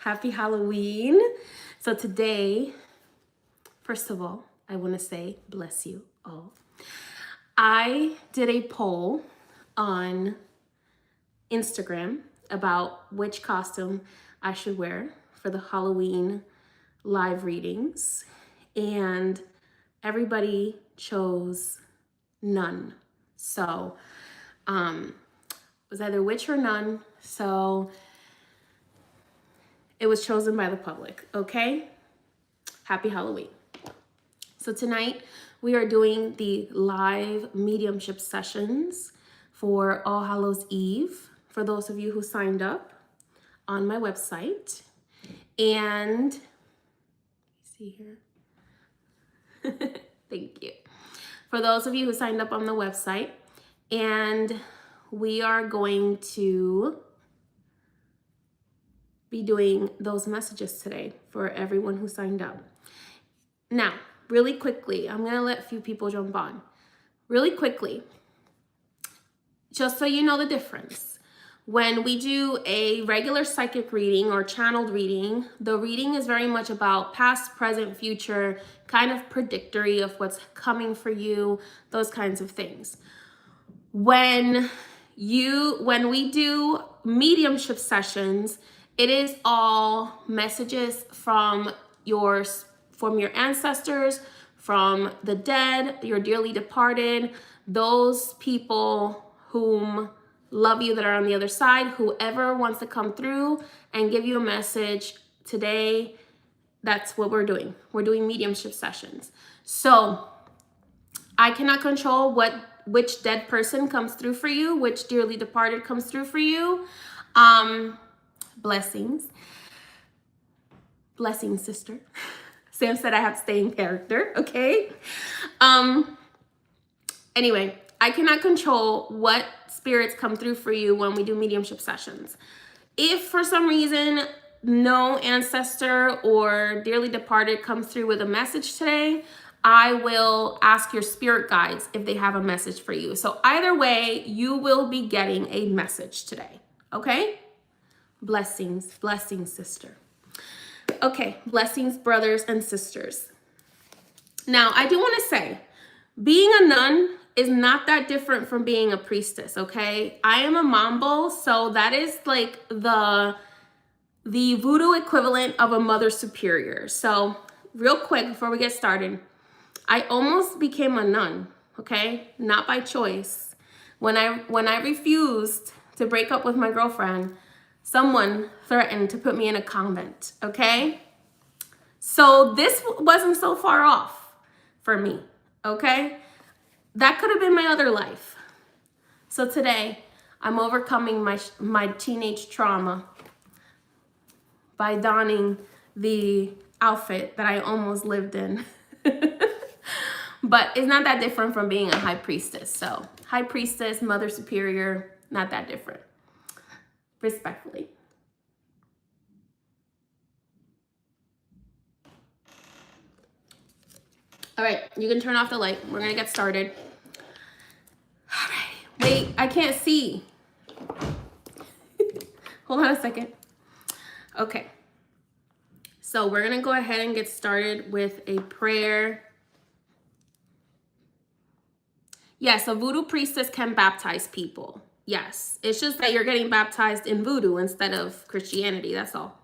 Happy Halloween. So today, first of all, I want to say bless you all. I did a poll on Instagram about which costume I should wear for the Halloween live readings, and everybody chose none. So it was either witch or nun. So it was chosen by the public, okay? Happy Halloween. So tonight we are doing the live mediumship sessions for All Hallows Eve, for those of you who signed up on my website. And see here. Thank you. For those of you who signed up on the website, and we are going to be doing those messages today for everyone who signed up. Now, really quickly, I'm gonna let a few people jump on. Really quickly, just so you know the difference. When we do a regular psychic reading or channeled reading, the reading is very much about past, present, future, kind of predictory of what's coming for you, those kinds of things. When we do mediumship sessions, it is all messages from your ancestors, from the dead, your dearly departed, those people whom love you that are on the other side, whoever wants to come through and give you a message today. That's what we're doing. We're doing mediumship sessions. So I cannot control which dead person comes through for you, which dearly departed comes through for you. Blessings. Blessings, sister. Sam said I have to stay in character, okay? Anyway, I cannot control what spirits come through for you when we do mediumship sessions. If for some reason no ancestor or dearly departed comes through with a message today, I will ask your spirit guides if they have a message for you. So either way, you will be getting a message today, okay? Blessings, blessings, sister. Okay, blessings, brothers and sisters. Now, I do want to say, being a nun is not that different from being a priestess, okay? I am a mambo, so that is like the voodoo equivalent of a mother superior. So real quick, before we get started, I almost became a nun, okay? Not by choice. When I refused to break up with my girlfriend, someone threatened to put me in a convent, okay? So this wasn't so far off for me, okay? That could have been my other life. So today, I'm overcoming my teenage trauma by donning the outfit that I almost lived in. But it's not that different from being a high priestess. So high priestess, mother superior, not that different. Respectfully. All right, you can turn off the light. We're gonna get started. All right, wait, I can't see. Hold on a second. Okay, so we're gonna go ahead and get started with a prayer. Yes, a voodoo priestess can baptize people. Yes, it's just that you're getting baptized in voodoo instead of Christianity, that's all.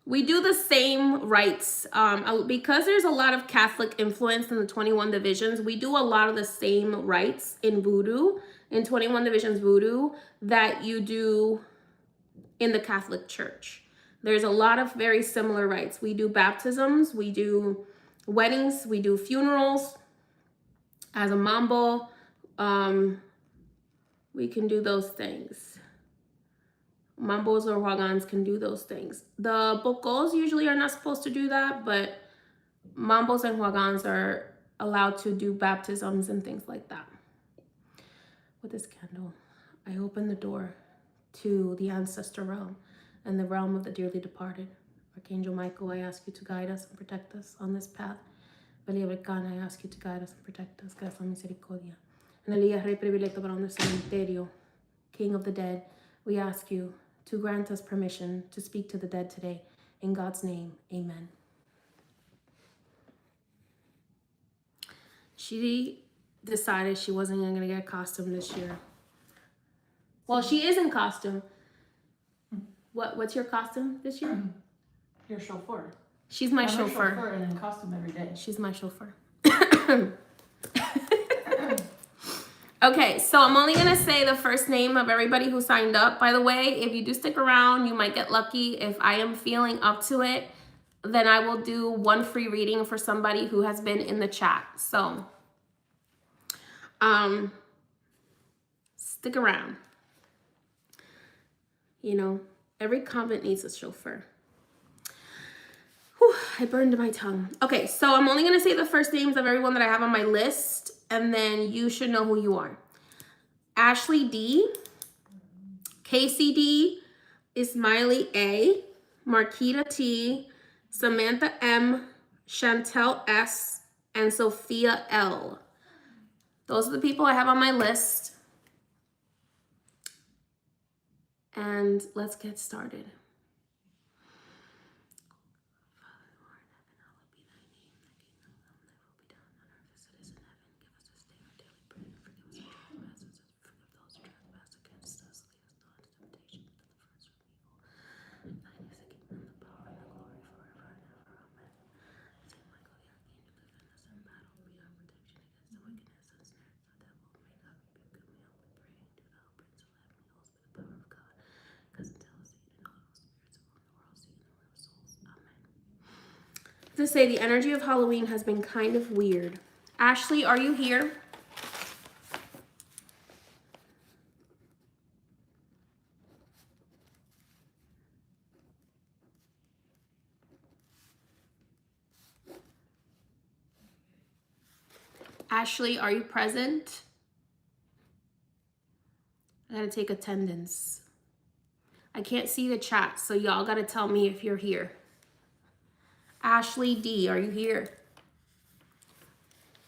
We do the same rites. Because there's a lot of Catholic influence in the 21 divisions, we do a lot of the same rites in voodoo, in 21 divisions voodoo, that you do in the Catholic Church. There's a lot of very similar rites. We do baptisms, we do weddings, we do funerals. As a mambo, we can do those things. Mambos or Huagans can do those things. The Bocos usually are not supposed to do that, but Mambos and Huagans are allowed to do baptisms and things like that. With this candle, I open the door to the ancestor realm and the realm of the dearly departed. Archangel Michael, I ask you to guide us and protect us on this path. Believecana, I ask you to guide us and protect us. Gracias, misericordia. And Elías, Rey Predilecto, Barón del Cementerio, King of the Dead, we ask you to grant us permission to speak to the dead today. In God's name, amen. She decided she wasn't going to get a costume this year. Well, she is in costume. What's your costume this year? Your chauffeur. She's my chauffeur. Chauffeur and in costume every day. She's my chauffeur. Okay, so I'm only going to say the first name of everybody who signed up. By the way, if you do stick around, you might get lucky. If I am feeling up to it, then I will do one free reading for somebody who has been in the chat. So, stick around. You know, every convent needs a chauffeur. Whew, I burned my tongue. Okay, so I'm only going to say the first names of everyone that I have on my list, and then you should know who you are. Ashley D, Casey D, Ismaili A, Marquita T, Samantha M, Chantel S, and Sophia L. Those are the people I have on my list. And let's get started. To say the energy of Halloween has been kind of weird. Ashley, are you here? Ashley, are you present? I gotta take attendance. I can't see the chat, so y'all gotta tell me if you're here. Ashley D, are you here?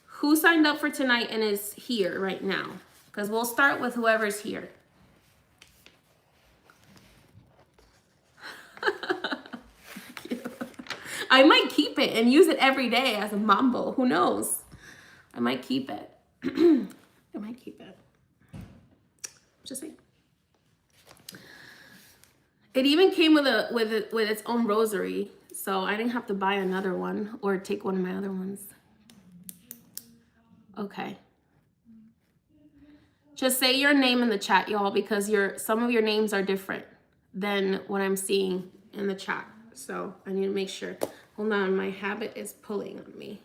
Who signed up for tonight and is here right now? Because we'll start with whoever's here. I might keep it and use it every day as a mambo. Who knows? I might keep it. I might keep it. Just saying. It even came with its own rosary. So I didn't have to buy another one or take one of my other ones. Okay. Just say your name in the chat, y'all, because some of your names are different than what I'm seeing in the chat. So I need to make sure. Hold on, my habit is pulling on me.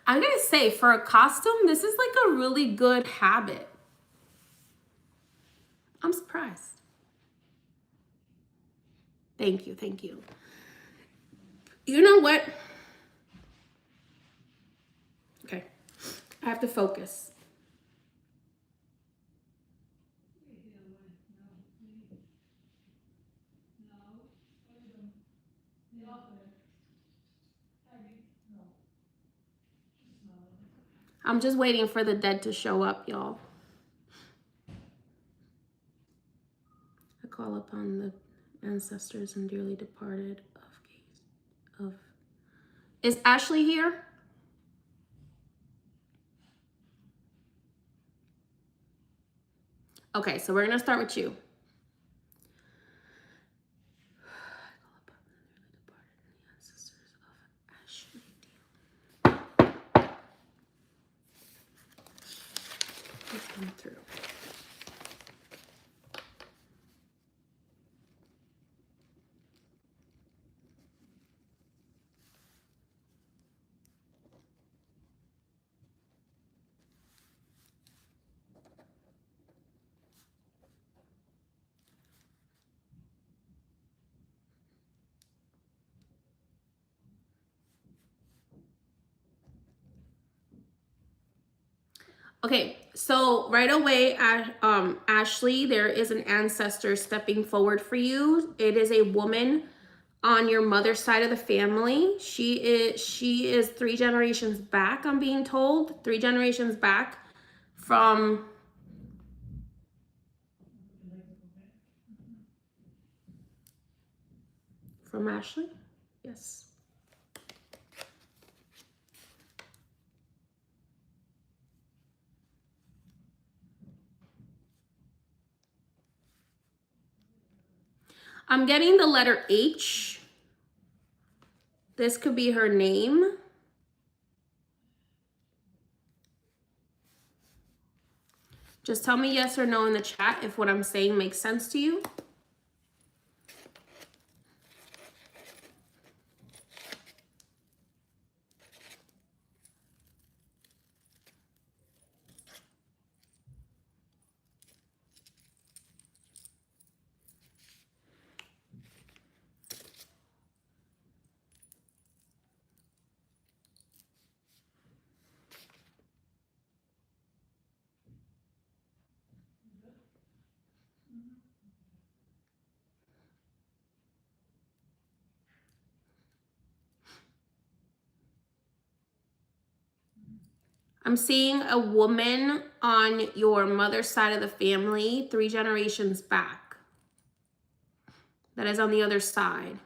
I'm going to say for a costume, this is like a really good habit. I'm surprised. Thank you, thank you. You know what? Okay, I have to focus. I'm just waiting for the dead to show up, y'all. I call upon the ancestors and dearly departed of. Is Ashley here? Okay, so we're gonna start with you. Let's come through. Okay, so right away, Ashley, there is an ancestor stepping forward for you. It is a woman on your mother's side of the family. She is 3 generations back, I'm being told. 3 generations back from... From Ashley? Yes. I'm getting the letter H. This could be her name. Just tell me yes or no in the chat if what I'm saying makes sense to you. I'm seeing a woman on your mother's side of the family, 3 generations back. That is on the other side.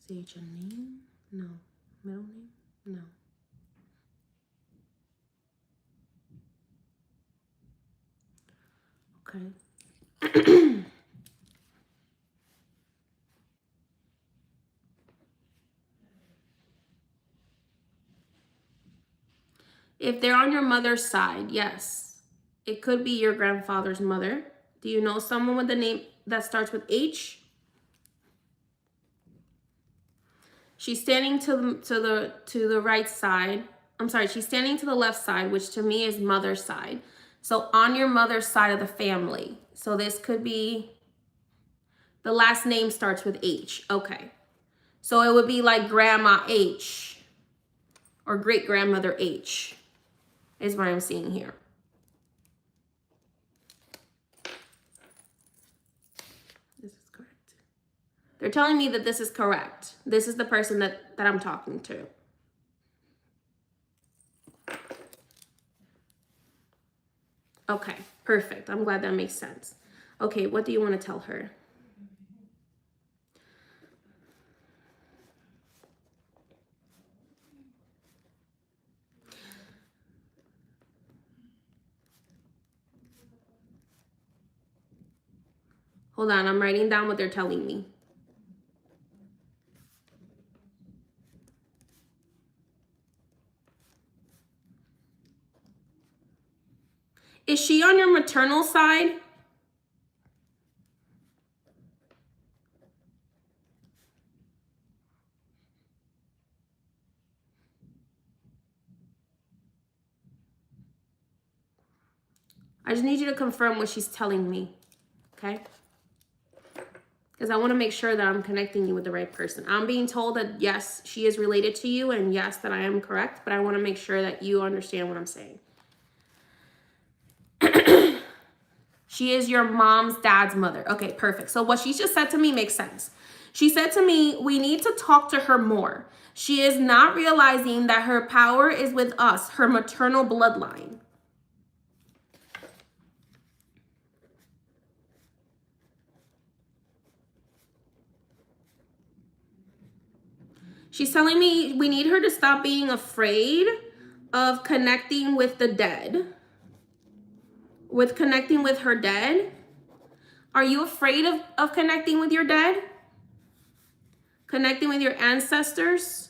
Is H a name? No. Middle name? No. Okay. If they're on your mother's side, yes. It could be your grandfather's mother. Do you know someone with a name that starts with H? She's standing to the right side. I'm sorry, she's standing to the left side, which to me is mother's side. So on your mother's side of the family. So this could be, the last name starts with H. Okay. So it would be like Grandma H or great grandmother H is what I'm seeing here. This is correct. They're telling me that this is correct. This is the person that I'm talking to. Okay, perfect. I'm glad that makes sense. Okay, what do you want to tell her? Hold on, I'm writing down what they're telling me. Is she on your maternal side? I just need you to confirm what she's telling me, okay? Because I want to make sure that I'm connecting you with the right person. I'm being told that yes, she is related to you, and yes, that I am correct, but I want to make sure that you understand what I'm saying. She is your mom's dad's mother. Okay, perfect. So what she just said to me makes sense. She said to me, we need to talk to her more. She is not realizing that her power is with us, her maternal bloodline. She's telling me we need her to stop being afraid of connecting with the dead. With connecting with her dead. Are you afraid of connecting with your dead? Connecting with your ancestors?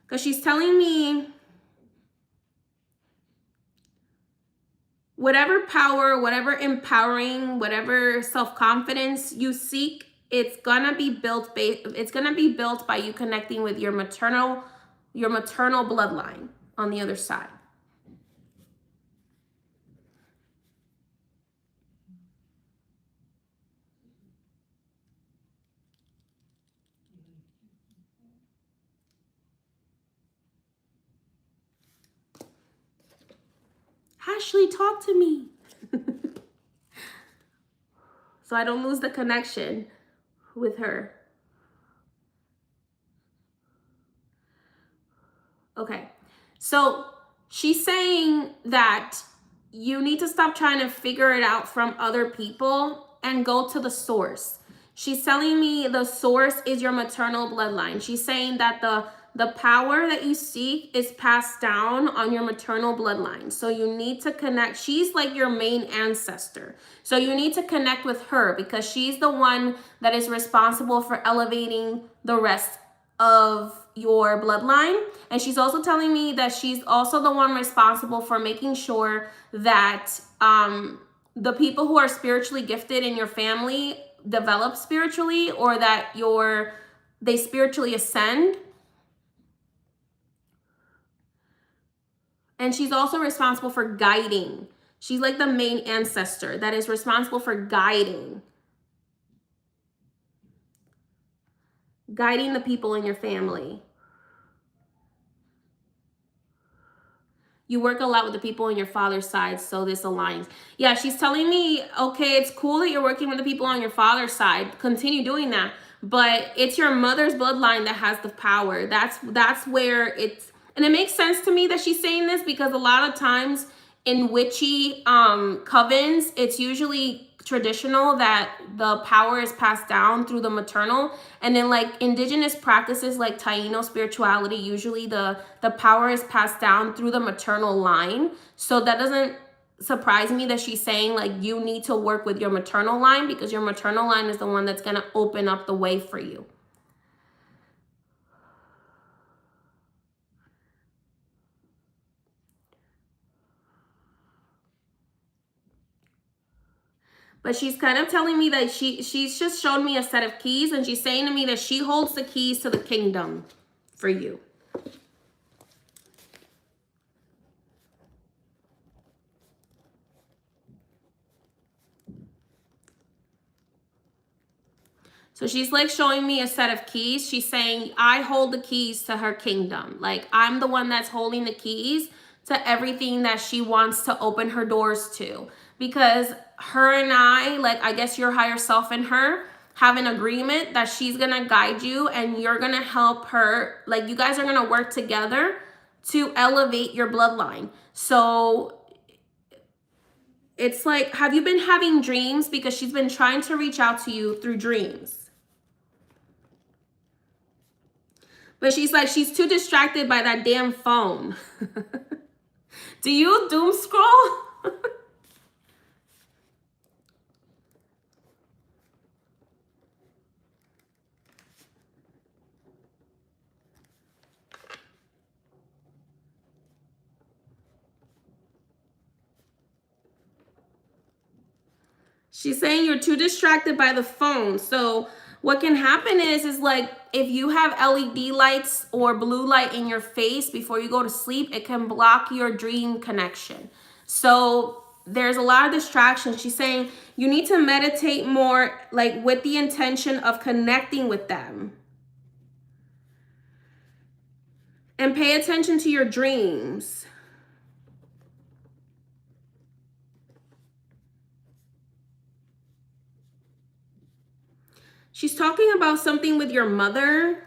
Because she's telling me whatever power, whatever empowering, whatever self-confidence you seek, it's gonna be built by you connecting with your maternal bloodline on the other side. Ashley, talk to me. So I don't lose the connection with her. Okay, so she's saying that you need to stop trying to figure it out from other people and go to the source. She's telling me the source is your maternal bloodline. She's saying that the power that you seek is passed down on your maternal bloodline. So you need to connect. She's like your main ancestor. So you need to connect with her because she's the one that is responsible for elevating the rest of your bloodline. And she's also telling me that she's also the one responsible for making sure that the people who are spiritually gifted in your family develop spiritually, or that they spiritually ascend. And she's also responsible for guiding. She's like the main ancestor that is responsible for guiding the people in your family. You work a lot with the people on your father's side, so this aligns. Yeah, she's telling me, okay, it's cool that you're working with the people on your father's side. Continue doing that. But it's your mother's bloodline that has the power. That's where it's, and it makes sense to me that she's saying this because a lot of times in witchy covens, it's usually traditional that the power is passed down through the maternal, and then like indigenous practices like Taino spirituality, usually the power is passed down through the maternal line. So that doesn't surprise me that she's saying like you need to work with your maternal line, because your maternal line is the one that's going to open up the way for you. But she's kind of telling me that she's just showed me a set of keys, and she's saying to me that she holds the keys to the kingdom for you. So she's like showing me a set of keys. She's saying, I hold the keys to her kingdom. Like I'm the one that's holding the keys to everything that she wants to open her doors to. Because her and I, like I guess your higher self and her, have an agreement that she's going to guide you and you're going to help her. Like you guys are going to work together to elevate your bloodline. So it's like, have you been having dreams? Because she's been trying to reach out to you through dreams. But she's like, she's too distracted by that damn phone. Do you doom scroll? She's saying you're too distracted by the phone. So what can happen is like if you have LED lights or blue light in your face before you go to sleep, it can block your dream connection. So there's a lot of distractions. She's saying you need to meditate more, like with the intention of connecting with them. And pay attention to your dreams. She's talking about something with your mother.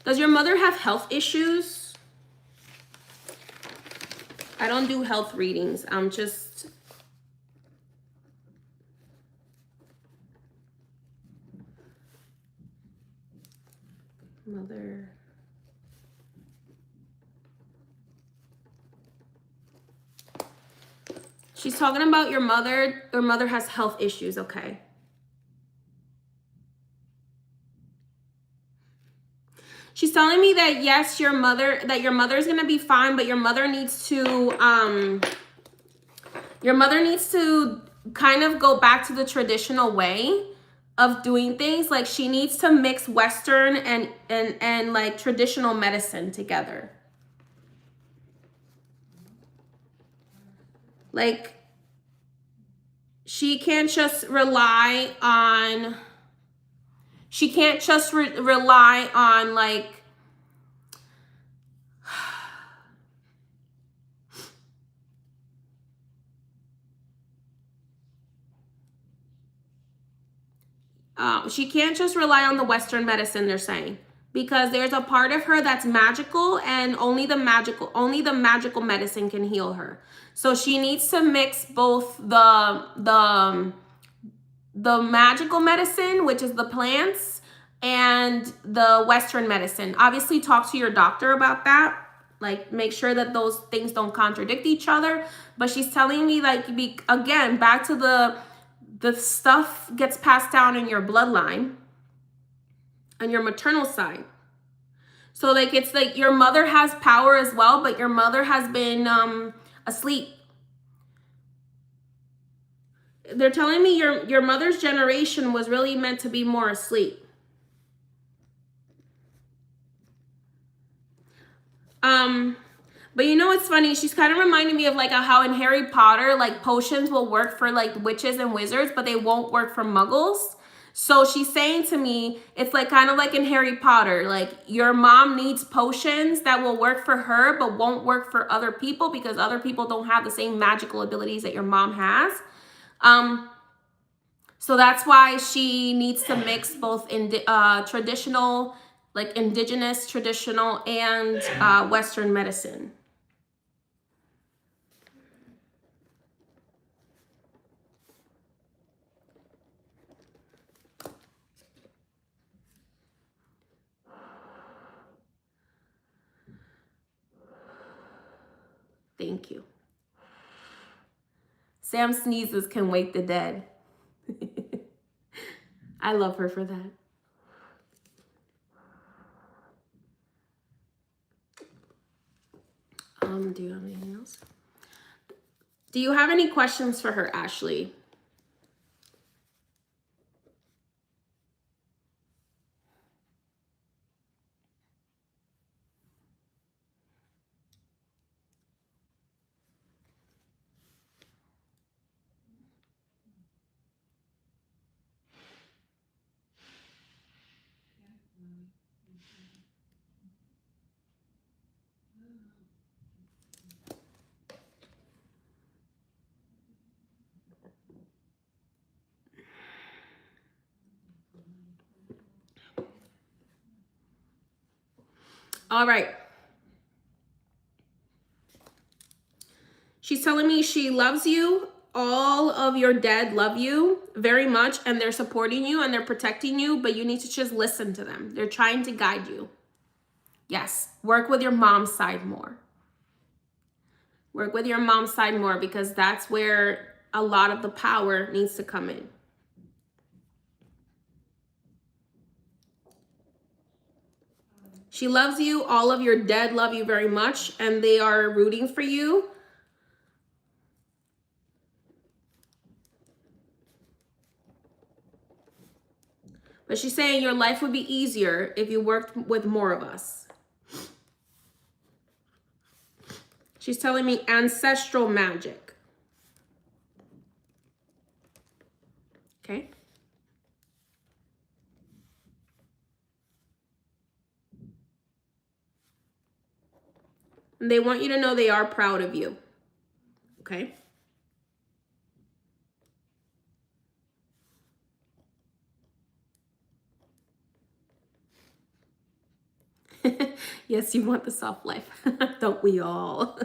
Does your mother have health issues? I don't do health readings. I'm just... Mother... She's talking about your mother. Your mother has health issues, okay. She's telling me that yes, your mother is gonna be fine, but your mother needs to kind of go back to the traditional way of doing things. Like she needs to mix Western and like traditional medicine together. Like, she can't just rely on She can't just rely on like, she can't just rely on the Western medicine, they're saying, because there's a part of her that's magical, and only the magical medicine can heal her. So she needs to mix both the magical medicine, which is the plants, and the Western medicine. Obviously, talk to your doctor about that. Like, make sure that those things don't contradict each other. But she's telling me, like, again, back to the stuff gets passed down in your bloodline, on your maternal side. So, like, it's like your mother has power as well, but your mother has been asleep. They're telling me your mother's generation was really meant to be more asleep. But you know what's funny? She's kind of reminding me of like how in Harry Potter, like potions will work for like witches and wizards, but they won't work for muggles. So she's saying to me, it's like kind of like in Harry Potter, like your mom needs potions that will work for her, but won't work for other people because other people don't have the same magical abilities that your mom has. So that's why she needs to mix both in traditional, like indigenous, traditional, and Western medicine. Thank you. Sam sneezes can wake the dead. I love her for that. Do you have anything else? Do you have any questions for her, Ashley? All right. She's telling me she loves you. All of your dead love you very much, and they're supporting you and they're protecting you, but you need to just listen to them. They're trying to guide you. Yes, work with your mom's side more. Work with your mom's side more because that's where a lot of the power needs to come in. She loves you. All of your dead love you very much, and they are rooting for you. But she's saying your life would be easier if you worked with more of us. She's telling me ancestral magic. Okay. And they want you to know they are proud of you. Okay. Yes, you want the soft life. Don't we all?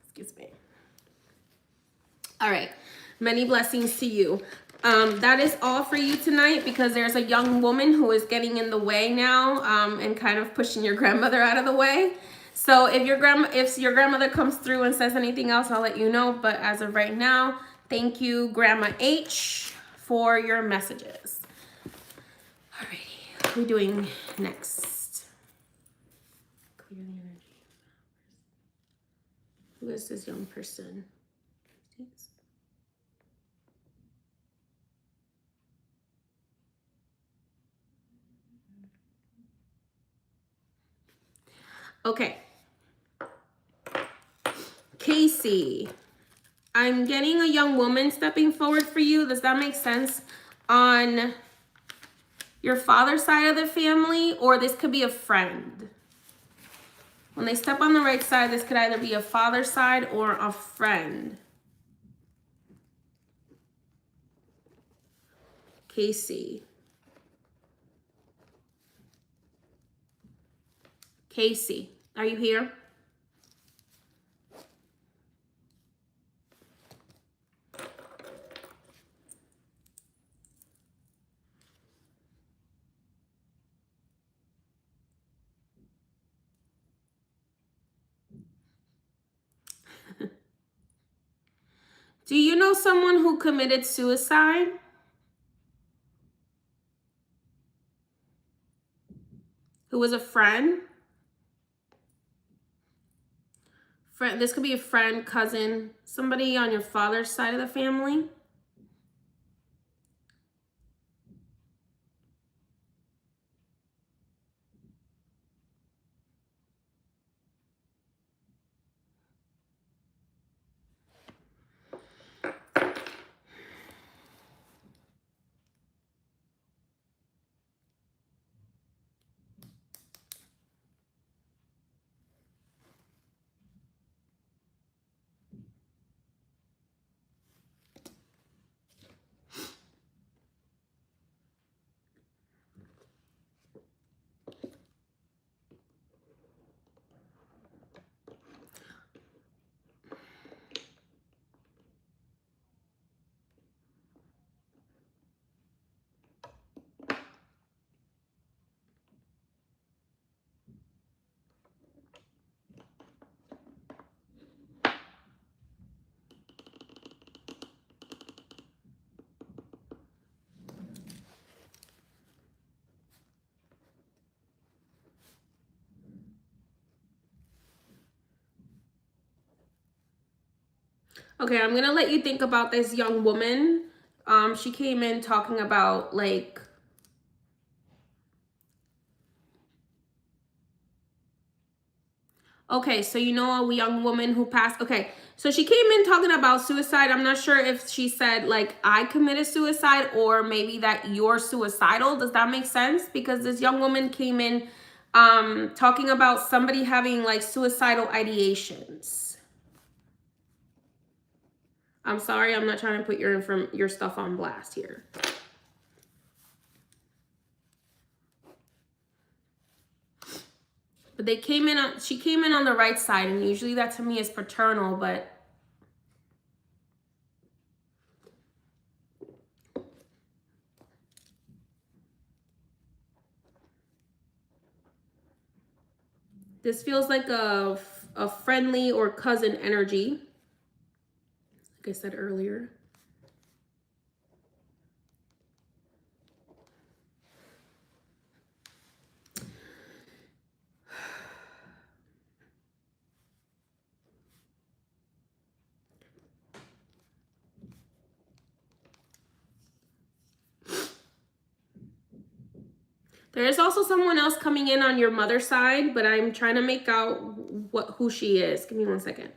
Excuse me. All right. Many blessings to you. That is all for you tonight because there's a young woman who is getting in the way now and kind of pushing your grandmother out of the way. So if your grandmother comes through and says anything else, I'll let you know. But as of right now, thank you, Grandma H, for your messages. All righty. What are we doing next? Clear the energy. Who is this young person? Okay. Casey, I'm getting a young woman stepping forward for you. Does that make sense? On your father's side of the family, or this could be a friend. When they step on the right side, this could either be a father's side or a friend. Casey. Casey, are you here? Do you know someone who committed suicide? Who was a friend? This could be a friend, cousin, somebody on your father's side of the family. Okay, I'm gonna let you think about this young woman. She came in talking about like, okay, so you know a young woman who passed. Okay, so she came in talking about suicide. I'm not sure if she said like I committed suicide or maybe that you're suicidal. Does that make sense? Because this young woman came in talking about somebody having like suicidal ideations. I'm sorry, I'm not trying to put your stuff on blast here. But she came in on the right side, and usually that to me is paternal, but this feels like a friendly or cousin energy, like I said earlier. There is also someone else coming in on your mother's side, but I'm trying to make out who she is. Give me 1 second.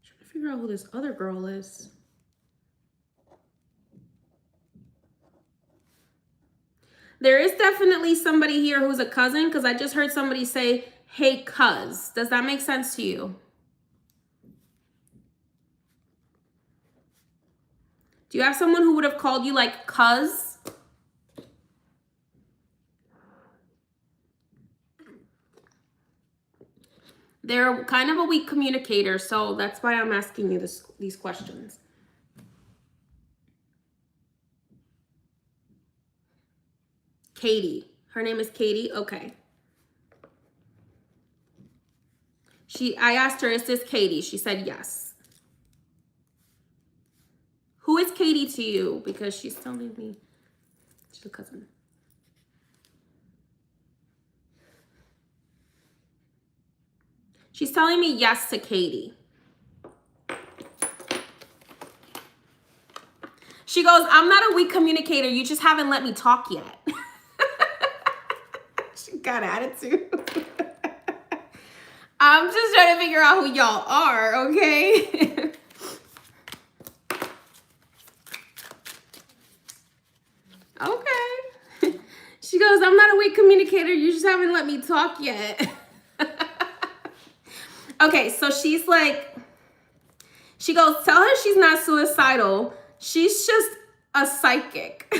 Trying to figure out who this other girl is. There is definitely somebody here who's a cousin, because I just heard somebody say, hey, cuz. Does that make sense to you? Do you have someone who would have called you like cuz? They're kind of a weak communicator, so that's why I'm asking you these questions. Katie. Her name is Katie? Okay. I asked her, is this Katie? She said yes. Who is Katie to you? Because she's telling me she's a cousin. She's telling me yes to Katie. She goes, I'm not a weak communicator. You just haven't let me talk yet. Got attitude. I'm just trying to figure out who y'all are, okay? Okay. She goes, I'm not a weak communicator. You just haven't let me talk yet. Okay, so she's like, she goes, tell her she's not suicidal. She's just a psychic.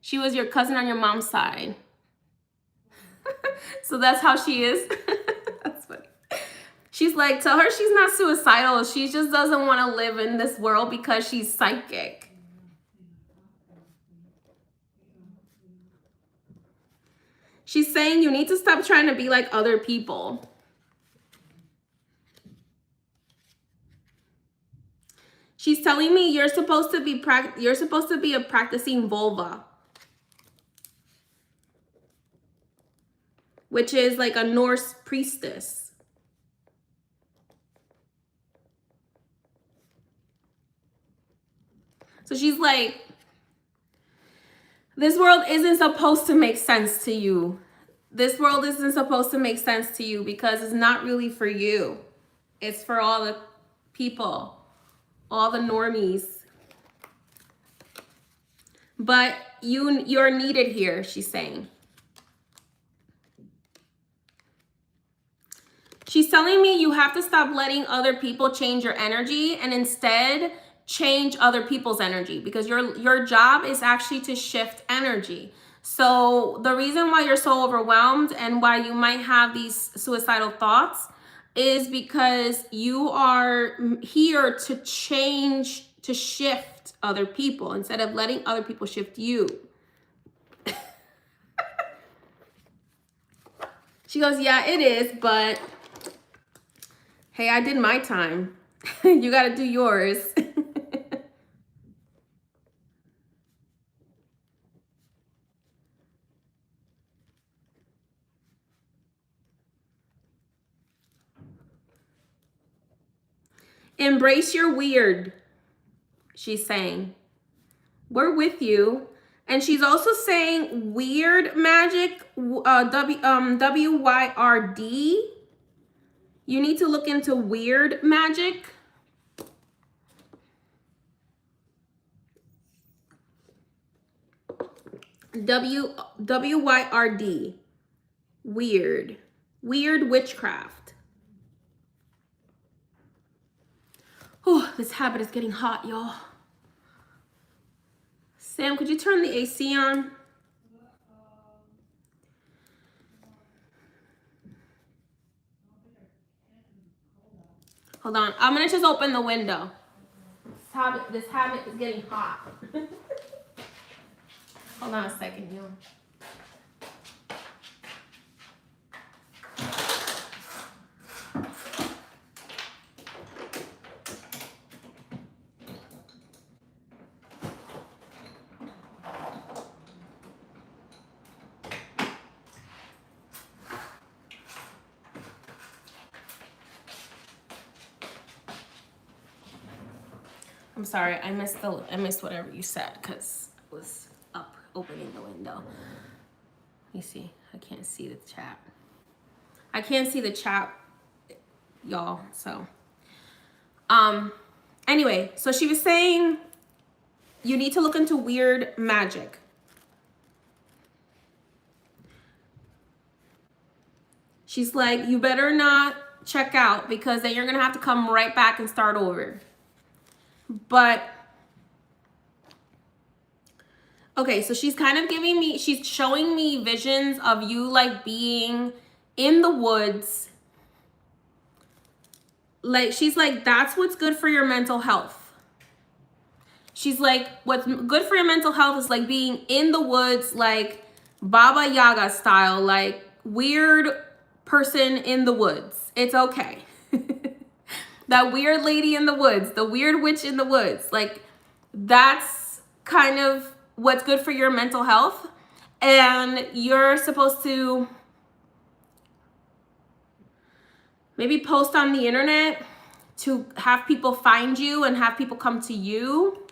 She was your cousin on your mom's side. So that's how she is. That's funny. She's like, tell her she's not suicidal. She just doesn't want to live in this world because she's psychic. She's saying you need to stop trying to be like other people. She's telling me you're supposed to be a practicing vulva, which is like a Norse priestess. So she's like, this world isn't supposed to make sense to you. This world isn't supposed to make sense to you because it's not really for you. It's for all the people, all the normies. But you're needed here, she's saying. She's telling me you have to stop letting other people change your energy and instead change other people's energy, because your job is actually to shift energy. So the reason why you're so overwhelmed and why you might have these suicidal thoughts is because you are here to change, to shift other people instead of letting other people shift you. She goes, yeah, it is, but hey, I did my time. You got to do yours. Embrace your weird, she's saying. We're with you. And she's also saying weird magic, W-Y-R-D. You need to look into weird magic. W-Y-R-D. Weird. Weird witchcraft. Oh, this habit is getting hot, y'all. Sam, could you turn the AC on? Hold on. I'm going to just open the window. This habit is getting hot. Hold on a second, y'all. I'm sorry, I missed whatever you said because I was up opening the window. Let me see. I can't see the chat. I can't see the chat, y'all. So, anyway, so she was saying you need to look into weird magic. She's like, you better not check out because then you're gonna have to come right back and start over. But okay, so she's kind of she's showing me visions of you like being in the woods. Like, she's like, that's what's good for your mental health. She's like, what's good for your mental health is like being in the woods, like Baba Yaga style, like weird person in the woods. It's okay. That weird lady in the woods, the weird witch in the woods, like that's kind of what's good for your mental health. And you're supposed to maybe post on the internet to have people find you and have people come to you.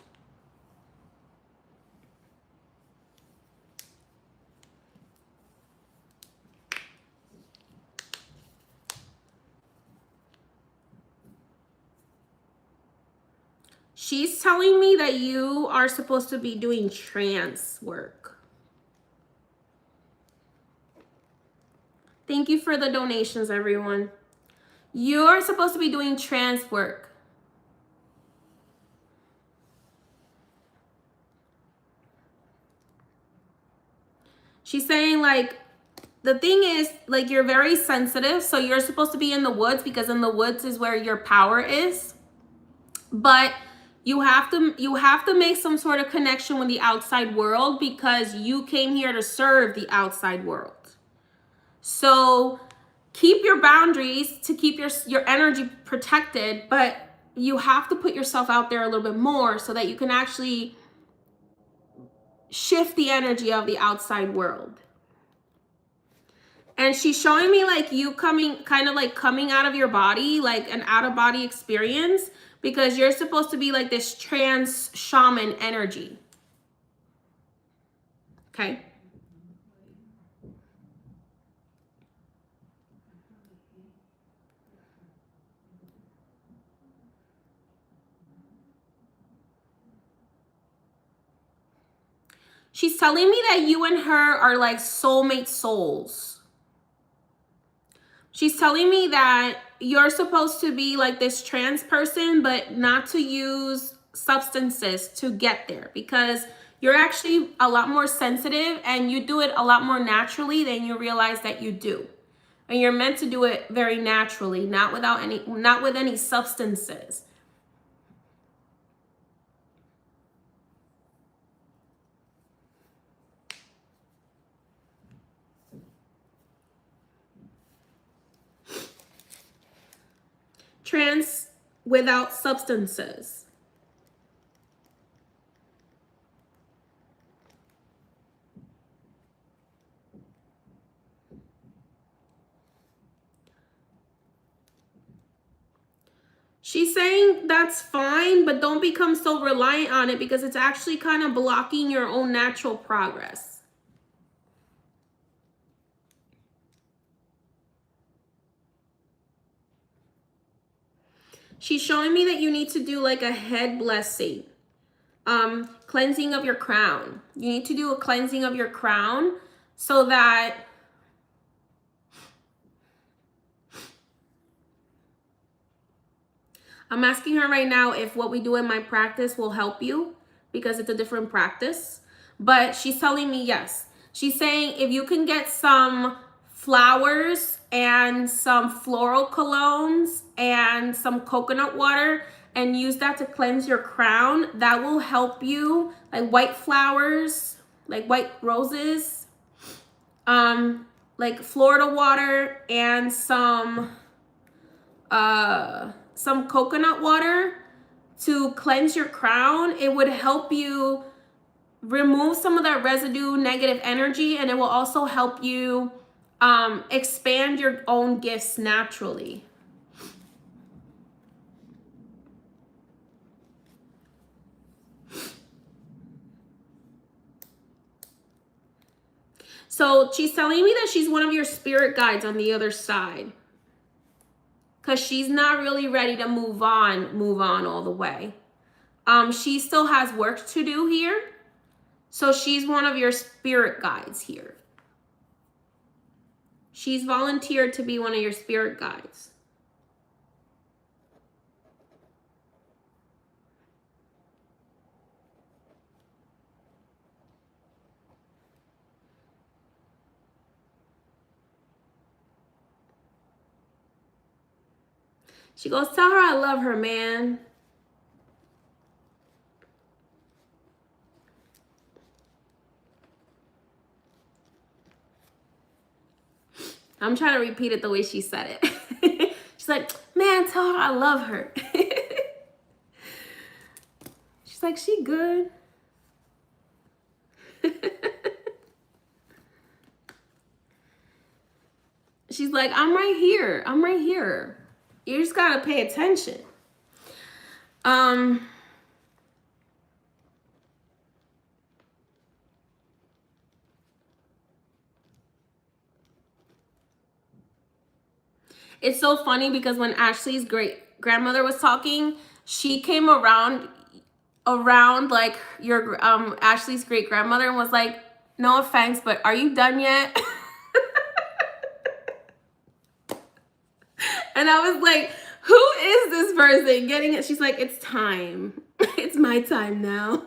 She's telling me that you are supposed to be doing trance work. Thank you for the donations, everyone. You're supposed to be doing trance work. She's saying, like, the thing is, like, you're very sensitive, so you're supposed to be in the woods because in the woods is where your power is. But you have to make some sort of connection with the outside world because you came here to serve the outside world. So keep your boundaries to keep your energy protected, but you have to put yourself out there a little bit more so that you can actually shift the energy of the outside world. And she's showing me like you coming out of your body, like an out of body experience, because you're supposed to be like this trance shaman energy. Okay. She's telling me that you and her are like soulmate souls. She's telling me that you're supposed to be like this trans person, but not to use substances to get there because you're actually a lot more sensitive and you do it a lot more naturally than you realize that you do. And you're meant to do it very naturally, not with any substances. Trance without substances. She's saying that's fine, but don't become so reliant on it because it's actually kind of blocking your own natural progress. She's showing me that you need to do like a head blessing, cleansing of your crown. You need to do a cleansing of your crown so that I'm asking her right now if what we do in my practice will help you because it's a different practice. But she's telling me yes. She's saying if you can get some flowers and some floral colognes and some coconut water and use that to cleanse your crown, that will help you. Like white flowers, like white roses, like Florida water and some coconut water to cleanse your crown. It would help you remove some of that residue negative energy, and it will also help you expand your own gifts naturally. So she's telling me that she's one of your spirit guides on the other side. Because she's not really ready to move on all the way. She still has work to do here. So she's one of your spirit guides here. She's volunteered to be one of your spirit guides. She goes, tell her I love her, man. I'm trying to repeat it the way she said it. She's like, man, tell her I love her. She's like, she good. She's like, I'm right here. I'm right here. You just gotta pay attention. It's so funny because when Ashley's great grandmother was talking, she came around around like your Ashley's great grandmother and was like, no offense, but are you done yet? And I was like, who is this person getting it? She's like, it's time. It's my time now.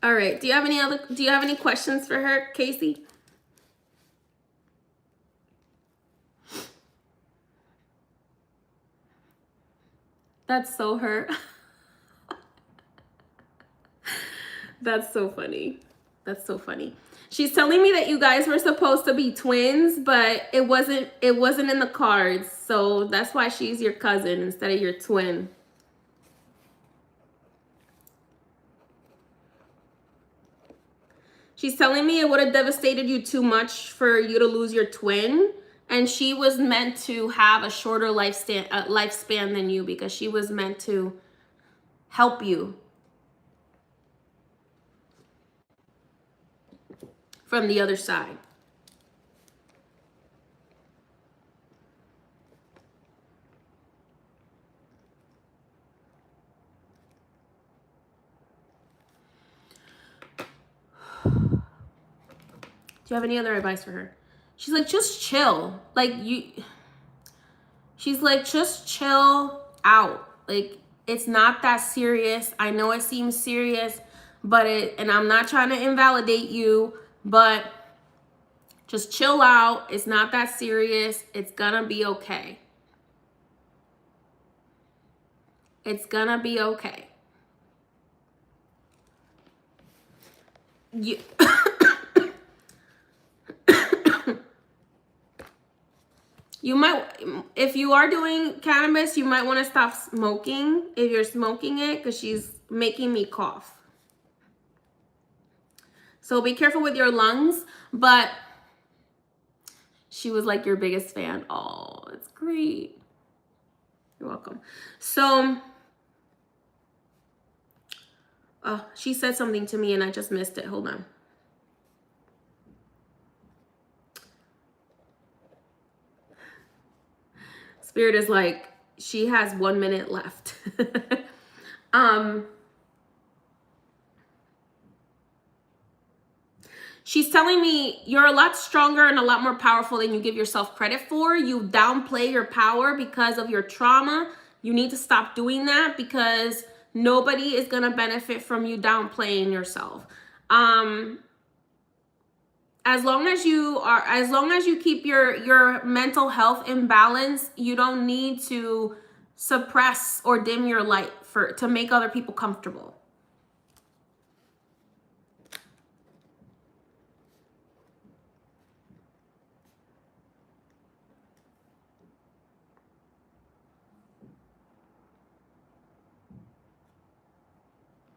All right. Do you have any questions for her, Casey? That's so her. That's so funny. That's so funny. She's telling me that you guys were supposed to be twins, but it wasn't in the cards. So that's why she's your cousin instead of your twin. She's telling me it would have devastated you too much for you to lose your twin. And she was meant to have a shorter lifespan than you because she was meant to help you from the other side. Do you have any other advice for her? She's like, just chill. She's like, just chill out. Like, it's not that serious. I know it seems serious, and I'm not trying to invalidate you, but just chill out. It's not that serious. It's gonna be okay. It's gonna be okay. You might, if you are doing cannabis, you might want to stop smoking if you're smoking it, because she's making me cough. So be careful with your lungs. But she was like your biggest fan. Oh, it's great. You're welcome. So she said something to me and I just missed it. Hold on. Spirit is like, she has 1 minute left. She's telling me you're a lot stronger and a lot more powerful than you give yourself credit for. You downplay your power because of your trauma. You need to stop doing that because nobody is going to benefit from you downplaying yourself. As long as you keep your mental health in balance, you don't need to suppress or dim your light to make other people comfortable.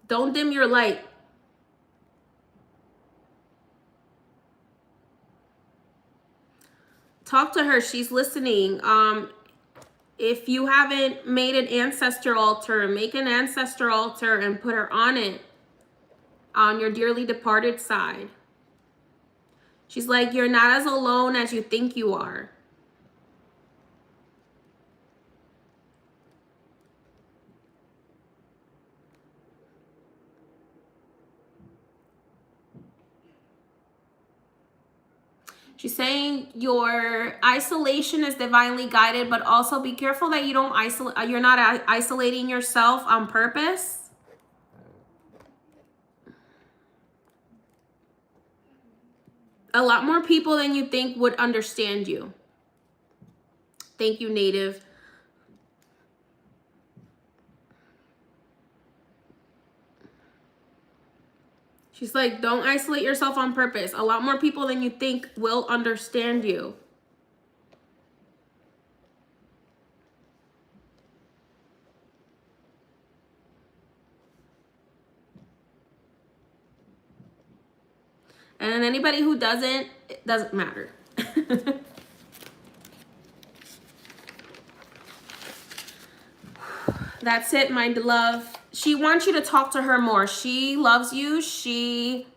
Don't dim your light. Talk to her. She's listening. If you haven't made an ancestor altar, make an ancestor altar and put her on it, on your dearly departed side. She's like, you're not as alone as you think you are. She's saying your isolation is divinely guided, but also be careful that you don't isolate. You're not isolating yourself on purpose. A lot more people than you think would understand you. Thank you, Native. She's like, don't isolate yourself on purpose. A lot more people than you think will understand you. And anybody who doesn't, it doesn't matter. That's it, my love. She wants you to talk to her more. She loves you. She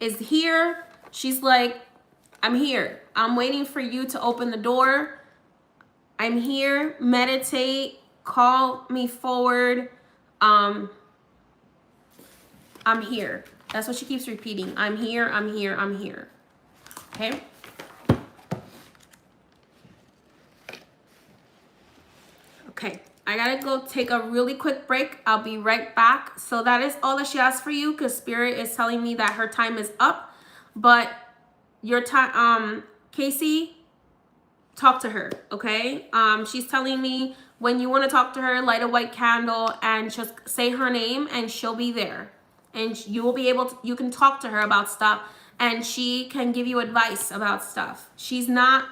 is here. She's like, I'm here. I'm waiting for you to open the door. I'm here. Meditate. Call me forward. I'm here. That's what she keeps repeating. I'm here. I'm here. I'm here. Okay. Okay. I gotta go take a really quick break. I'll be right back. So that is all that she asked for you, because Spirit is telling me that her time is up. But your time, Casey, talk to her, okay? She's telling me when you want to talk to her, light a white candle and just say her name and she'll be there. And you will be able to, you can talk to her about stuff and she can give you advice about stuff. She's not,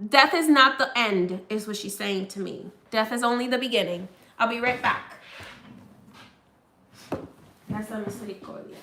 death is not the end, is what she's saying to me. Death is only the beginning. I'll be right back. That's la misericordia.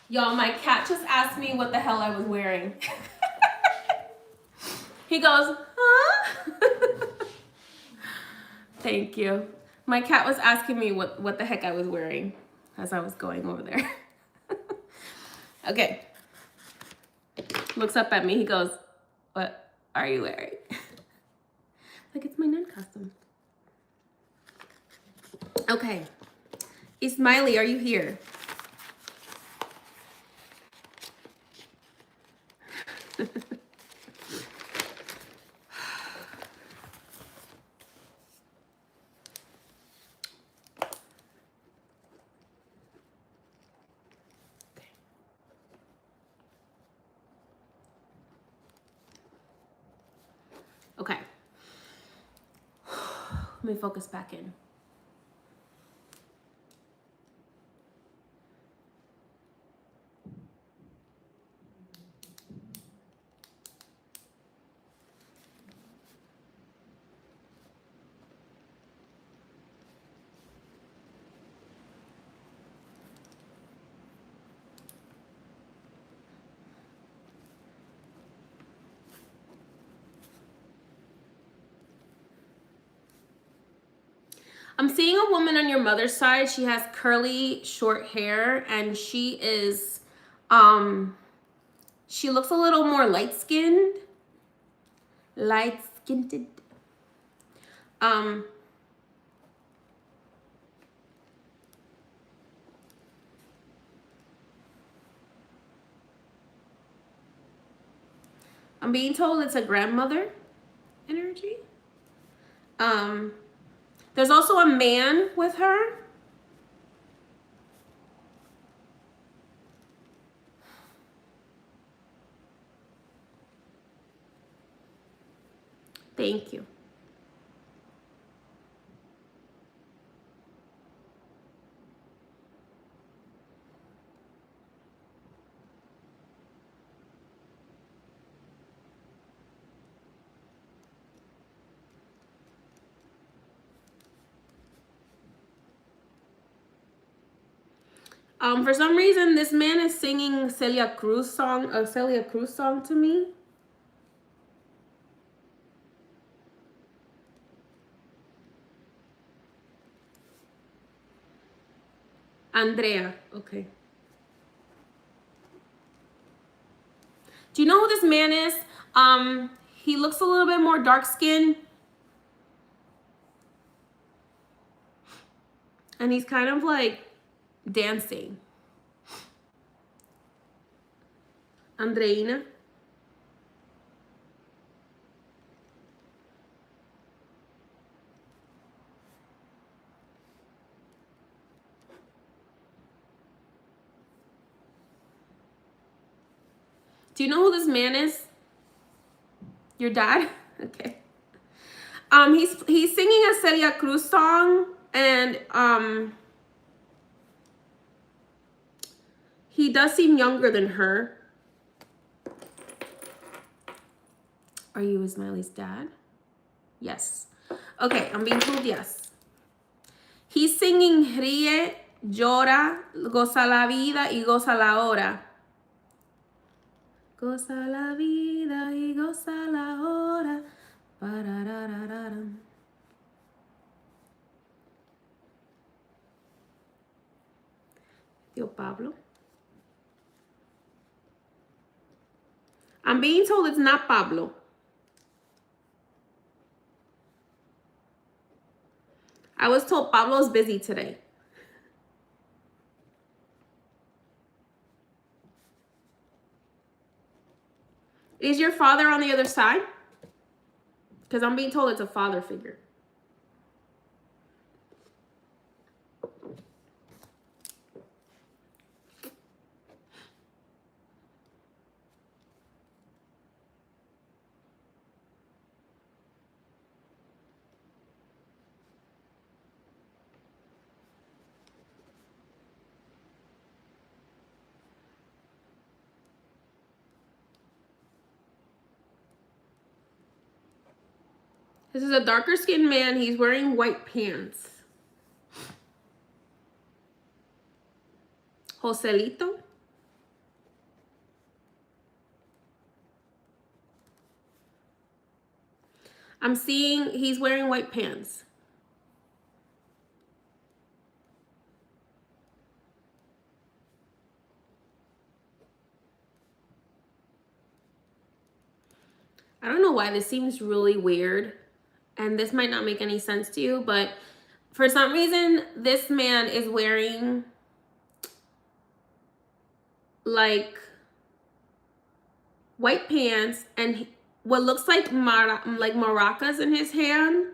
Y'all, my cat just asked me what the hell I was wearing. He goes, huh? Thank you. My cat was asking me what the heck I was wearing as I was going over there. Okay. Looks up at me. He goes, what are you wearing? Like, it's my nun costume. Okay. Ismaili, are you here? Okay. Let me focus back in. I'm seeing a woman on your mother's side. She has curly, short hair, and she is, she looks a little more light-skinned. Light-skinned. I'm being told it's a grandmother energy. There's also a man with her. Thank you. For some reason, this man is singing a Celia Cruz song to me. Andrea, okay. Do you know who this man is? He looks a little bit more dark skinned. And he's kind of like dancing. Andreina. Do you know who this man is? Your dad? Okay. He's singing a Celia Cruz song, and he does seem younger than her. Are you Ismaili's dad? Yes. Okay, I'm being told yes. He's singing Ríe, Llora, Goza la vida y goza la hora. Goza la vida y goza la hora. Parararararam. Tío Pablo. I'm being told it's not Pablo. I was told Pablo's busy today. Is your father on the other side? Because I'm being told it's a father figure. This is a darker skinned man. He's wearing white pants. Joselito. I'm seeing he's wearing white pants. I don't know why this seems really weird, and this might not make any sense to you, but for some reason, this man is wearing like white pants and what looks like maracas in his hand.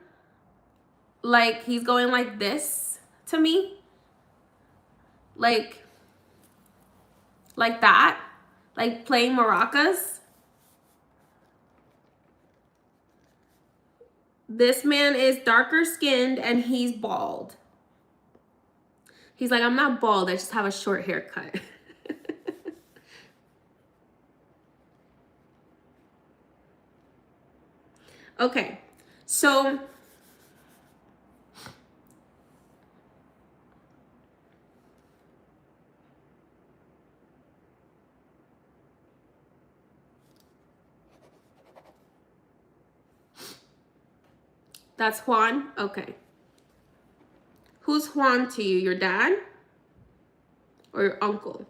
Like he's going like this to me. Like that. Like playing maracas. This man is darker skinned and he's bald. He's like, I'm not bald, I just have a short haircut. Okay, so that's Juan? Okay. Who's Juan to you? Your dad? Or your uncle?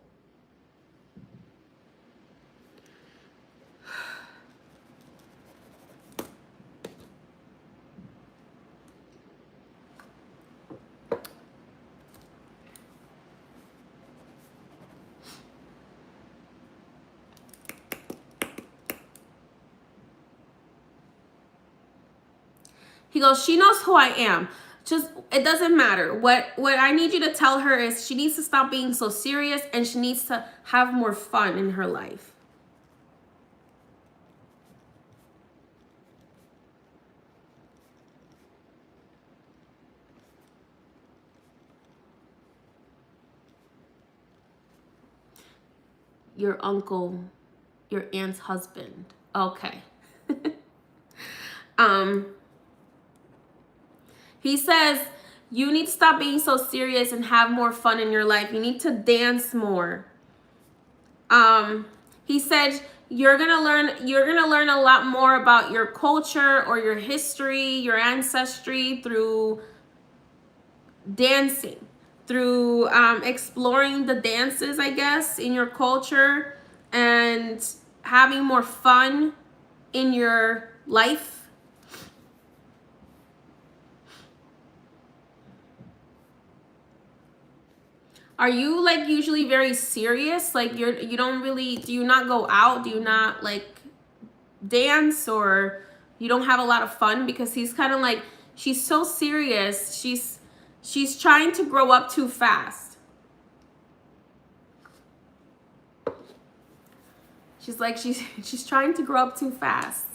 He goes, she knows who I am. Just, it doesn't matter. What I need you to tell her is she needs to stop being so serious and she needs to have more fun in her life. Your uncle, your aunt's husband. Okay. He says, you need to stop being so serious and have more fun in your life. You need to dance more. He said, you're gonna learn a lot more about your culture or your history, your ancestry through dancing, through exploring the dances, I guess, in your culture and having more fun in your life. Are you like usually very serious? Like you don't really, do you not go out? Do you not like dance, or you don't have a lot of fun? Because he's kind of like, she's so serious. She's trying to grow up too fast. She's like, she's trying to grow up too fast.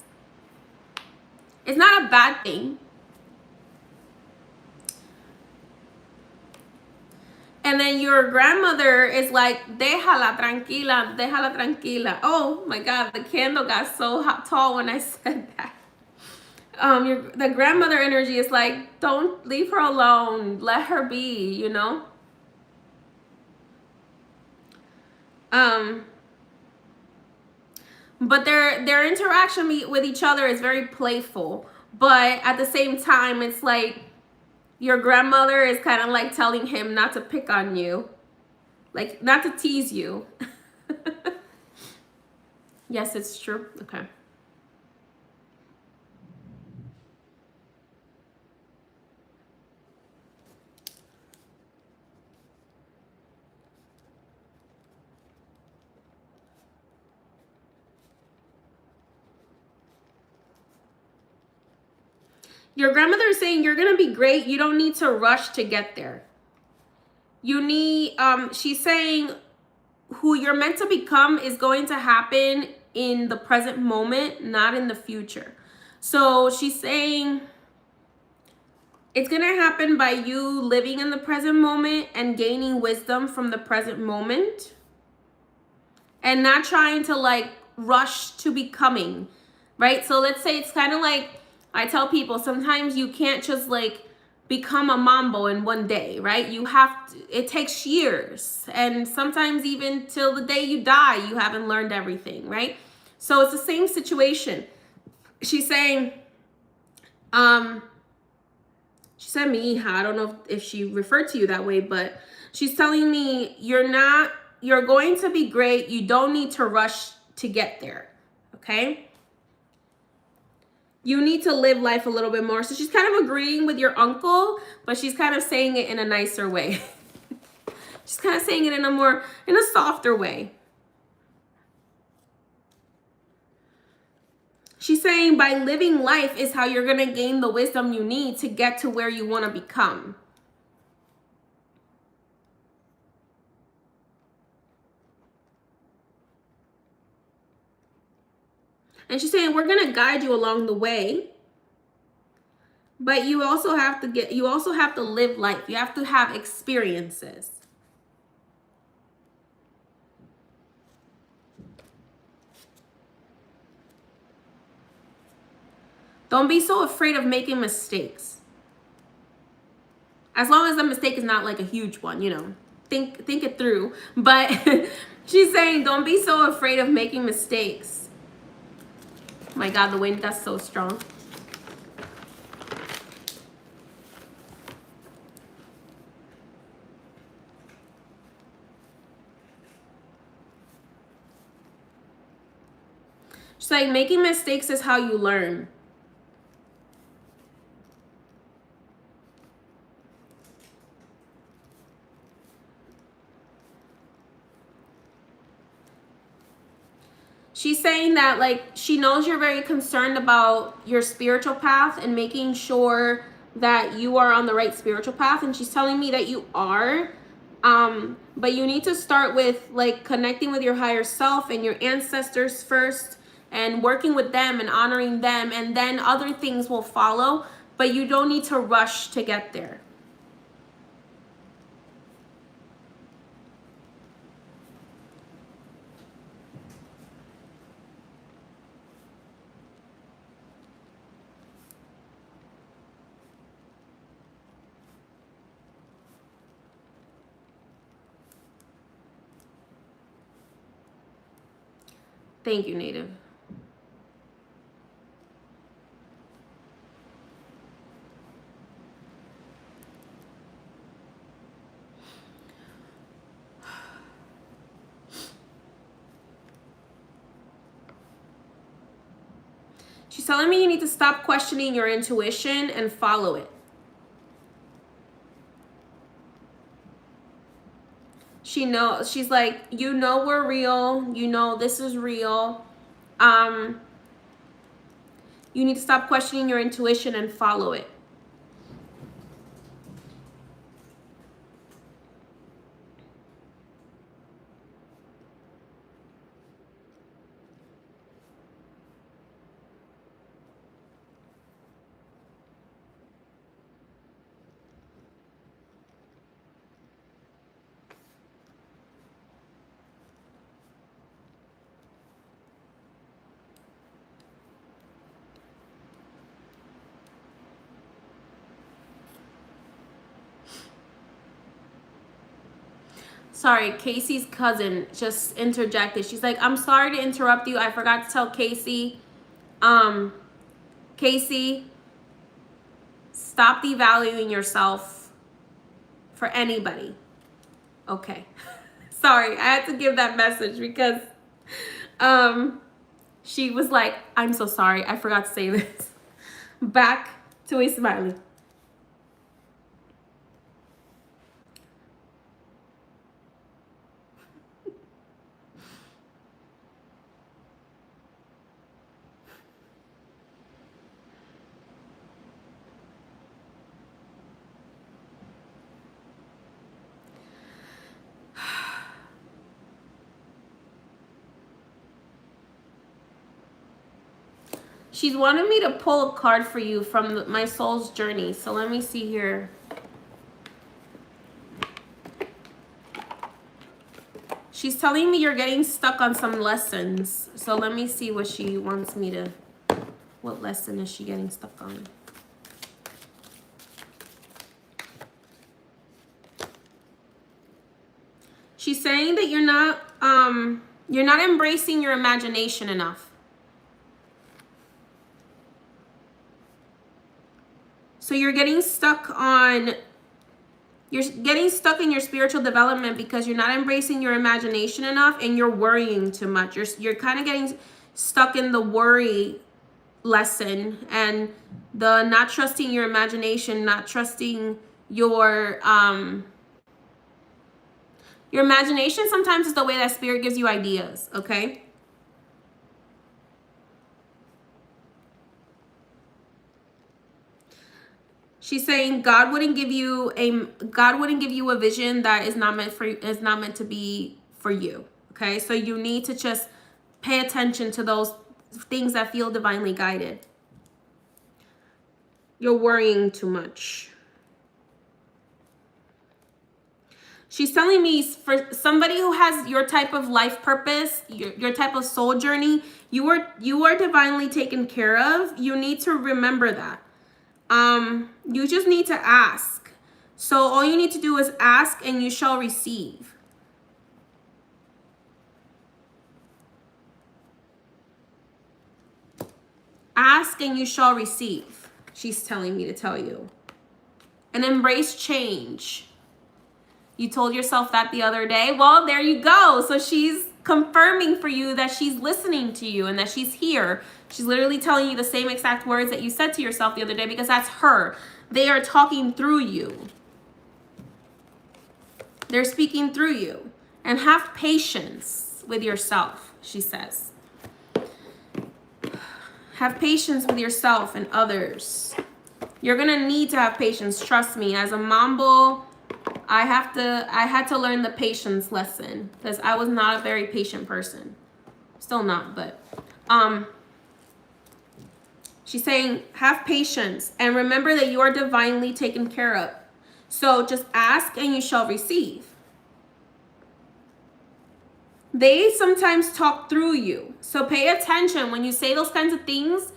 It's not a bad thing. And then your grandmother is like, déjala tranquila, déjala tranquila. Oh my God, the candle got so tall when I said that. The grandmother energy is like, don't leave her alone. Let her be, you know? But their interaction with each other is very playful. But at the same time, it's like, your grandmother is kind of like telling him not to pick on you. Like, not to tease you. Yes, it's true. Okay. Your grandmother is saying you're going to be great. You don't need to rush to get there. You need, she's saying who you're meant to become is going to happen in the present moment, not in the future. So she's saying it's going to happen by you living in the present moment and gaining wisdom from the present moment and not trying to like rush to becoming, right? So let's say it's kind of like, I tell people sometimes you can't just like become a mambo in one day, right? You have to, it takes years, and sometimes even till the day you die, you haven't learned everything, right? So it's the same situation. She's saying, she said me, I don't know if she referred to you that way, but she's telling me you're going to be great. You don't need to rush to get there, okay? You need to live life a little bit more. So she's kind of agreeing with your uncle, but she's kind of saying it in a nicer way. She's kind of saying it in a softer way. She's saying by living life is how you're going to gain the wisdom you need to get to where you want to become. And she's saying we're going to guide you along the way. But you also have to live life. You have to have experiences. Don't be so afraid of making mistakes. As long as the mistake is not like a huge one, you know. Think it through. But she's saying don't be so afraid of making mistakes. Oh my God, the wind got so strong. She's like, making mistakes is how you learn. She's saying that, like, she knows you're very concerned about your spiritual path and making sure that you are on the right spiritual path. And she's telling me that you are. But you need to start with, like, connecting with your higher self and your ancestors first and working with them and honoring them. And then other things will follow. But you don't need to rush to get there. Thank you, Native. She's telling me you need to stop questioning your intuition and follow it. She knows, she's like, you know we're real. You know this is real. You need to stop questioning your intuition and follow it. Sorry, Casey's cousin just interjected. She's like, I'm sorry to interrupt you. I forgot to tell Casey. Casey, stop devaluing yourself for anybody. Okay. Sorry, I had to give that message because she was like, I'm so sorry. I forgot to say this. Back to a smiley. She's wanted me to pull a card for you from my soul's journey. So let me see here. She's telling me you're getting stuck on some lessons. So let me see what she wants me to... What lesson is she getting stuck on? She's saying that you're not embracing your imagination enough. So you're getting stuck in your spiritual development because you're not embracing your imagination enough and you're worrying too much. You're kind of getting stuck in the worry lesson and the not trusting your imagination, not trusting your imagination sometimes is the way that spirit gives you ideas, okay? She's saying God wouldn't give you a vision that is not meant to be for you. Okay? So you need to just pay attention to those things that feel divinely guided. You're worrying too much. She's telling me for somebody who has your type of life purpose, your type of soul journey, you are divinely taken care of. You need to remember that. You just need to ask. So all you need to do is ask and you shall receive. Ask and you shall receive. She's telling me to tell you. And embrace change. You told yourself that the other day. Well, there you go. So she's confirming for you that she's listening to you and that she's here. She's literally telling you the same exact words that you said to yourself the other day because that's her. They are talking through you. They're speaking through you. And have patience with yourself, she says. Have patience with yourself and others. You're gonna need to have patience. Trust me. As a mambo, I had to learn the patience lesson because I was not a very patient person. Still not, but she's saying have patience and remember that you are divinely taken care of. So just ask and you shall receive. They sometimes talk through you. So pay attention when you say those kinds of things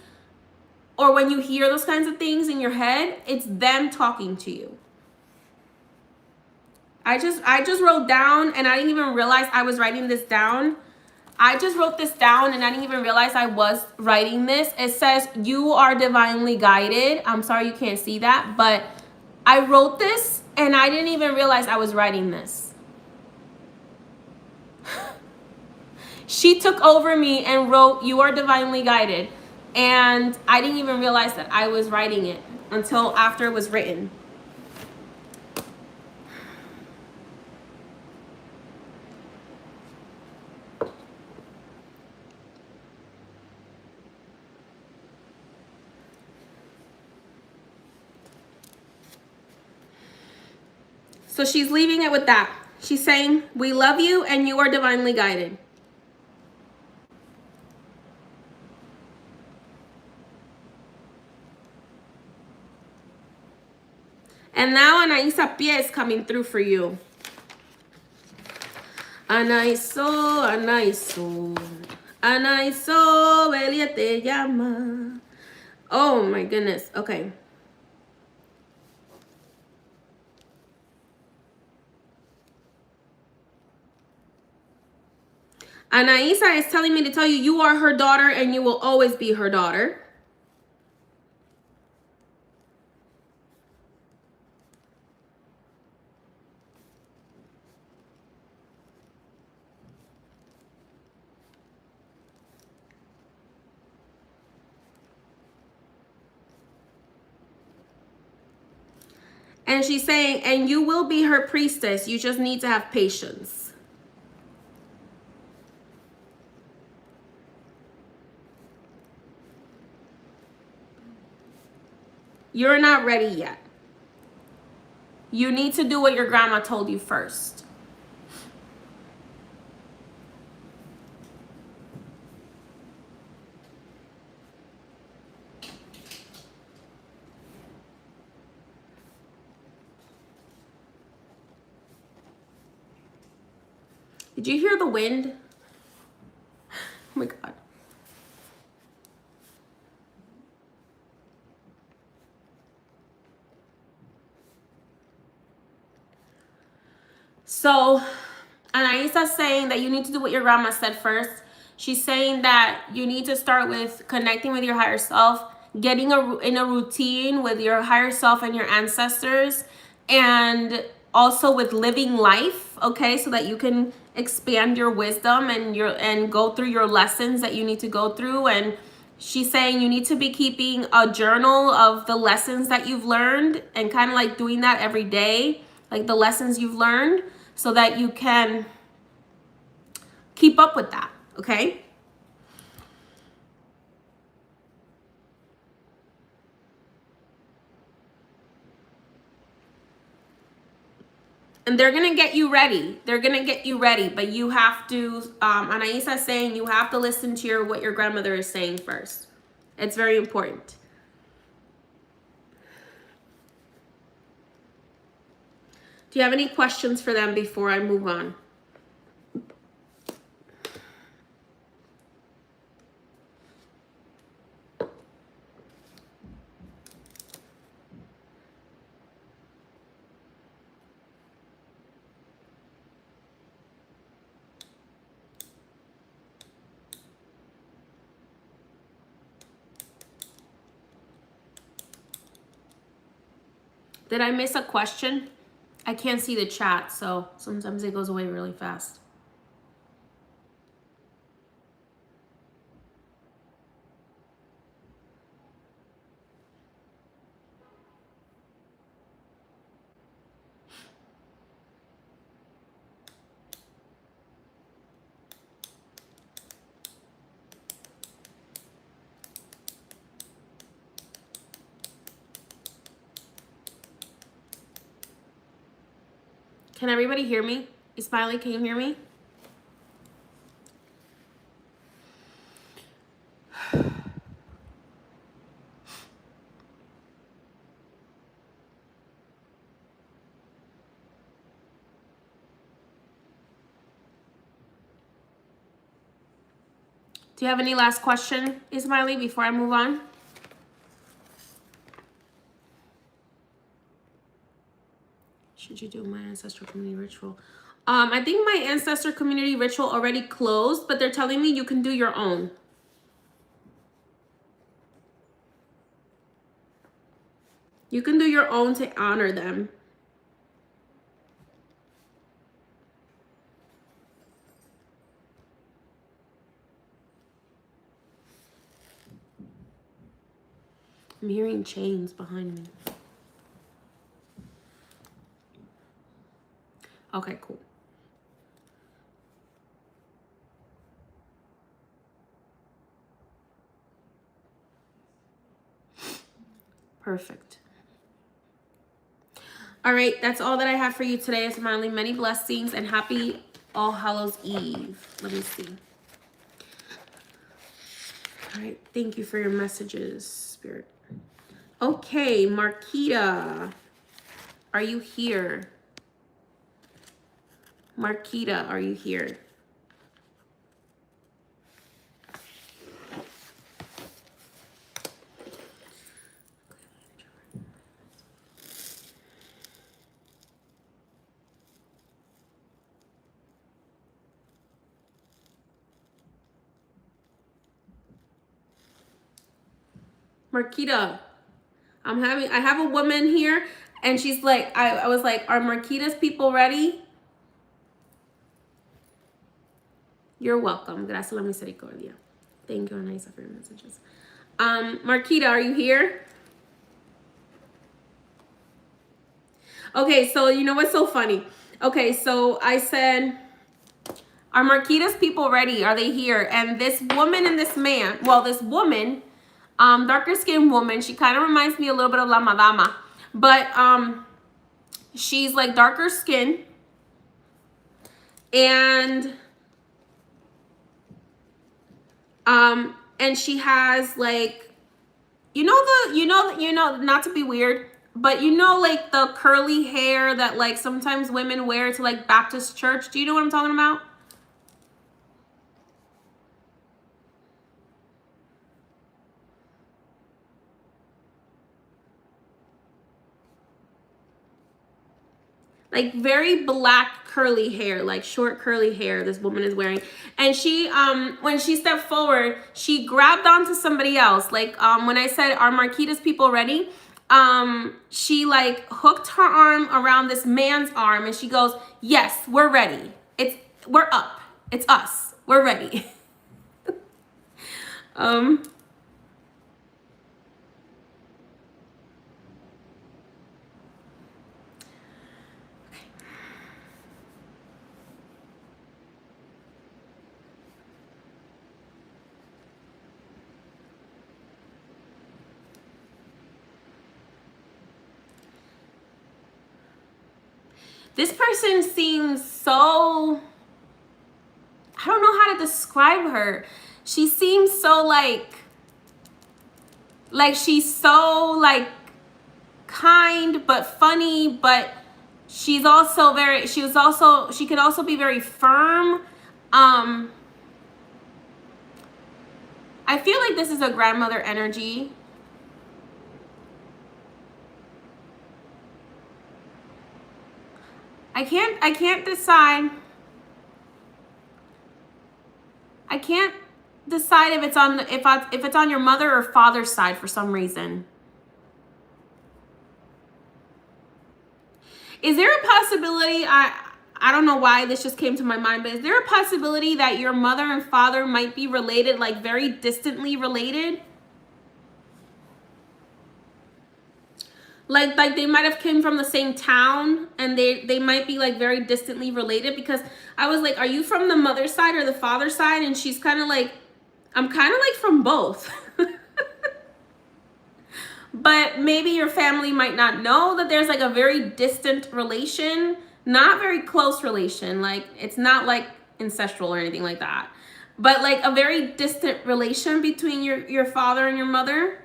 or when you hear those kinds of things in your head, it's them talking to you. I just wrote down and I didn't even realize I was writing this down. I just wrote this down and I didn't even realize I was writing this. It says you are divinely guided. I'm sorry you can't see that, but I wrote this and I didn't even realize I was writing this. She took over me and wrote, you are divinely guided. And I didn't even realize that I was writing it until after it was written. So she's leaving it with that. She's saying, we love you and you are divinely guided. And now Anaísa Pie is coming through for you. Anaiso, Anaiso, Anaiso, Elia te llama. Oh my goodness. Okay. Anaísa is telling me to tell you, you are her daughter and you will always be her daughter. And she's saying, and you will be her priestess. You just need to have patience. You're not ready yet. You need to do what your grandma told you first. Did you hear the wind? Oh my God. So Anaisa's saying that you need to do what your grandma said first. She's saying that you need to start with connecting with your higher self, getting in a routine with your higher self and your ancestors, and also with living life, okay, so that you can expand your wisdom and go through your lessons that you need to go through. And she's saying you need to be keeping a journal of the lessons that you've learned and kind of like doing that every day, like the lessons you've learned, so that you can keep up with that, okay? And they're gonna get you ready. They're gonna get you ready, but you have to, Anaisa's saying you have to listen to what your grandmother is saying first. It's very important. Do you have any questions for them before I move on? Did I miss a question? I can't see the chat, so sometimes it goes away really fast. Can everybody hear me? Smiley, can you hear me? Do you have any last question, Ismaili, before I move on? Should you do my ancestor community ritual? I think my ancestor community ritual already closed, but they're telling me you can do your own. You can do your own to honor them. I'm hearing chains behind me. Okay, cool. Perfect. All right, that's all that I have for you today, Ismaili. Many blessings and happy All Hallows Eve. Let me see. All right, thank you for your messages, Spirit. Okay, Marquita, are you here? Marquita, are you here? Marquita, I have a woman here, and she's like, I was like, are Marquita's people ready? You're welcome. Gracias la misericordia. Thank you, Anisa, for your messages. Marquita, are you here? Okay, so you know what's so funny? Okay, so I said, are Marquita's people ready? Are they here? And this woman and this man, well, this woman, darker skinned woman, she kind of reminds me a little bit of La Madama, but she's like darker skin, and she has like, you know, not to be weird, but you know, like the curly hair that like sometimes women wear to like Baptist church. Do you know what I'm talking about? Like very black curly hair, like short curly hair this woman is wearing. And she, when she stepped forward, she grabbed onto somebody else. Like when I said, are Marquita's people ready? She like hooked her arm around this man's arm and she goes, yes, we're ready. We're up. It's us. We're ready. This person seems so, I don't know how to describe her. She seems so like she's so like kind but funny, but she could also be very firm. I feel like this is a grandmother energy. I can't decide. I can't decide if it's on if it's on your mother or father's side for some reason. Is there a possibility, I don't know why this just came to my mind, but is there a possibility that your mother and father might be related, like very distantly related? Like they might have came from the same town and they might be like very distantly related, because I was like, are you from the mother's side or the father's side? And she's kind of like, I'm kind of like from both. But maybe your family might not know that there's like a very distant relation Not very close relation. Like, it's not like ancestral or anything like that. But like a very distant relation between your father and your mother.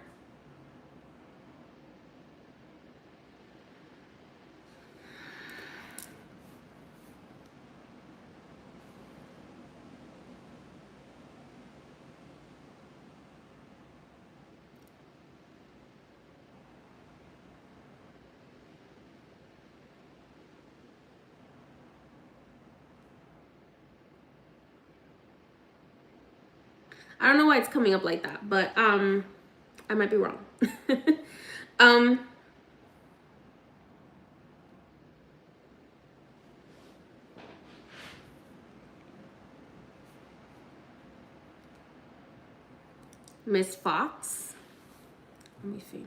I don't know why it's coming up like that, but I might be wrong. Miss Fox. Let me see.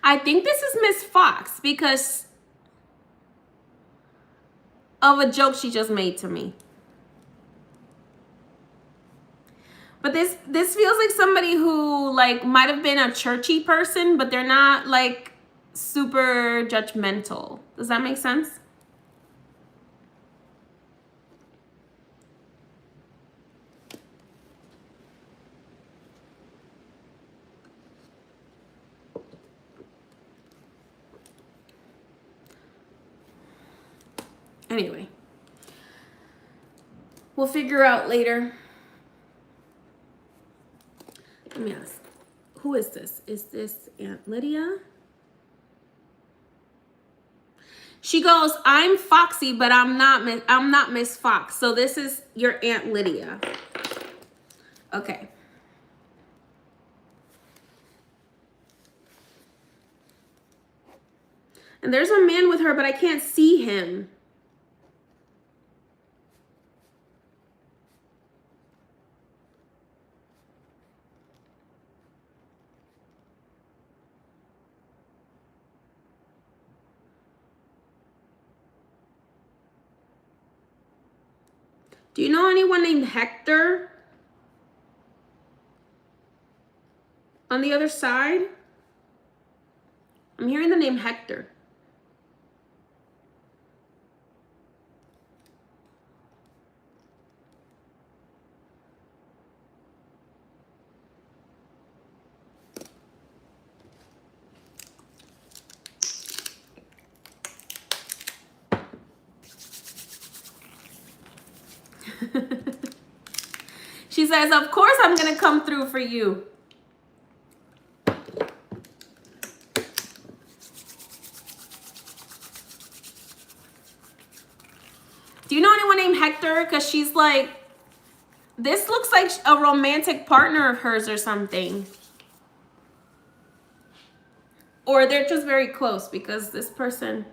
I think this is Miss Fox because of a joke she just made to me. But this feels like somebody who like might have been a churchy person, but they're not like super judgmental. Does that make sense? Anyway, we'll figure out later. Let me ask, who is this? Is this Aunt Lydia? She goes, I'm Foxy, but I'm not Miss Fox. So this is your Aunt Lydia. Okay. And there's a man with her, but I can't see him. Do you know anyone named Hector? On the other side? I'm hearing the name Hector. She says, of course I'm gonna come through for you. Do you know anyone named Hector? Because she's like, this looks like a romantic partner of hers or something. Or they're just very close because this person.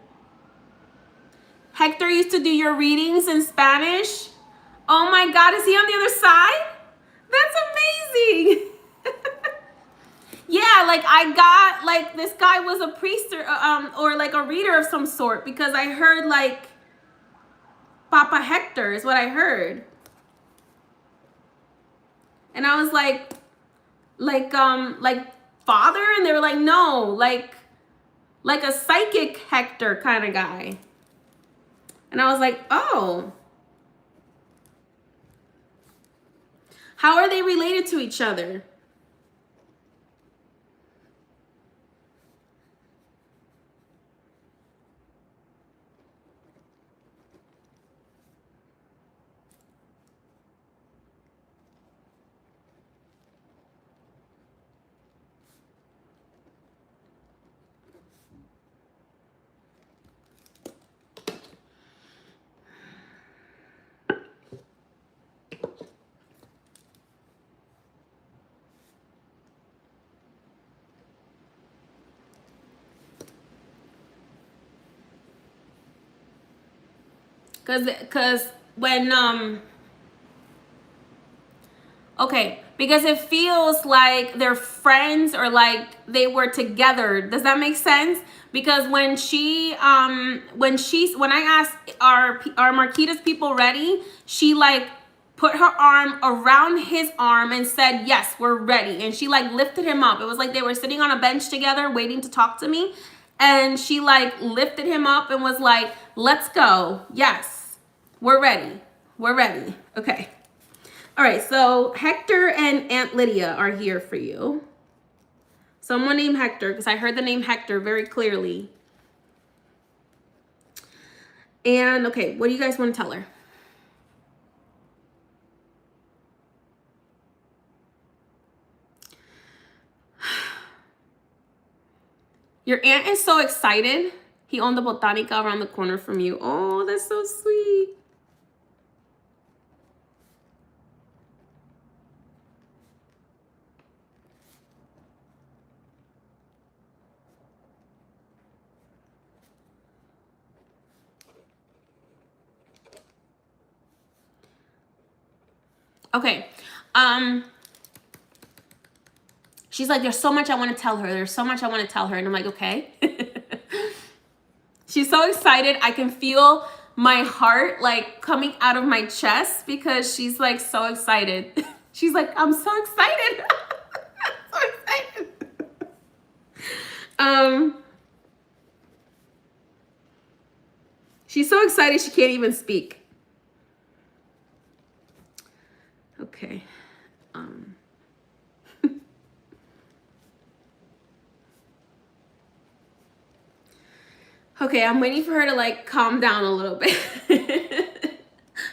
Hector used to do your readings in Spanish. Oh my God, is he on the other side? That's amazing. Yeah, like I got, like this guy was a priest or like a reader of some sort because I heard like Papa Hector is what I heard. And I was like father? And they were like, no, like a psychic Hector kind of guy. And I was like, oh. How are they related to each other? Because when okay, because it feels like they're friends or like they were together. Does that make sense? Because when I asked, are Marquita's people ready? She like put her arm around his arm and said, yes, we're ready. And she like lifted him up. It was like they were sitting on a bench together waiting to talk to me. And she like lifted him up and was like, let's go. Yes, we're ready. We're ready. Okay. All right. So Hector and Aunt Lydia are here for you. Someone named Hector, because I heard the name Hector very clearly. And okay, what do you guys want to tell her? Your aunt is so excited. He owned the Botanica around the corner from you. Oh, that's so sweet. Okay. She's like, there's so much I want to tell her. There's so much I want to tell her. And I'm like, okay. She's so excited. I can feel my heart like coming out of my chest because she's like so excited. She's like, I'm so excited. I'm so excited. She's so excited she can't even speak. Okay. Okay, I'm waiting for her to like calm down a little bit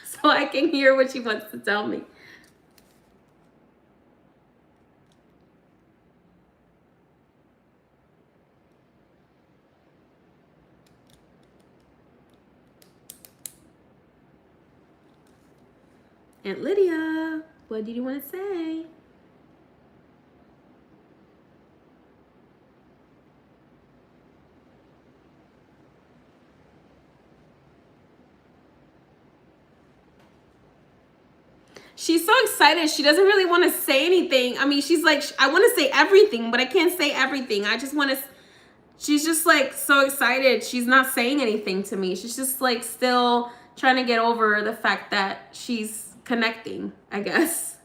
so I can hear what she wants to tell me. Aunt Lydia, what did you want to say? She's so excited. She doesn't really want to say anything. I mean, she's like, I want to say everything, but I can't say everything. I just want to, she's just like so excited. She's not saying anything to me. She's just like still trying to get over the fact that she's connecting, I guess.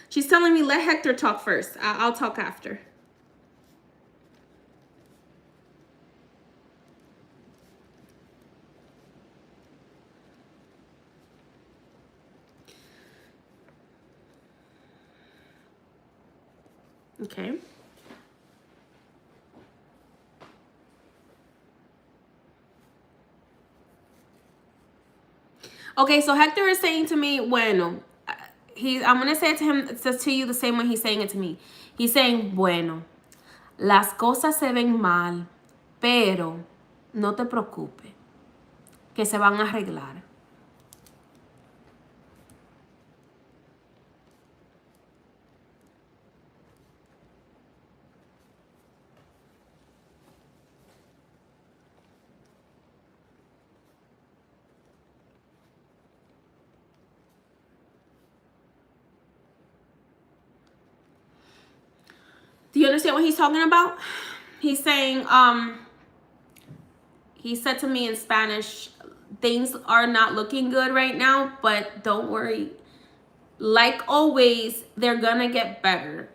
She's telling me, let Hector talk first. I'll talk after. Okay. Okay, so Hector is saying to me, bueno. I'm going to say it to him, it says to you the same way he's saying it to me. He's saying, bueno, las cosas se ven mal, pero no te preocupes, que se van a arreglar. Do you understand what he's talking about? He's saying, he said to me in Spanish, things are not looking good right now, but don't worry. Like always, they're gonna get better.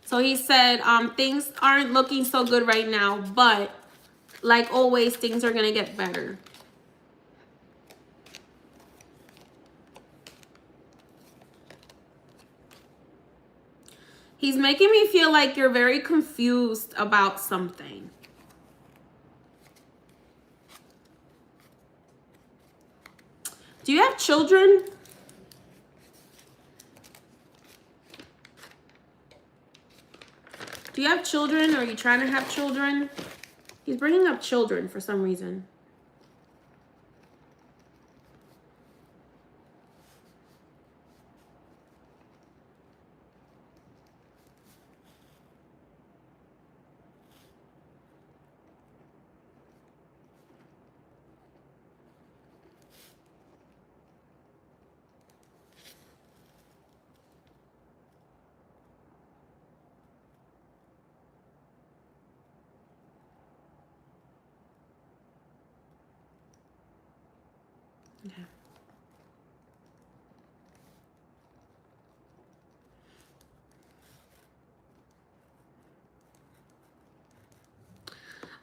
So he said, things aren't looking so good right now, but like always, things are gonna get better. He's making me feel like you're very confused about something. Do you have children? Do you have children? Or are you trying to have children? He's bringing up children for some reason. Okay.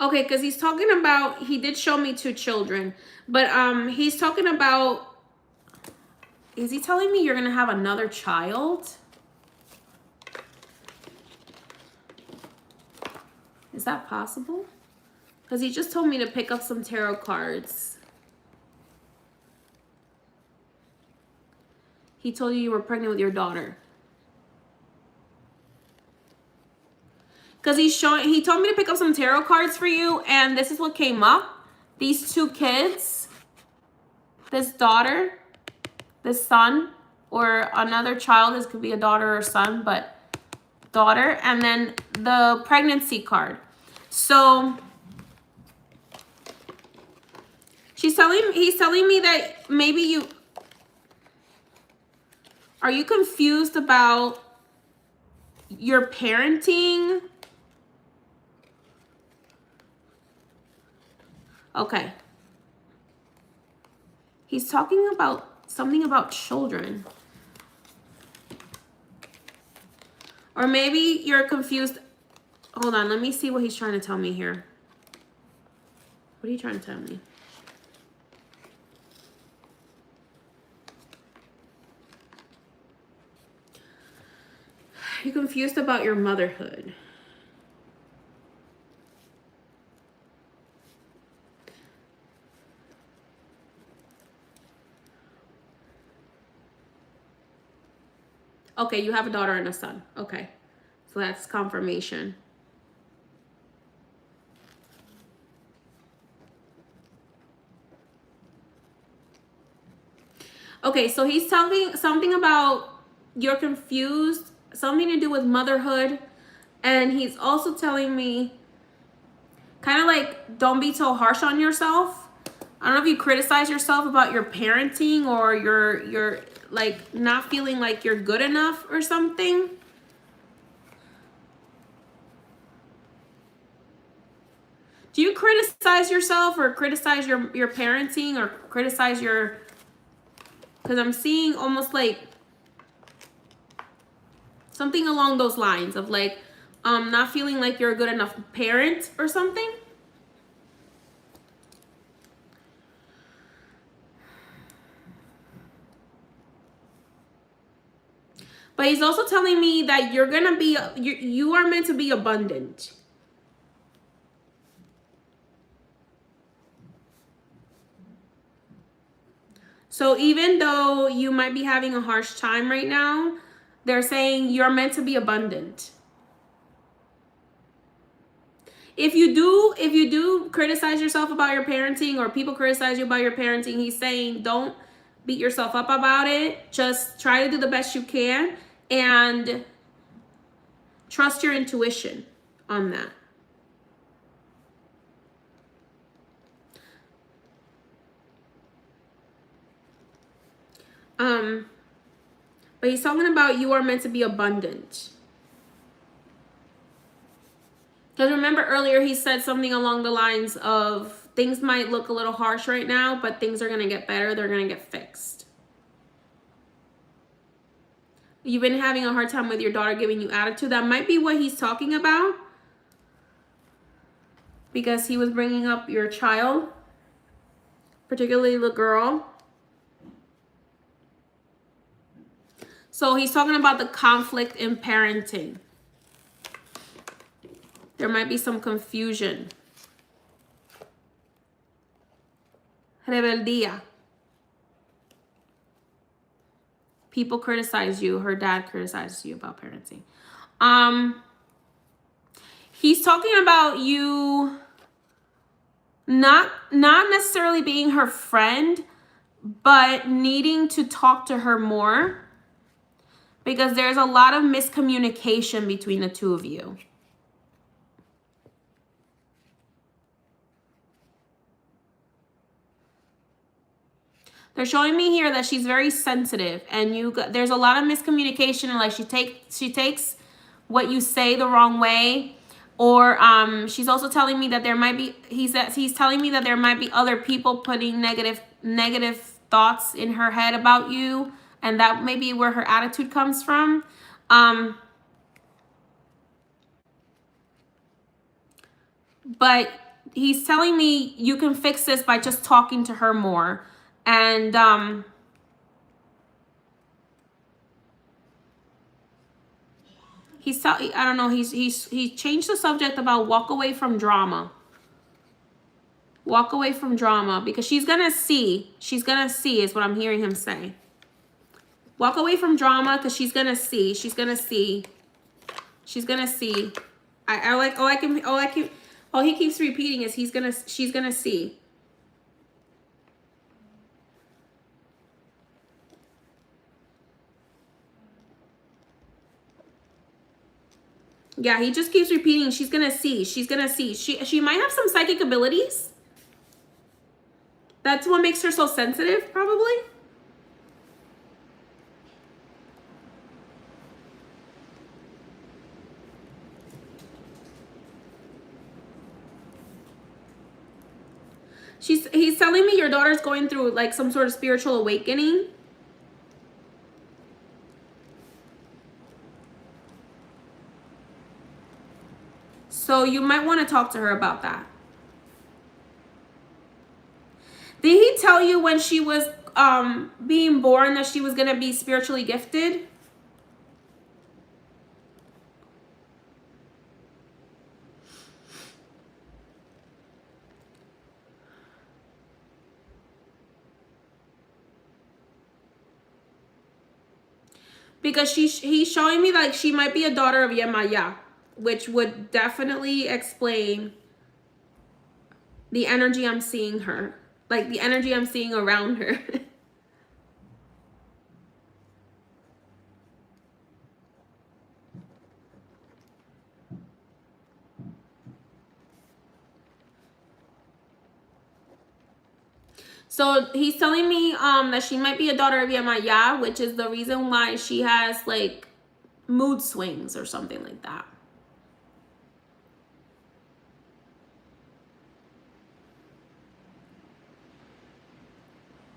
Okay, because he's talking about, he did show me 2 children, but he's talking about, is he telling me you're going to have another child? Is that possible? Because he just told me to pick up some tarot cards. He told you were pregnant with your daughter. Because he told me to pick up some tarot cards for you, and this is what came up. These 2 kids, this daughter, this son, or another child. This could be a daughter or son, but daughter, and then the pregnancy card. So he's telling me that maybe are you confused about your parenting? Okay. He's talking about something about children. Or maybe you're confused. Hold on, let me see what he's trying to tell me here. What are you trying to tell me? You're confused about your motherhood. Okay, you have a daughter and a son. Okay, so that's confirmation. Okay, so he's telling something about you're confused, something to do with motherhood. And he's also telling me kind of like, don't be so harsh on yourself. I don't know if you criticize yourself about your parenting, or you're like not feeling like you're good enough or something. Do you criticize yourself or criticize your parenting, or criticize your, because I'm seeing almost like something along those lines of like not feeling like you're a good enough parent or something. But he's also telling me that you're gonna be, you are meant to be abundant. So even though you might be having a harsh time right now, they're saying you're meant to be abundant. If you do criticize yourself about your parenting, or people criticize you about your parenting, he's saying don't beat yourself up about it. Just try to do the best you can and trust your intuition on that. But he's talking about you are meant to be abundant. Because remember earlier he said something along the lines of things might look a little harsh right now, but things are going to get better. They're going to get fixed. You've been having a hard time with your daughter giving you attitude. That might be what he's talking about. Because he was bringing up your child, particularly the girl. So he's talking about the conflict in parenting. There might be some confusion. Rebeldía. People criticize you. Her dad criticizes you about parenting. He's talking about you not necessarily being her friend, but needing to talk to her more. Because there's a lot of miscommunication between the two of you. They're showing me here that she's very sensitive, and there's a lot of miscommunication, and like she takes what you say the wrong way, or she's also telling me that there might be he's telling me that there might be other people putting negative thoughts in her head about you, and that may be where her attitude comes from. But he's telling me you can fix this by just talking to her more. And I don't know, he changed the subject about walk away from drama. Walk away from drama, because she's gonna see is what I'm hearing him say. Walk away from drama, because she's gonna see. All he keeps repeating is she's gonna see. Yeah, he just keeps repeating, she's gonna see. She might have some psychic abilities. That's what makes her so sensitive, probably. He's telling me your daughter's going through like some sort of spiritual awakening. So you might want to talk to her about that. Did he tell you when she was being born that she was going to be spiritually gifted? Because he's showing me like she might be a daughter of Yemaya, which would definitely explain the energy I'm seeing her. Like the energy I'm seeing around her. So he's telling me that she might be a daughter of Yemaya, which is the reason why she has like mood swings or something like that.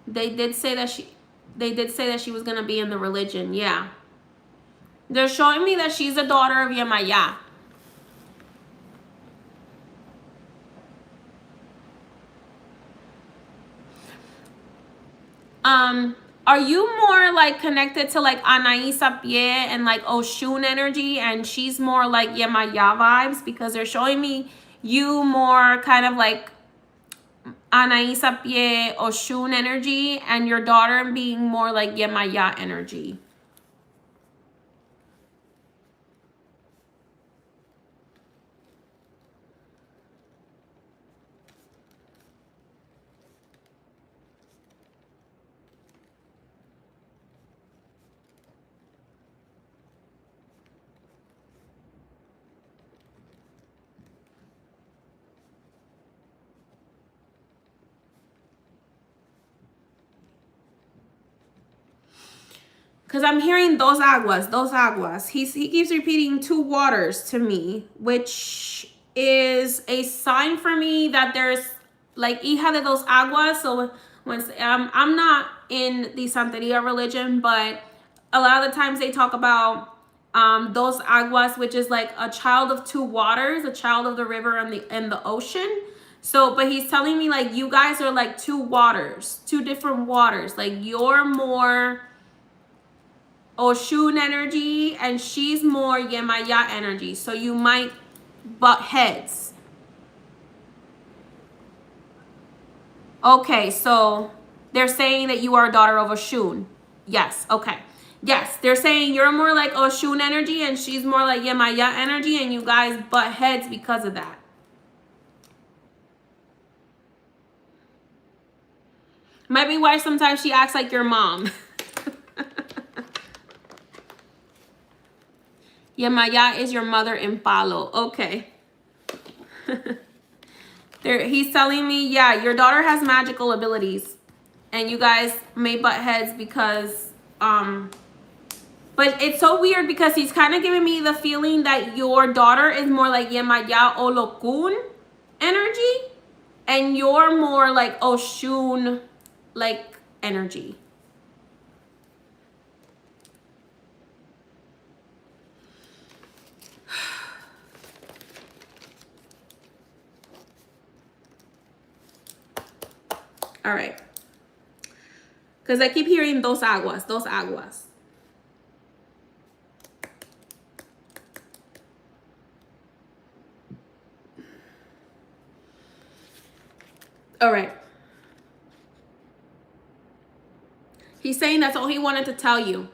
They did say that she was gonna be in the religion, yeah. They're showing me that she's a daughter of Yemaya. Are you more like connected to like Anaïs Sapie and like Oshun energy, and she's more like Yemaya vibes? Because they're showing me you more kind of like Anaïs Sapie, Oshun energy, and your daughter being more like Yemaya energy. Because I'm hearing dos aguas. He keeps repeating two waters to me, which is a sign for me that there's like hija de dos aguas. So when I'm not in the Santeria religion, but a lot of the times they talk about dos aguas, which is like a child of two waters, a child of the river and the ocean. So, but he's telling me like you guys are like two waters, two different waters. Like you're more Oshun energy and she's more Yemaya energy. So you might butt heads. Okay, so they're saying that you are a daughter of Oshun. Yes, okay. Yes, they're saying you're more like Oshun energy and she's more like Yemaya energy, and you guys butt heads because of that. Might be why sometimes she acts like your mom. Yemaya is your mother in Palo. Okay. He's telling me, yeah, your daughter has magical abilities. And you guys may butt heads because, but it's so weird because he's kind of giving me the feeling that your daughter is more like Yemaya Olokun energy. And you're more like Oshun, like energy. All right. Because I keep hearing dos aguas, dos aguas. All right. He's saying that's all he wanted to tell you.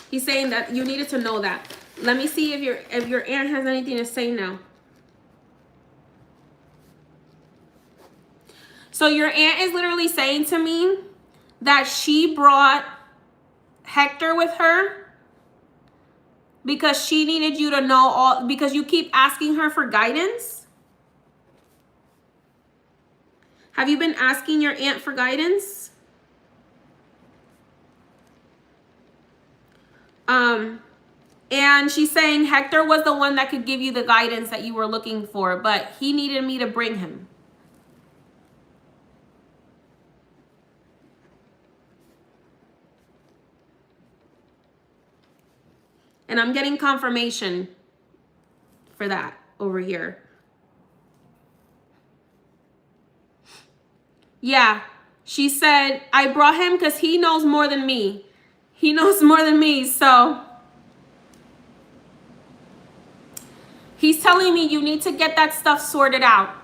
He's saying that you needed to know that. Let me see if your aunt has anything to say now. So your aunt is literally saying to me that she brought Hector with her because she needed you to know all, because you keep asking her for guidance. Have you been asking your aunt for guidance? And she's saying Hector was the one that could give you the guidance that you were looking for, but he needed me to bring him. And I'm getting confirmation for that over here. Yeah, she said, I brought him because he knows more than me. He knows more than me, so he's telling me you need to get that stuff sorted out.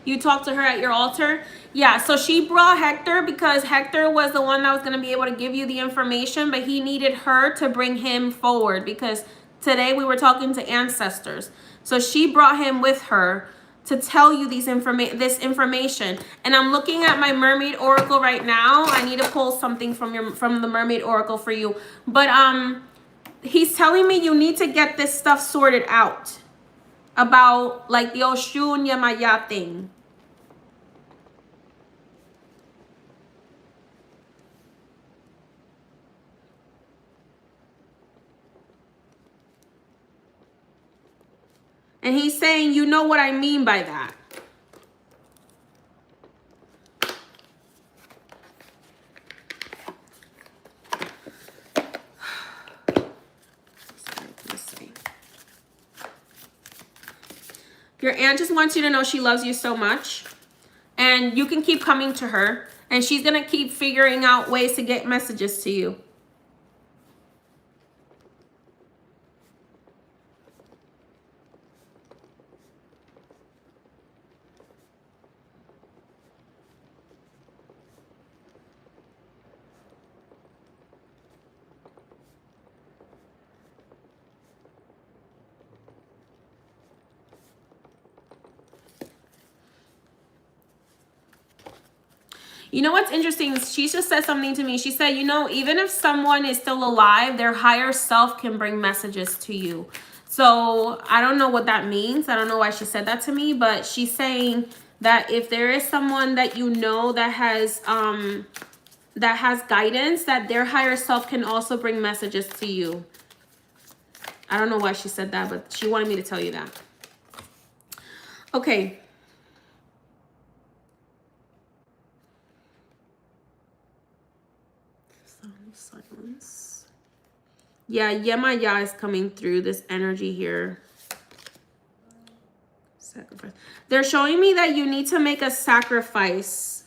You talked to her at your altar? Yeah, so she brought Hector because Hector was the one that was going to be able to give you the information, but he needed her to bring him forward because today we were talking to ancestors. So she brought him with her to tell you this information. And I'm looking at my mermaid oracle right now. I need to pull something from the mermaid oracle for you. But he's telling me you need to get this stuff sorted out about like the Oshun Yamaya thing. And he's saying, you know what I mean by that. Your aunt just wants you to know she loves you so much. And you can keep coming to her. And she's going to keep figuring out ways to get messages to you. You know what's interesting? She just said something to me. She said, you know, even if someone is still alive, their higher self can bring messages to you. So I don't know what that means. I don't know why she said that to me, but she's saying that if there is someone that you know that has guidance, that their higher self can also bring messages to you. I don't know why she said that, but she wanted me to tell you that. Okay. Silence. Yeah, Yemaya is coming through this energy here. Sacrifice. They're showing me that you need to make a sacrifice.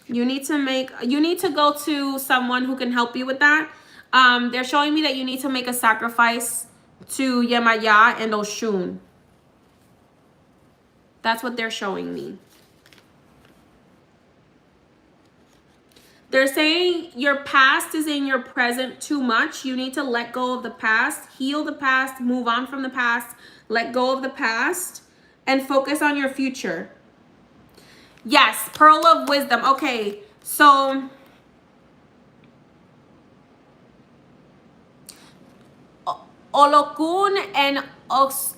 You need to go to someone who can help you with that. They're showing me that you need to make a sacrifice to Yemaya and Oshun. That's what they're showing me. They're saying your past is in your present too much. You need to let go of the past, heal the past, move on from the past, let go of the past, and focus on your future. Yes, Pearl of Wisdom. Okay, so Olokun and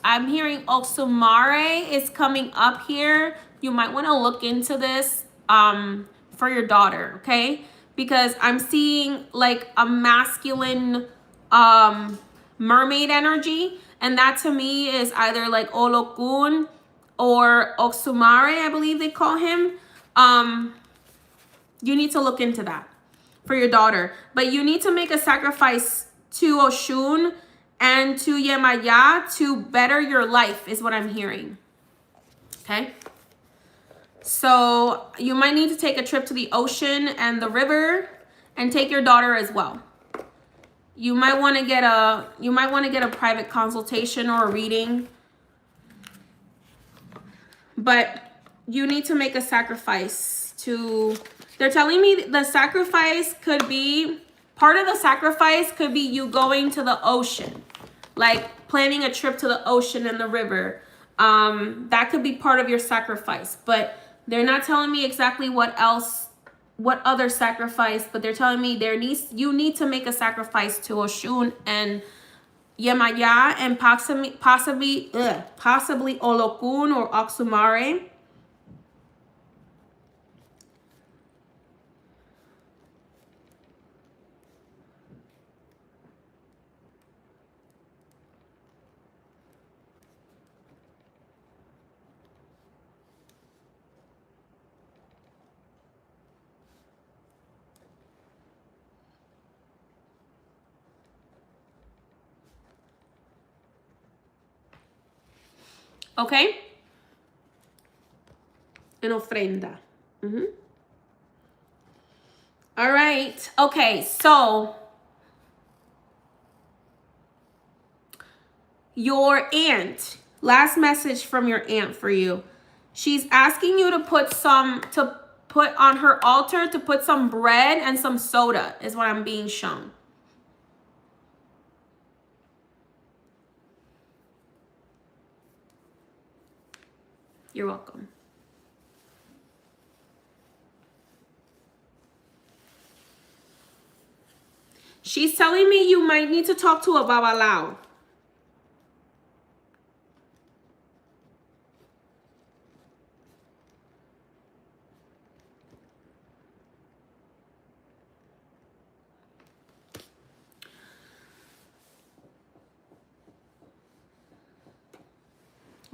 I'm hearing Oxumare is coming up here. You might want to look into this for your daughter, okay? because I'm seeing like a masculine mermaid energy, and that to me is either like Olokun or Oksumare, I believe they call him. You need to look into that for your daughter, but you need to make a sacrifice to Oshun and to Yemaya to better your life is what I'm hearing. Okay, so you might need to take a trip to the ocean and the river and take your daughter as well. You might want to get a private consultation or a reading, but you need to make a sacrifice to, they're telling me the sacrifice could be, part of the sacrifice could be you going to the ocean, like planning a trip to the ocean and the river. That could be part of your sacrifice, but they're not telling me exactly what other sacrifice, but they're telling me you need to make a sacrifice to Oshun and Yemaya and possibly Olokun or Oksumare. Okay? En ofrenda. All right. Okay, so your aunt, last message from your aunt for you. She's asking you to put on her altar, to put some bread and some soda is what I'm being shown. You're welcome. She's telling me you might need to talk to a babalao.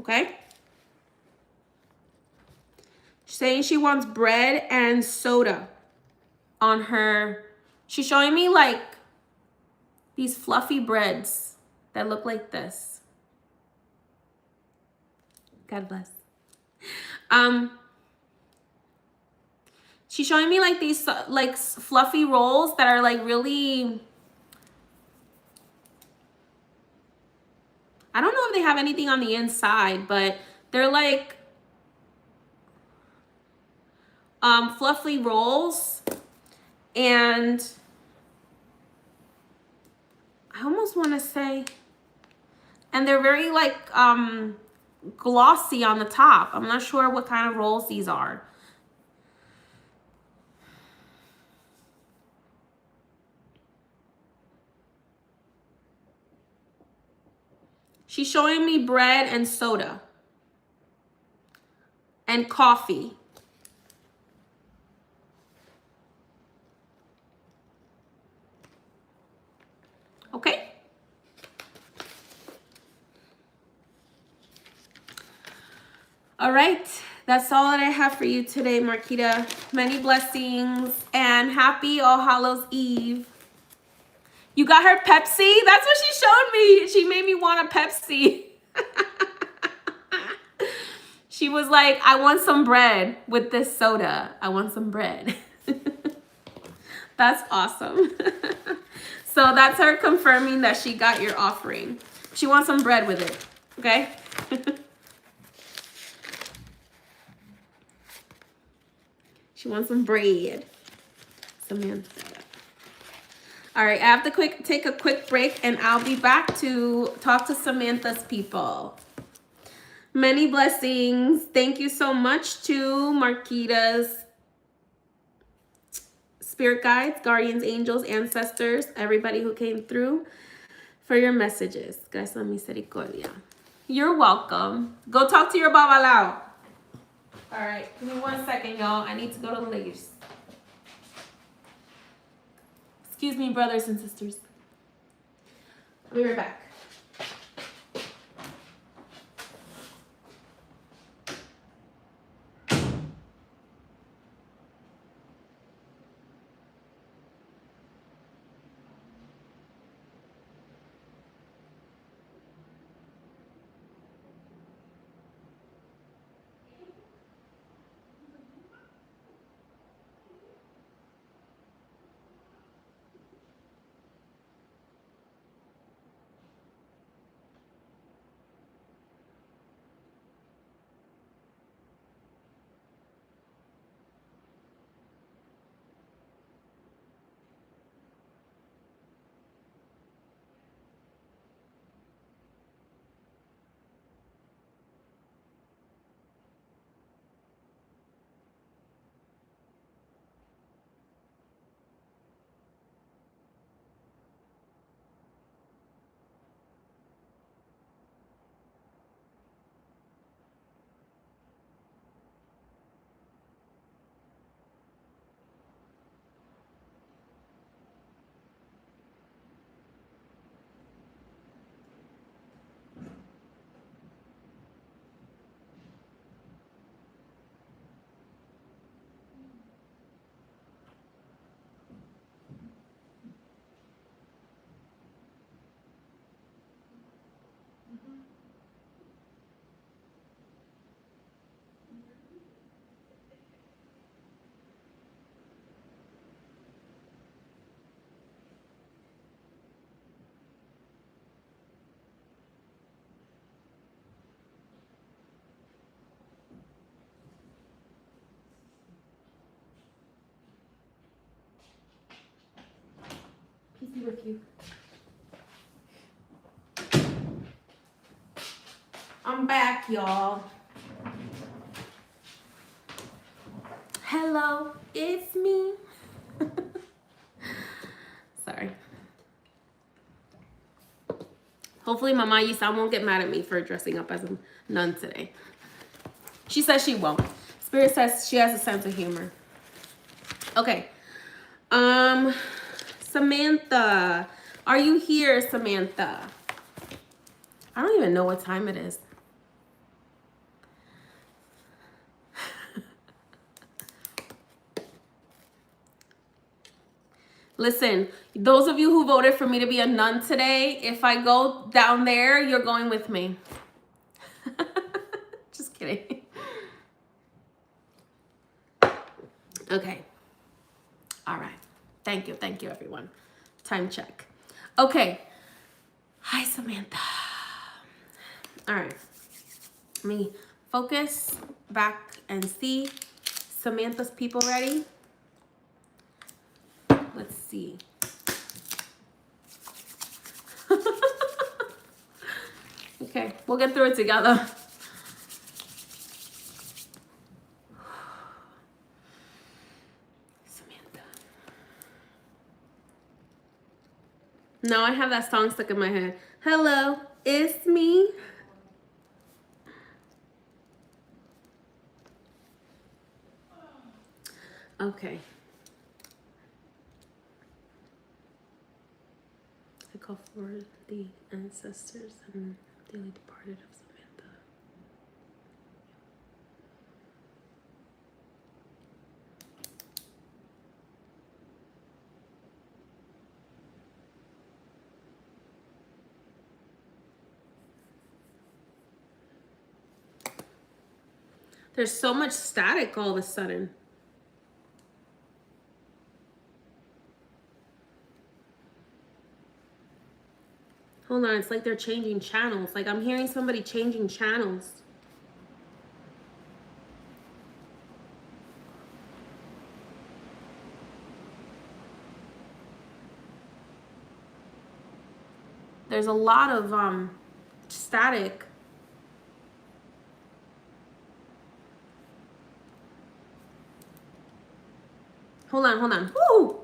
Okay? She's saying she wants bread and soda on her. She's showing me like these fluffy breads that look like this. God bless. She's showing me like these like fluffy rolls that are like really, I don't know if they have anything on the inside, but they're like fluffy rolls, and I almost want to say, and they're very like glossy on the top. I'm not sure what kind of rolls these are. She's showing me bread and soda and coffee. Okay? All right. That's all that I have for you today, Marquita. Many blessings and happy All Hallows Eve. You got her Pepsi? That's what she showed me. She made me want a Pepsi. She was like, I want some bread with this soda. I want some bread. That's awesome. So that's her confirming that she got your offering. She wants some bread with it. Okay? She wants some bread. Samantha. All right, I have to take a quick break, and I'll be back to talk to Samantha's people. Many blessings. Thank you so much to Marquita's spirit guides, guardians, angels, ancestors, everybody who came through for your messages. Gracias a misericordia. You're welcome. Go talk to your babalao. All right, give me 1 second, y'all. I need to go to the ladies. Excuse me, brothers and sisters. I'll be right back. Peace be with you. I'm back, y'all. Hello, it's me. Sorry. Hopefully Mama Yisa won't get mad at me for dressing up as a nun today. She says she won't. Spirit says she has a sense of humor. Okay. Samantha. Are you here, Samantha? I don't even know what time it is. Listen, those of you who voted for me to be a nun today, if I go down there, you're going with me. Just kidding. Okay. All right. Thank you, everyone. Time check. Okay. Hi, Samantha. All right. Let me focus back and see. Samantha's people ready? Let's see. Okay, we'll get through it together. Samantha. Now I have that song stuck in my head. Hello, it's me. Okay. I call forward the ancestors and dearly departed of Samantha. There's so much static all of a sudden. Hold on, it's like they're changing channels. Like I'm hearing somebody changing channels. There's a lot of static. Hold on. Woo!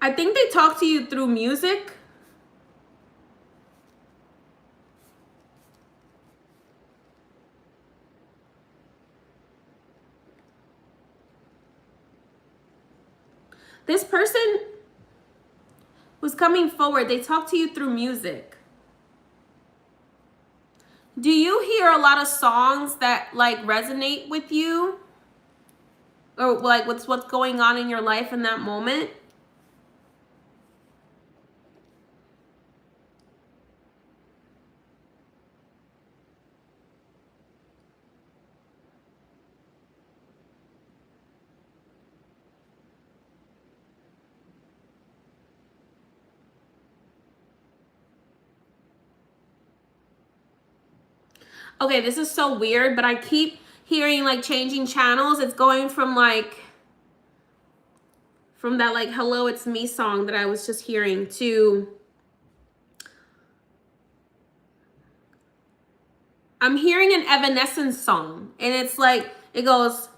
I think they talk to you through music. This person who's coming forward, they talk to you through music. Do you hear a lot of songs that like resonate with you? Or like what's going on in your life in that moment? Okay, this is so weird, but I keep hearing like changing channels. It's going from that like Hello, It's Me song that I was just hearing to I'm hearing an Evanescence song, and it's like it goes,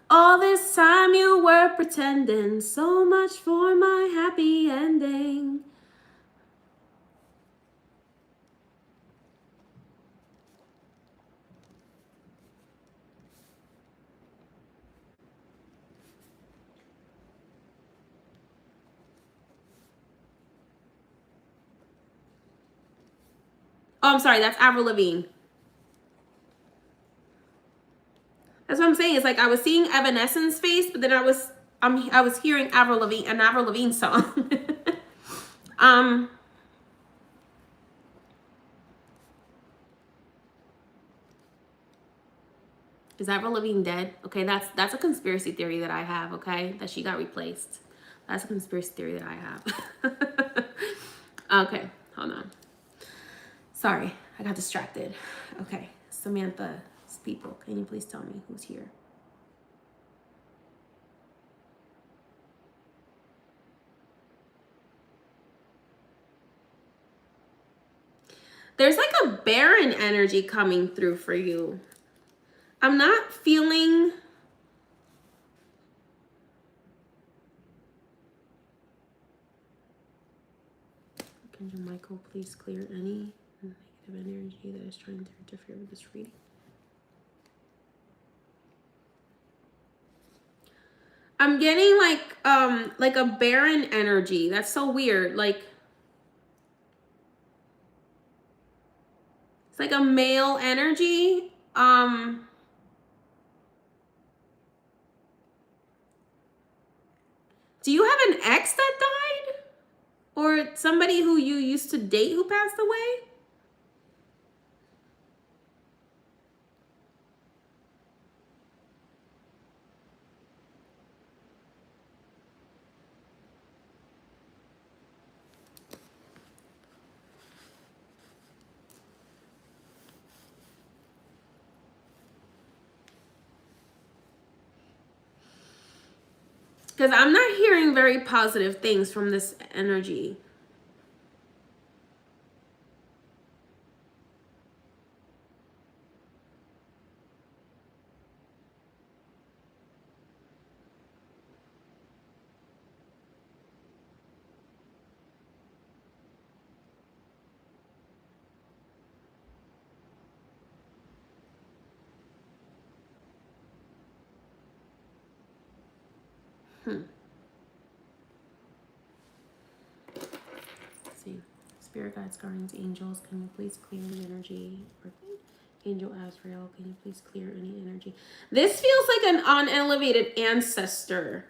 all this time you were pretending, so much for my happy ending. Oh, I'm sorry, that's Avril Lavigne. That's what I'm saying. It's like I was seeing Evanescence face, but then I was hearing an Avril Lavigne song. Is Avril Lavigne dead? Okay, that's a conspiracy theory that I have, okay? That she got replaced. That's a conspiracy theory that I have. Okay, hold on. Sorry, I got distracted. Okay, Samantha's people, can you please tell me who's here? There's like a barren energy coming through for you. I'm not feeling... Can Michael please clear any negative energy that is trying to interfere with this reading? I'm getting like a barren energy. That's so weird. Like it's like a male energy. Do you have an ex that died? Or somebody who you used to date who passed away? Because I'm not hearing very positive things from this energy. Let's see. Spirit guides, guardians, angels, can you please clear the energy? Angel Azrael, can you please clear any energy? This feels like an unelevated ancestor.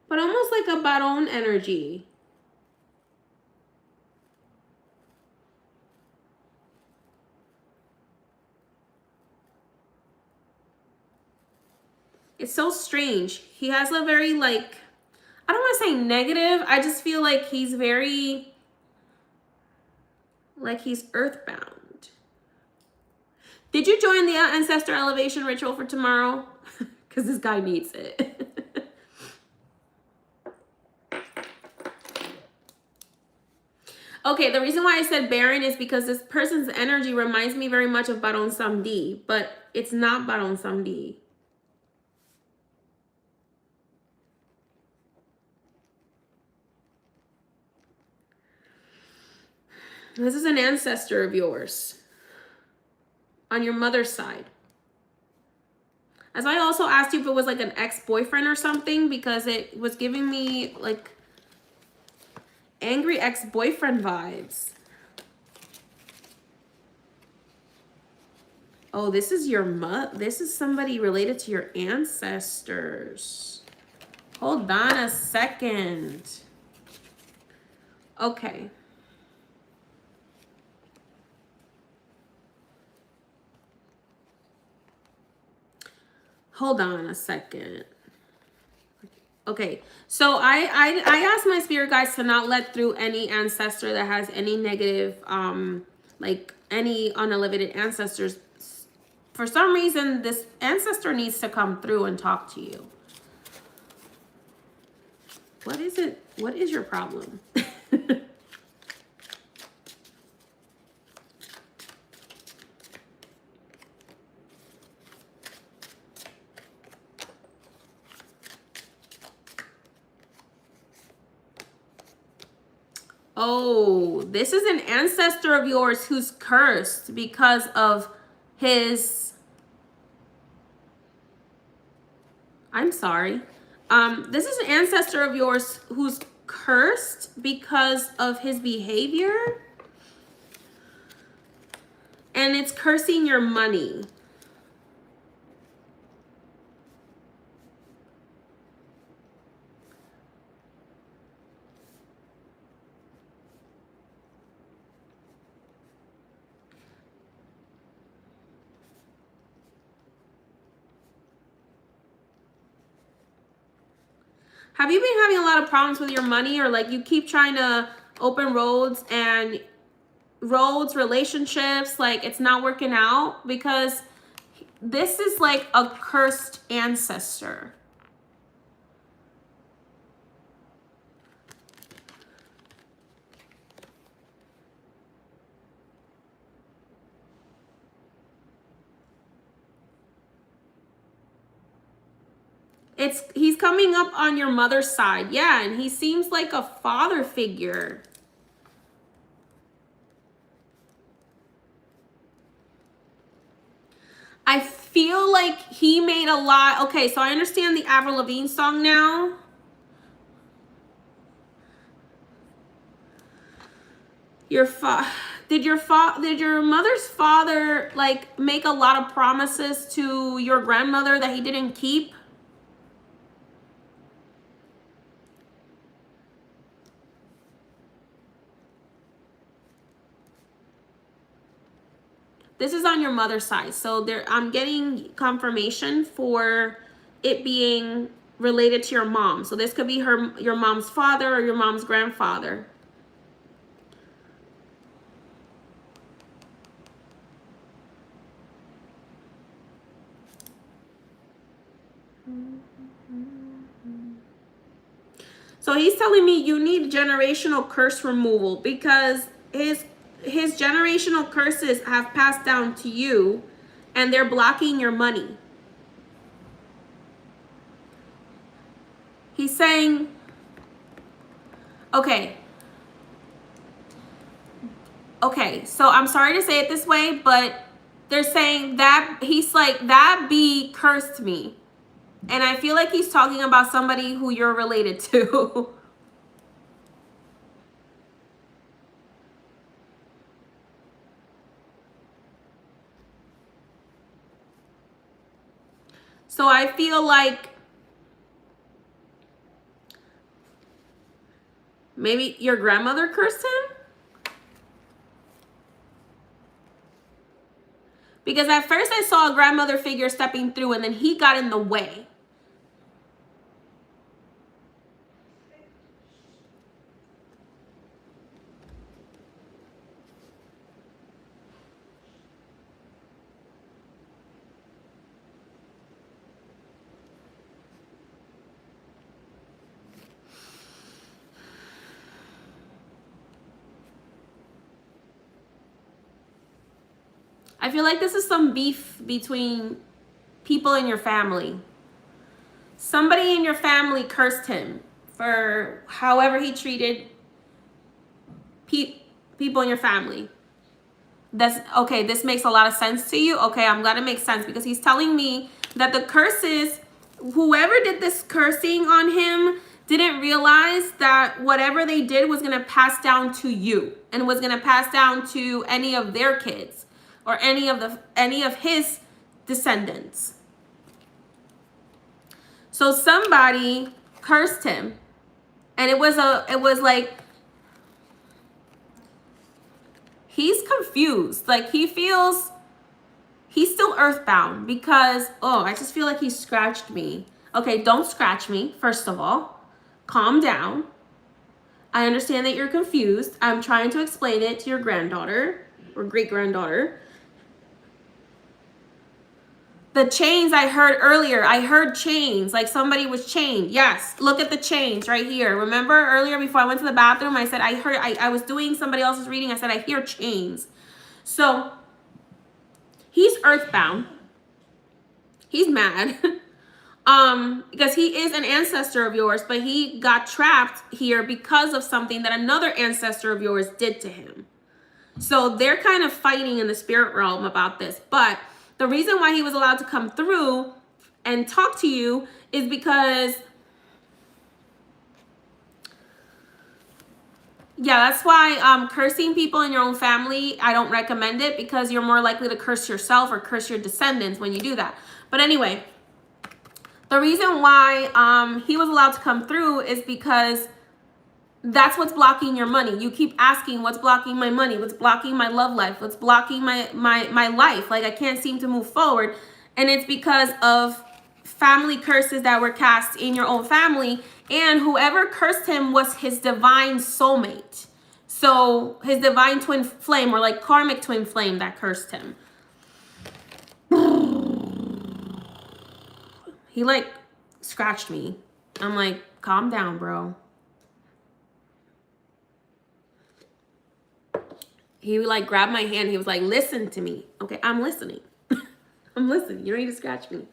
But almost like a Baron energy. It's so strange. He has a very like, I don't want to say negative. I just feel like he's very, like he's earthbound. Did you join the ancestor elevation ritual for tomorrow? Because this guy needs it. Okay, the reason why I said Baron is because this person's energy reminds me very much of Baron Samedi, but it's not Baron Samedi. This is an ancestor of yours on your mother's side. That's why I also asked you if it was like an ex-boyfriend or something, because it was giving me like angry ex-boyfriend vibes. Oh, this is your this is somebody related to your ancestors. Hold on a second. Okay. Hold on a second. Okay, so I asked my spirit guides to not let through any ancestor that has any negative, like any unelevated ancestors. For some reason, this ancestor needs to come through and talk to you. What is it? What is your problem? Oh, this is an ancestor of yours who's cursed because of his... I'm sorry. This is an ancestor of yours who's cursed because of his behavior. And it's cursing your money. Have you been having a lot of problems with your money, or like you keep trying to open roads and relationships, like it's not working out? Because this is like a cursed ancestor. He's coming up on your mother's side. Yeah, and he seems like a father figure. I feel like he made a lot. Okay, so I understand the Avril Lavigne song now. Did your mother's father like make a lot of promises to your grandmother that he didn't keep? This is on your mother's side. So I'm getting confirmation for it being related to your mom. So this could be your mom's father or your mom's grandfather. So he's telling me you need generational curse removal because his generational curses have passed down to you and they're blocking your money. He's saying, okay, so I'm sorry to say it this way, but they're saying that he's like, that bee cursed me. And I feel like he's talking about somebody who you're related to. So I feel like maybe your grandmother cursed him? Because at first I saw a grandmother figure stepping through and then he got in the way. I feel like this is some beef between people in your family. Somebody in your family cursed him for however he treated people in your family. That's okay. This makes a lot of sense to you. Okay, I'm gonna make sense because he's telling me that the curses, whoever did this cursing on him didn't realize that whatever they did was going to pass down to you and was going to pass down to any of their kids or any of his descendants. So somebody cursed him, and it was like he's confused. Like he feels he's still earthbound because, oh, I just feel like he scratched me. Okay, don't scratch me, first of all. Calm down. I understand that you're confused. I'm trying to explain it to your granddaughter or great-granddaughter. The chains I heard earlier, I heard chains, like somebody was chained. Yes, look at the chains right here. Remember earlier before I went to the bathroom, I said I was doing somebody else's reading. I said I hear chains. So he's earthbound. He's mad. Because he is an ancestor of yours, but he got trapped here because of something that another ancestor of yours did to him. So they're kind of fighting in the spirit realm about this. But the reason why he was allowed to come through and talk to you is because, yeah, that's why cursing people in your own family, I don't recommend it, because you're more likely to curse yourself or curse your descendants when you do that. But anyway, the reason why he was allowed to come through is because that's what's blocking your money. You keep asking, what's blocking my money? What's blocking my love life? What's blocking my life? Like, I can't seem to move forward. And it's because of family curses that were cast in your own family. And whoever cursed him was his divine soulmate. So his divine twin flame, or like karmic twin flame, that cursed him. He like scratched me. I'm like, calm down, bro. He like grabbed my hand. He was like, listen to me. Okay, I'm listening. I'm listening. You don't need to scratch me.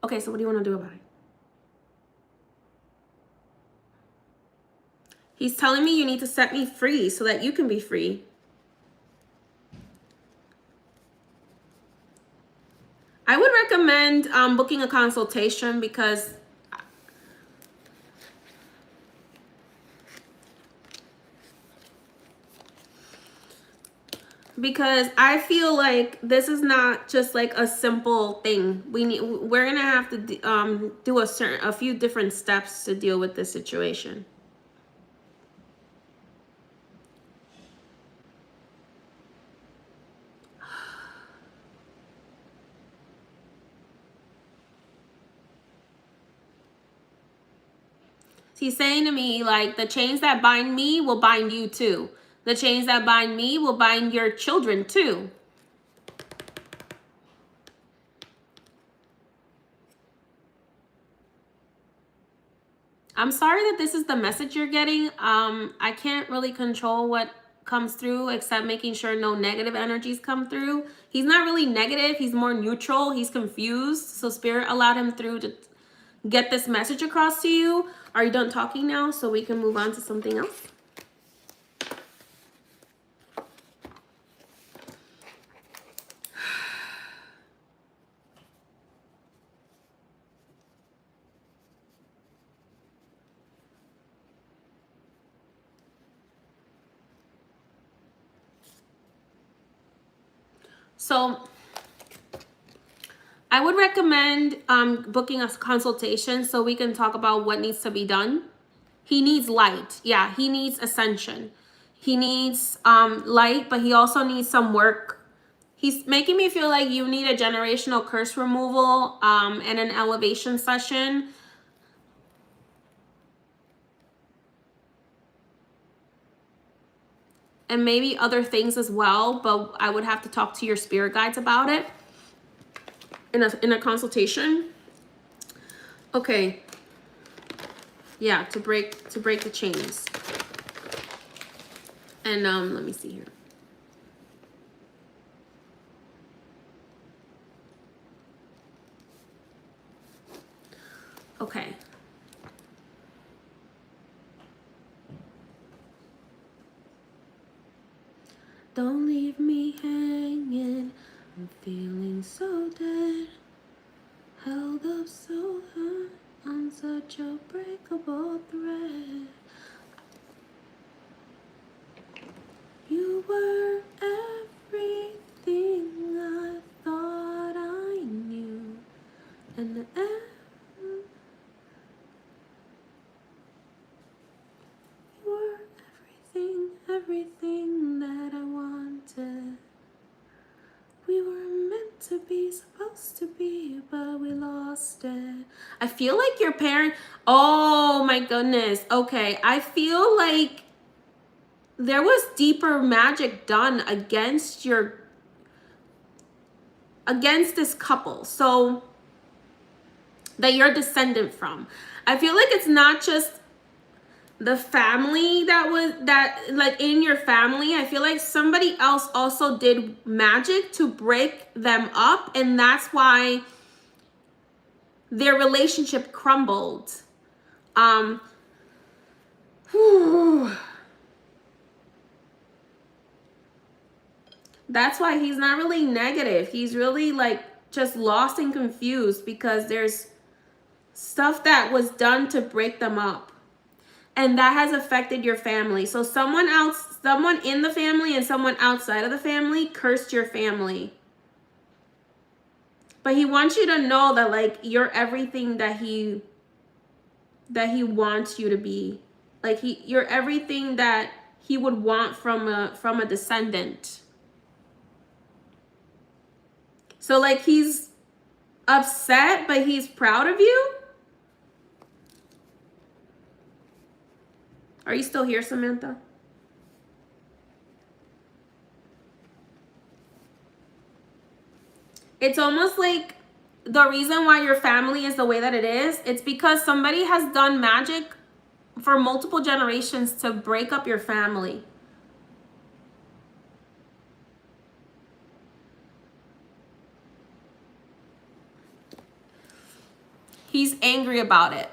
Okay, so what do you want to do about it? He's telling me you need to set me free so that you can be free. I would recommend booking a consultation because I feel like this is not just like a simple thing. We're gonna have to do a few different steps to deal with this situation. He's saying to me, like, the chains that bind me will bind you too. The chains that bind me will bind your children too. I'm sorry that this is the message you're getting. I can't really control what comes through except making sure no negative energies come through. He's not really negative. He's more neutral. He's confused. So Spirit allowed him through to get this message across to you. Are you done talking now so we can move on to something else? So I would recommend booking a consultation so we can talk about what needs to be done. He needs light. Yeah, he needs ascension. He needs light, but he also needs some work. He's making me feel like you need a generational curse removal and an elevation session. And maybe other things as well, but I would have to talk to your spirit guides about it in a consultation. Okay. Yeah, to break the chains. And let me see here. Okay. Don't leave me hanging. I'm feeling so dead. Held up so high on such a breakable thread. You were everything I thought I knew. And you were everything that I wanted. We were meant to be, supposed to be, but we lost it. I feel like your parent, oh my goodness. Okay, I feel like there was deeper magic done against this couple. So that you're descendant from. I feel like it's not just the family that like in your family. I feel like somebody else also did magic to break them up, and that's why their relationship crumbled. That's why he's not really negative. He's really like just lost and confused because there's stuff that was done to break them up. And that has affected your family. So someone in the family and someone outside of the family cursed your family. But he wants you to know that like you're everything that he wants you to be. Like you're everything that he would want from a descendant. So like he's upset, but he's proud of you. Are you still here, Samantha? It's almost like the reason why your family is the way that it is, it's because somebody has done magic for multiple generations to break up your family. He's angry about it.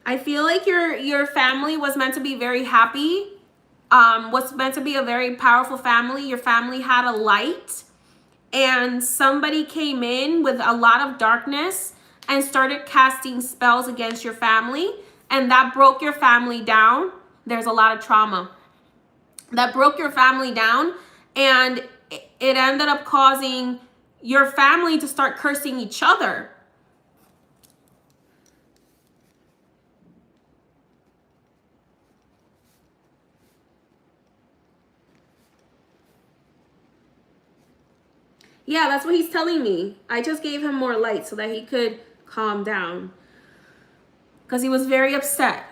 I feel like your family was meant to be very happy. Was meant to be a very powerful family. Your family had a light, and somebody came in with a lot of darkness and started casting spells against your family, and that broke your family down. There's a lot of trauma that broke your family down, and it ended up causing your family to start cursing each other. Yeah, that's what he's telling me. I just gave him more light so that he could calm down. Because he was very upset.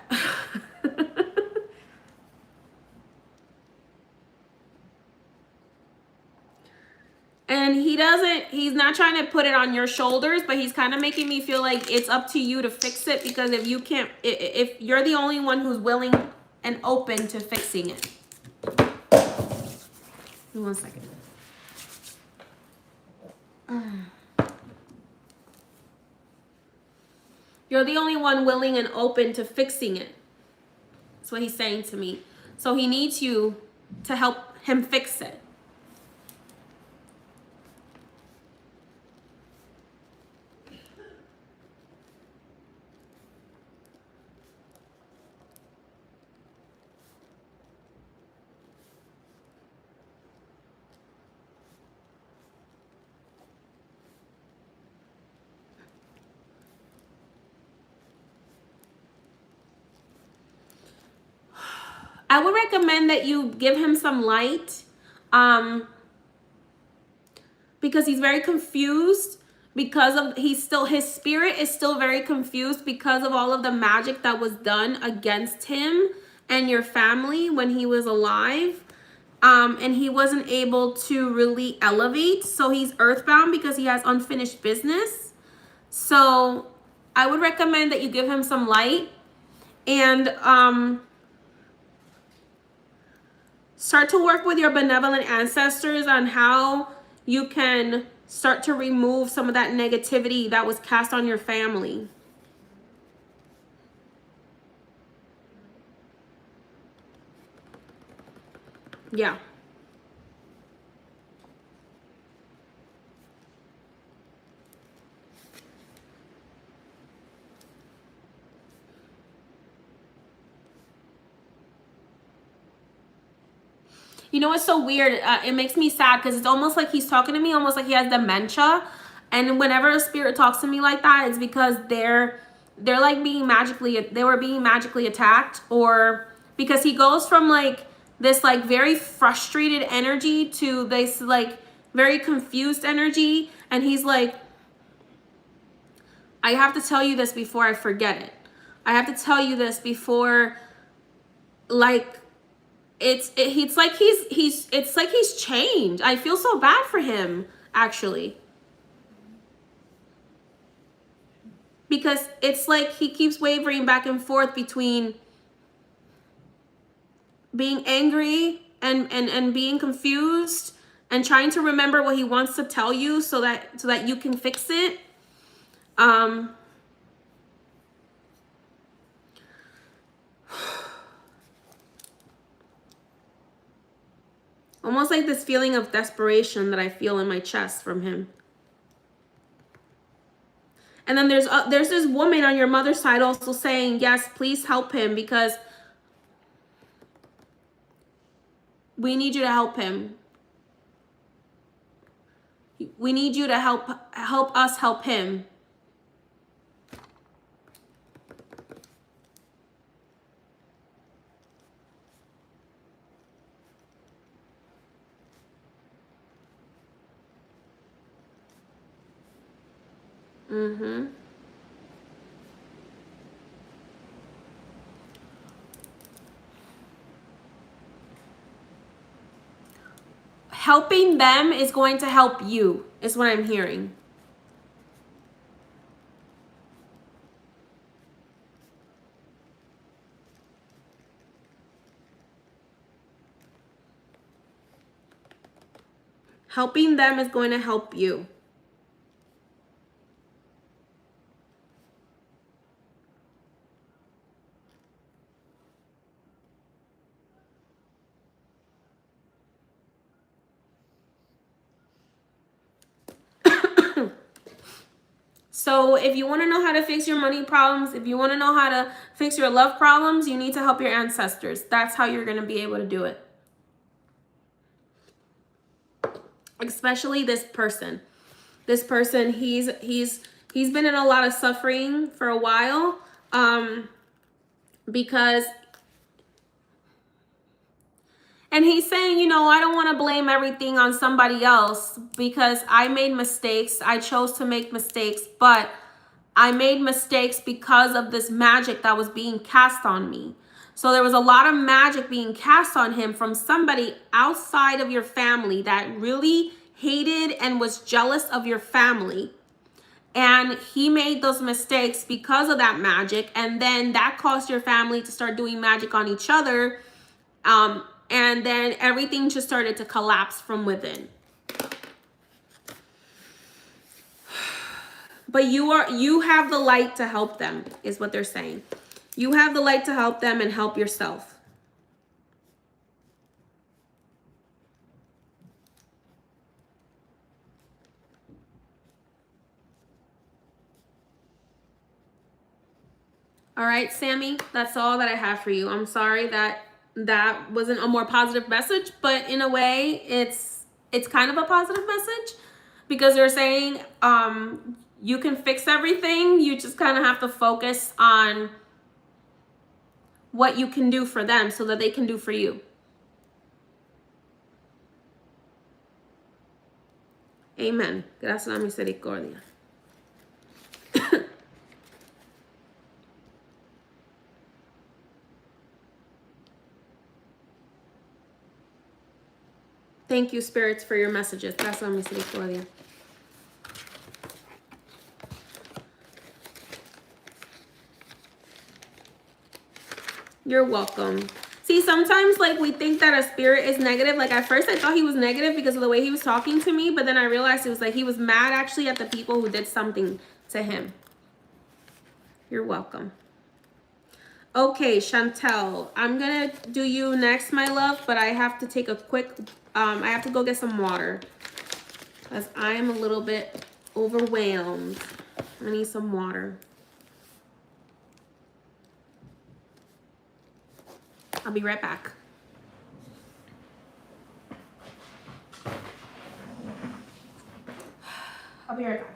And he's not trying to put it on your shoulders, but he's kind of making me feel like it's up to you to fix it, because if you're the only one who's willing and open to fixing it. 1 second. You're the only one willing and open to fixing it. That's what he's saying to me. So he needs you to help him fix it. I would recommend that you give him some light, because he's very confused, because of his spirit is still very confused because of all of the magic that was done against him and your family when he was alive. And he wasn't able to really elevate, so he's earthbound because he has unfinished business. So I would recommend that you give him some light, and start to work with your benevolent ancestors on how you can Start to remove some of that negativity that was cast on your family. Yeah. You know what's so weird? It makes me sad because it's almost like he's talking to me, almost like he has dementia. And whenever a spirit talks to me like that, it's because they're like they were being magically attacked, or because he goes from like this like very frustrated energy to this like very confused energy, and he's like, I have to tell you this before I forget it. I have to tell you this before, like, it's like he's changed. I feel so bad for him, actually. Because it's like he keeps wavering back and forth between being angry and being confused and trying to remember what he wants to tell you so that you can fix it. Almost like this feeling of desperation that I feel in my chest from him. And then there's this woman on your mother's side also saying, yes, please help him, because we need you to help him. We need you to help us help him. Mm-hmm. Helping them is going to help you, is what I'm hearing. Helping them is going to help you. So if you want to know how to fix your money problems, if you want to know how to fix your love problems, you need to help your ancestors. That's how you're going to be able to do it. Especially this person. This person, he's been in a lot of suffering for a while, because, and he's saying, you know, I don't want to blame everything on somebody else because I made mistakes. I chose to make mistakes, but I made mistakes because of this magic that was being cast on me. So there was a lot of magic being cast on him from somebody outside of your family that really hated and was jealous of your family. And he made those mistakes because of that magic. And then that caused your family to start doing magic on each other. And then everything just started to collapse from within. But you have the light to help them, is what they're saying. You have the light to help them and help yourself. All right, Sammy, that's all that I have for you. I'm sorry that wasn't a more positive message, but in a way, it's kind of a positive message, because they're saying you can fix everything. You just kind of have to focus on what you can do for them so that they can do for you. Amen. Gracias a la misericordia. Thank you, spirits, for your messages. Gracias a la misericordia. You're welcome. See, See, sometimes like we think that a spirit is negative. Like at first I thought he was negative because of the way he was talking to me, but then I realized it was like he was mad actually at the people who did something to him. You're welcome. Okay, Chantel, I'm gonna do you next, my love, but I have to take a quick, I have to go get some water because I am a little bit overwhelmed. I need some water. I'll be right back. I'll be right back.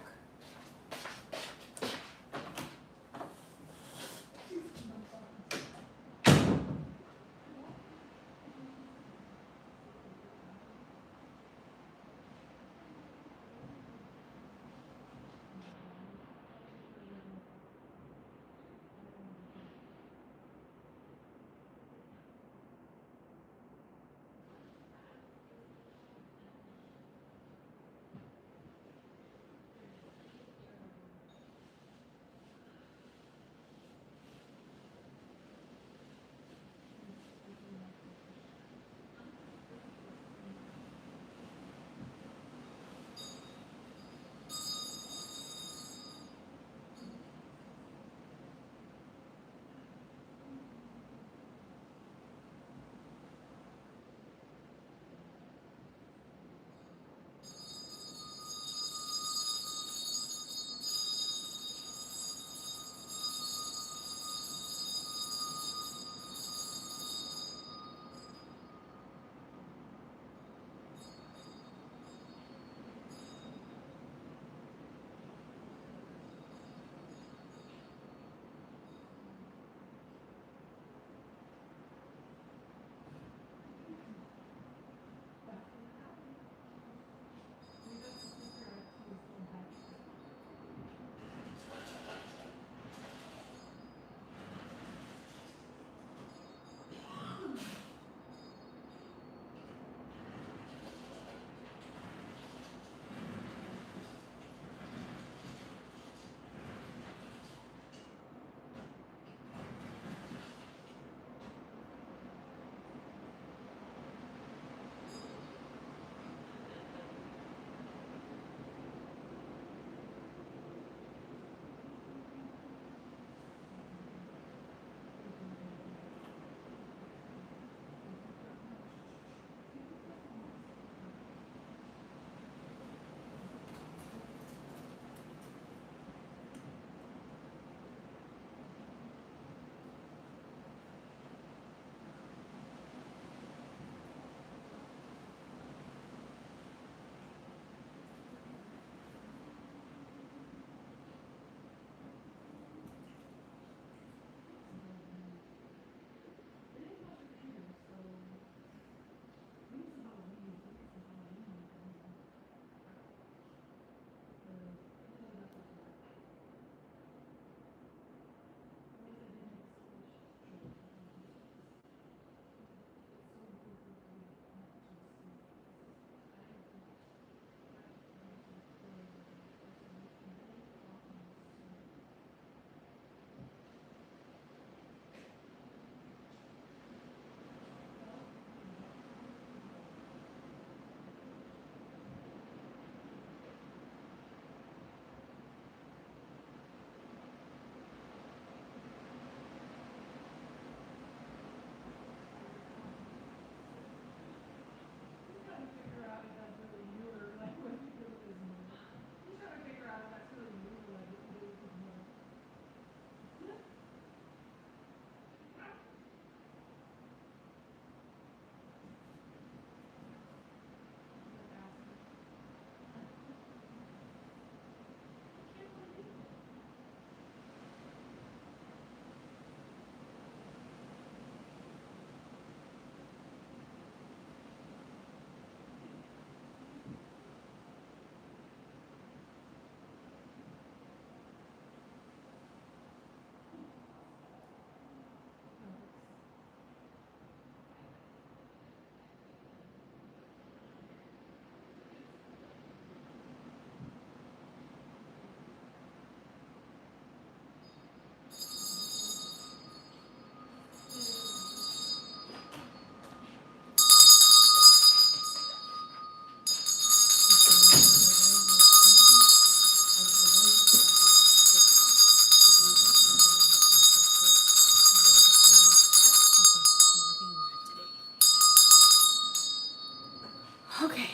Okay.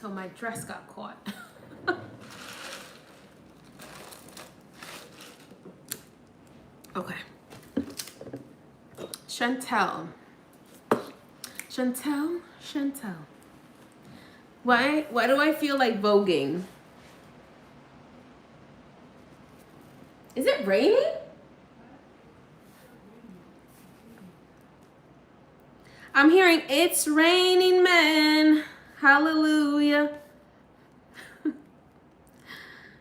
Oh, my dress got caught. Okay. Chantel. Why do I feel like voguing? Is it raining? I'm hearing it's raining men. Hallelujah.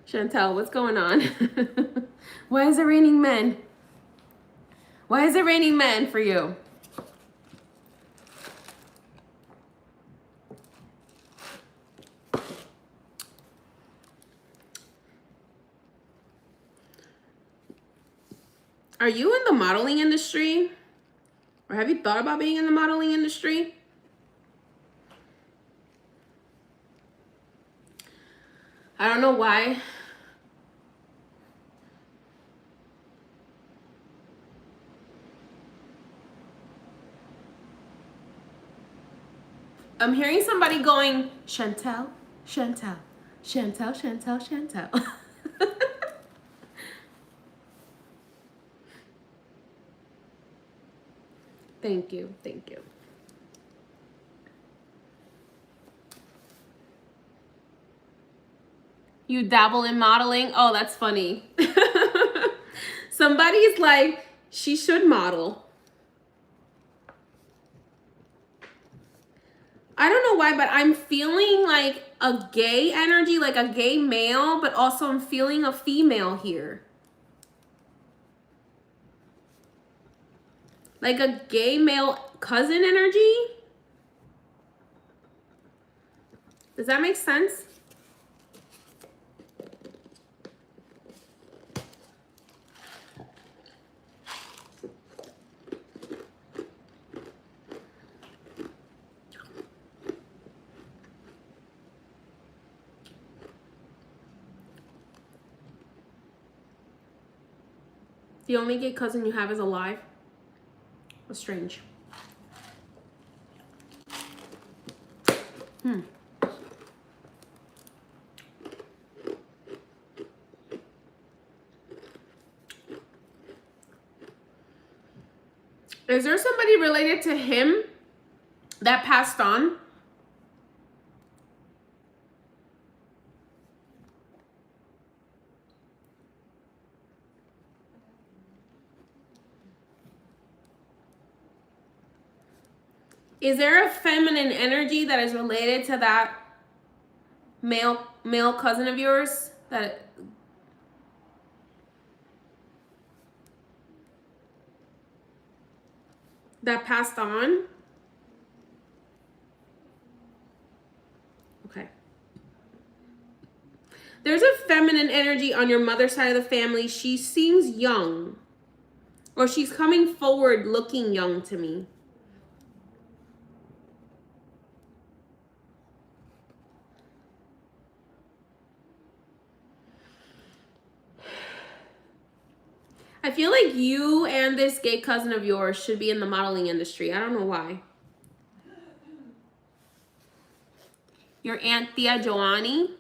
Chantel, what's going on? Why is it raining men? Why is it raining men for you? Are you in the modeling industry? Or have you thought about being in the modeling industry? I don't know why. I'm hearing somebody going, Chantel. Thank you. You dabble in modeling? Oh, that's funny. Somebody's like, she should model. I don't know why, but I'm feeling like a gay energy, like a gay male, but also I'm feeling a female here. Like a gay male cousin energy. Does that make sense? The only gay cousin you have is alive? That's strange. Is there somebody related to him that passed on? Is there a feminine energy that is related to that male cousin of yours that passed on? Okay. There's a feminine energy on your mother's side of the family. She seems young, or she's coming forward looking young to me. I feel like you and this gay cousin of yours should be in the modeling industry. I don't know why. Your Aunt Thea Joani?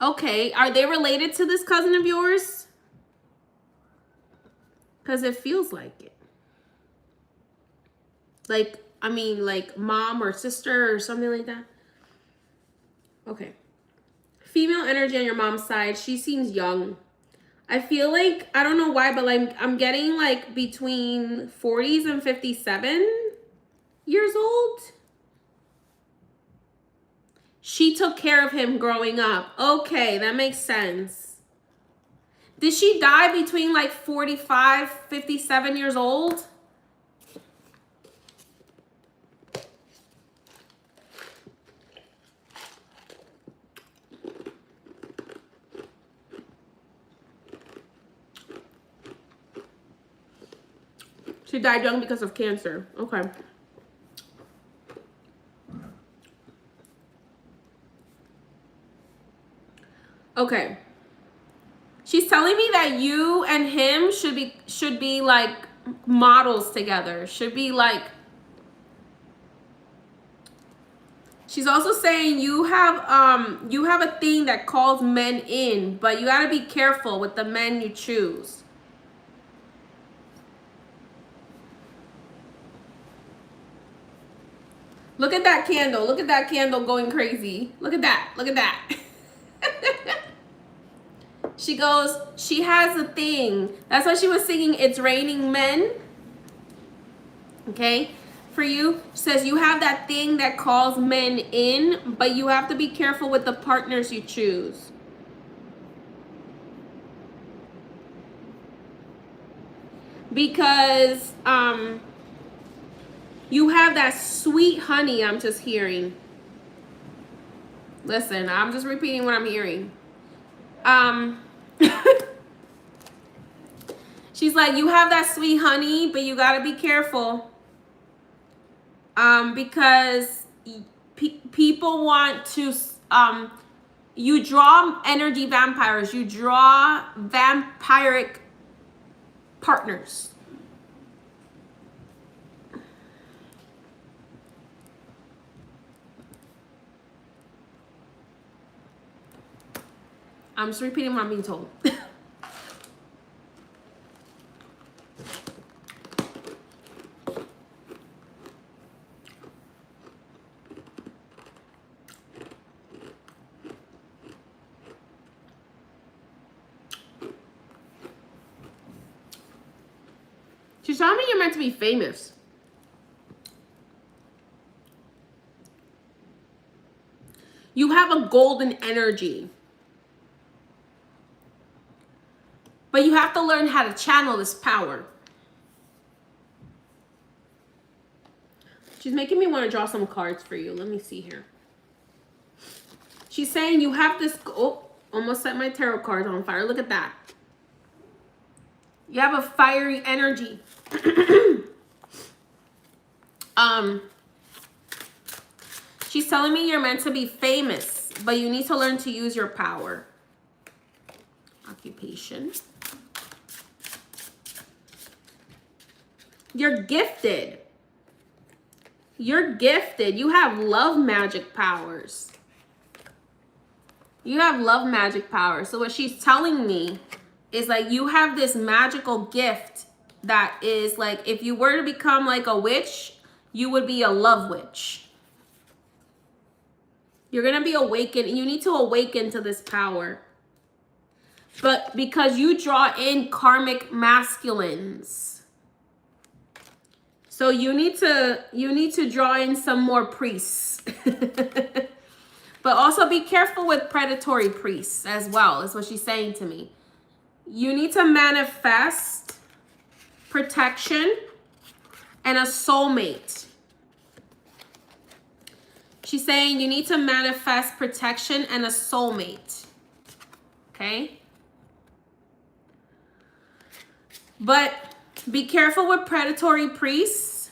Okay, are they related to this cousin of yours? Because it feels like it. Like, I mean, like mom or sister or something like that. Okay. Female energy on your mom's side. She seems young. I feel like, I don't know why, but like I'm getting like between 40s and 57 years old. She took care of him growing up. Okay, that makes sense. Did she die between like 45, 57 years old? She died young because of cancer. Okay. Okay. She's telling me that you and him should be like models together. Should be like. She's also saying you have a thing that calls men in, but you got to be careful with the men you choose. Look at that candle. Look at that candle going crazy. Look at that. Look at that. She goes, she has a thing. That's why she was singing It's Raining Men. Okay? For you, she says you have that thing that calls men in, but you have to be careful with the partners you choose. Because you have that sweet honey, I'm just hearing. Listen, I'm just repeating what I'm hearing. She's like, you have that sweet honey, but you got to be careful. Because people want to, you draw energy vampires. You draw vampiric partners. I'm just repeating what I'm being told. She's telling me you're meant to be famous. You have a golden energy. But you have to learn how to channel this power. She's making me want to draw some cards for you. Let me see here. She's saying you have this... Oh, almost set my tarot cards on fire. Look at that. You have a fiery energy. She's telling me you're meant to be famous, but you need to learn to use your power. Occupation. You're gifted. You're gifted. You have love magic powers. You have love magic powers. So what she's telling me is like you have this magical gift that is like if you were to become like a witch, you would be a love witch. You're going to be awakened. You need to awaken to this power. But because you draw in karmic masculines. So you need to draw in some more priests. But also be careful with predatory priests as well, is what she's saying to me. You need to manifest protection and a soulmate. She's saying you need to manifest protection and a soulmate. Okay? But be careful with predatory priests.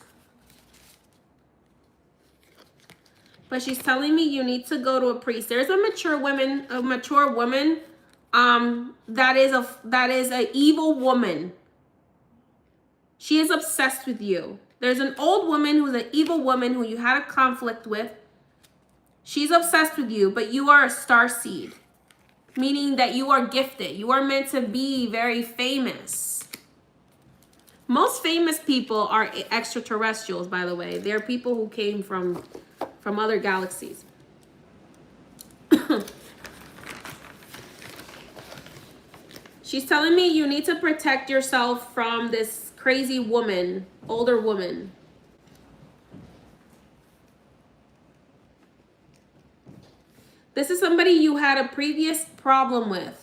But she's telling me you need to go to a priest. There's a mature woman that is a evil woman. She is obsessed with you. There's an old woman who's an evil woman who you had a conflict with. She's obsessed with you, but you are a starseed, meaning that you are gifted. You are meant to be very famous. Most famous people are extraterrestrials, by the way. They're people who came from other galaxies. She's telling me you need to protect yourself from this crazy woman, older woman. This is somebody you had a previous problem with.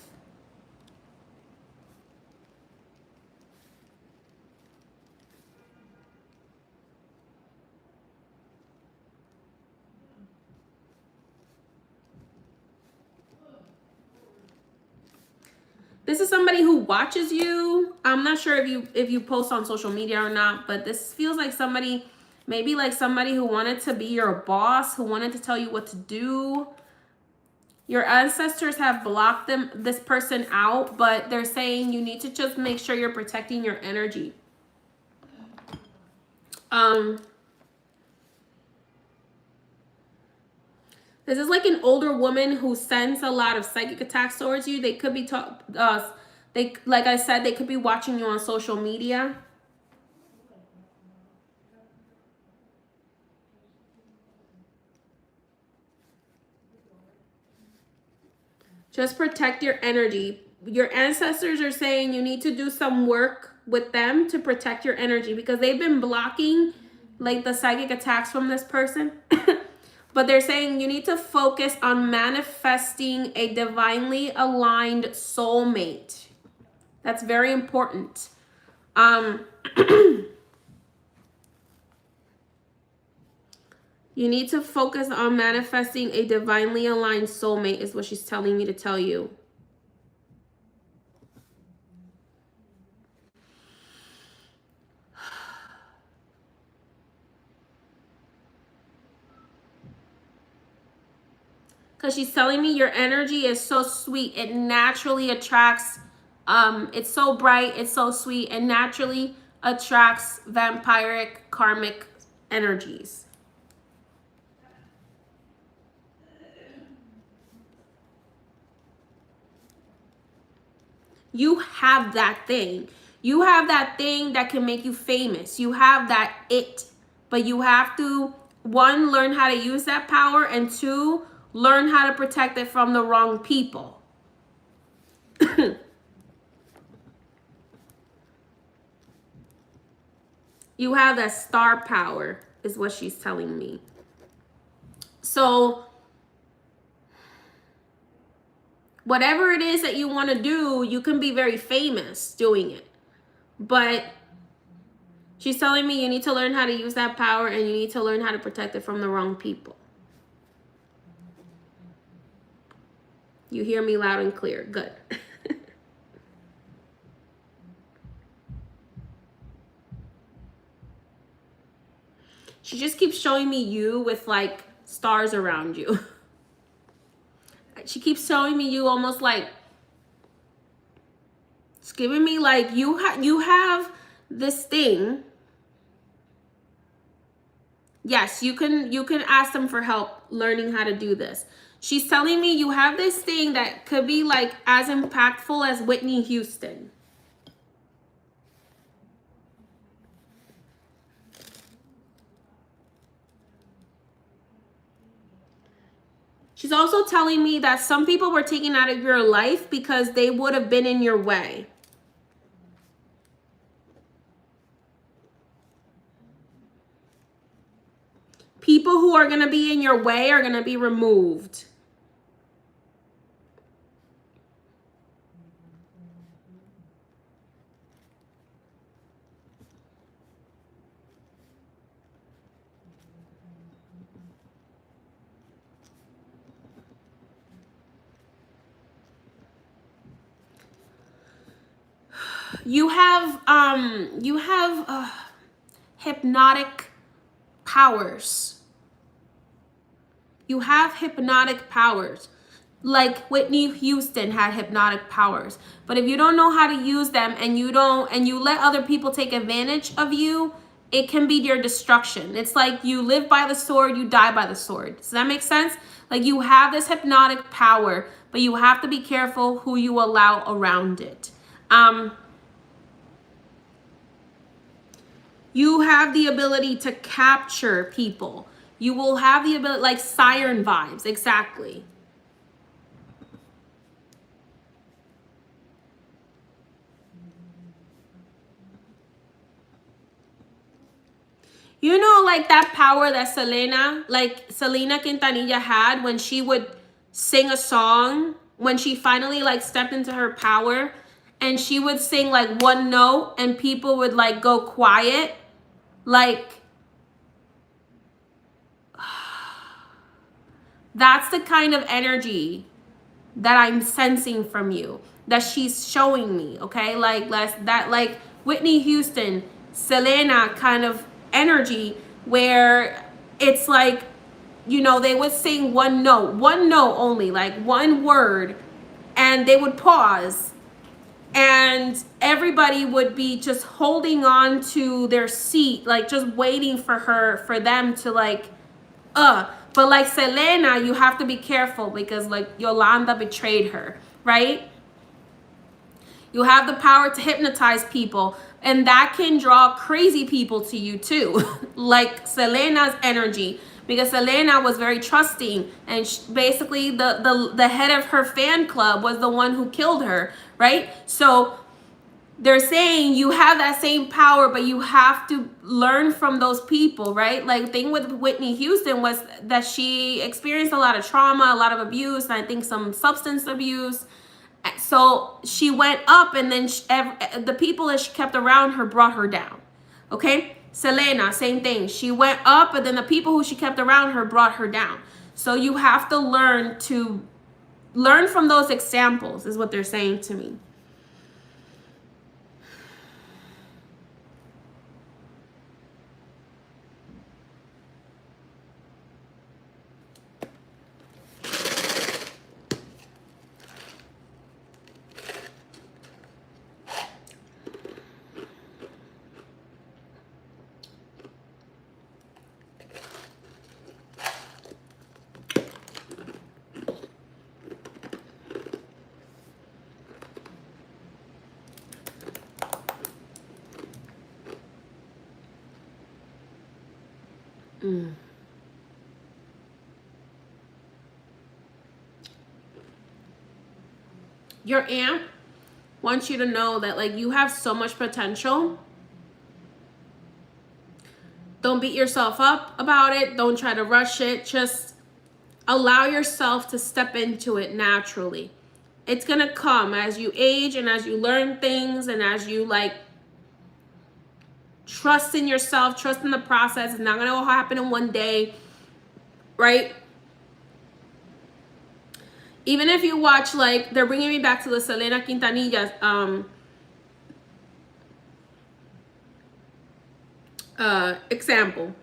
This is somebody who watches you. I'm not sure if you post on social media or not, but this feels like somebody, maybe like somebody who wanted to be your boss, who wanted to tell you what to do. Your ancestors have blocked this person out, but they're saying you need to just make sure you're protecting your energy. This is like an older woman who sends a lot of psychic attacks towards you. They could be like I said, they could be watching you on social media. Just protect your energy. Your ancestors are saying you need to do some work with them to protect your energy because they've been blocking like the psychic attacks from this person. But they're saying you need to focus on manifesting a divinely aligned soulmate. That's very important. You need to focus on manifesting a divinely aligned soulmate is what she's telling me to tell you. Because she's telling me your energy is so sweet. It naturally attracts, it's so bright, it's so sweet, and naturally attracts vampiric karmic energies. You have that thing. You have that thing that can make you famous. You have that it. But you have to, one, learn how to use that power, and two, learn how to protect it from the wrong people. You have that star power, is what she's telling me. So whatever it is that you want to do, you can be very famous doing it. But she's telling me you need to learn how to use that power, and you need to learn how to protect it from the wrong people. You hear me loud and clear. Good. She just keeps showing me you with like stars around you. She keeps showing me you almost like, it's giving me like you have this thing. Yes, you can ask them for help learning how to do this. She's telling me you have this thing that could be like as impactful as Whitney Houston. She's also telling me that some people were taken out of your life because they would have been in your way. People who are going to be in your way are going to be removed. You have hypnotic powers. You have hypnotic powers. Like Whitney Houston had hypnotic powers. But if you don't know how to use them, and you let other people take advantage of you, it can be your destruction. It's like you live by the sword, you die by the sword. Does that make sense? Like you have this hypnotic power, but you have to be careful who you allow around it. You have the ability to capture people. You will have the ability, like siren vibes, exactly. You know, like that power that Selena Quintanilla had when she would sing a song, when she finally like stepped into her power, and she would sing like one note and people would like go quiet. Like, that's the kind of energy that I'm sensing from you, that she's showing me, okay? Like that like Whitney Houston, Selena kind of energy, where it's like you know, they would sing one note only, like one word, and they would pause, and everybody would be just holding on to their seat, like just waiting for them to like, but like Selena, you have to be careful because like Yolanda betrayed her, right? You have the power to hypnotize people, and that can draw crazy people to you too, like Selena's energy, because Selena was very trusting, and basically the head of her fan club was the one who killed her, right? So they're saying you have that same power, but you have to learn from those people, right? Like the thing with Whitney Houston was that she experienced a lot of trauma, a lot of abuse, and I think some substance abuse. So she went up, and then the people that she kept around her brought her down. Okay? Selena, same thing. She went up, and then the people who she kept around her brought her down. So you have to learn from those examples, is what they're saying to me. Your aunt wants you to know that like you have so much potential. Don't beat yourself up about it. Don't try to rush it. Just allow yourself to step into it naturally. It's gonna come as you age and as you learn things and as you like trust in yourself, trust in the process. It's not gonna happen in one day, right? Even if you watch, like, they're bringing me back to the Selena Quintanilla example.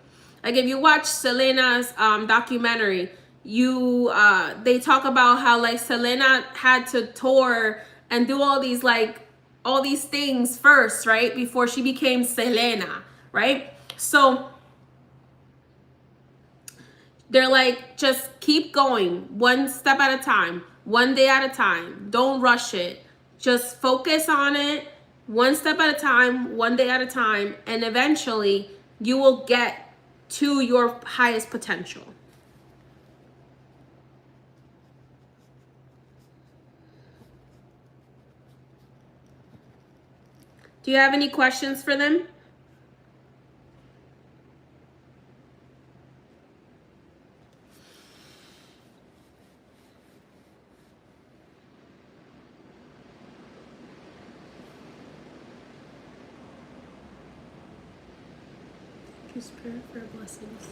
Like, if you watch Selena's documentary, they talk about how like Selena had to tour and do all these things first, right, before she became Selena, right? So they're like, just keep going, one step at a time, one day at a time. Don't rush it. Just focus on it, one step at a time, one day at a time, and eventually you will get to your highest potential. Do you have any questions for them? Spirit for blessings.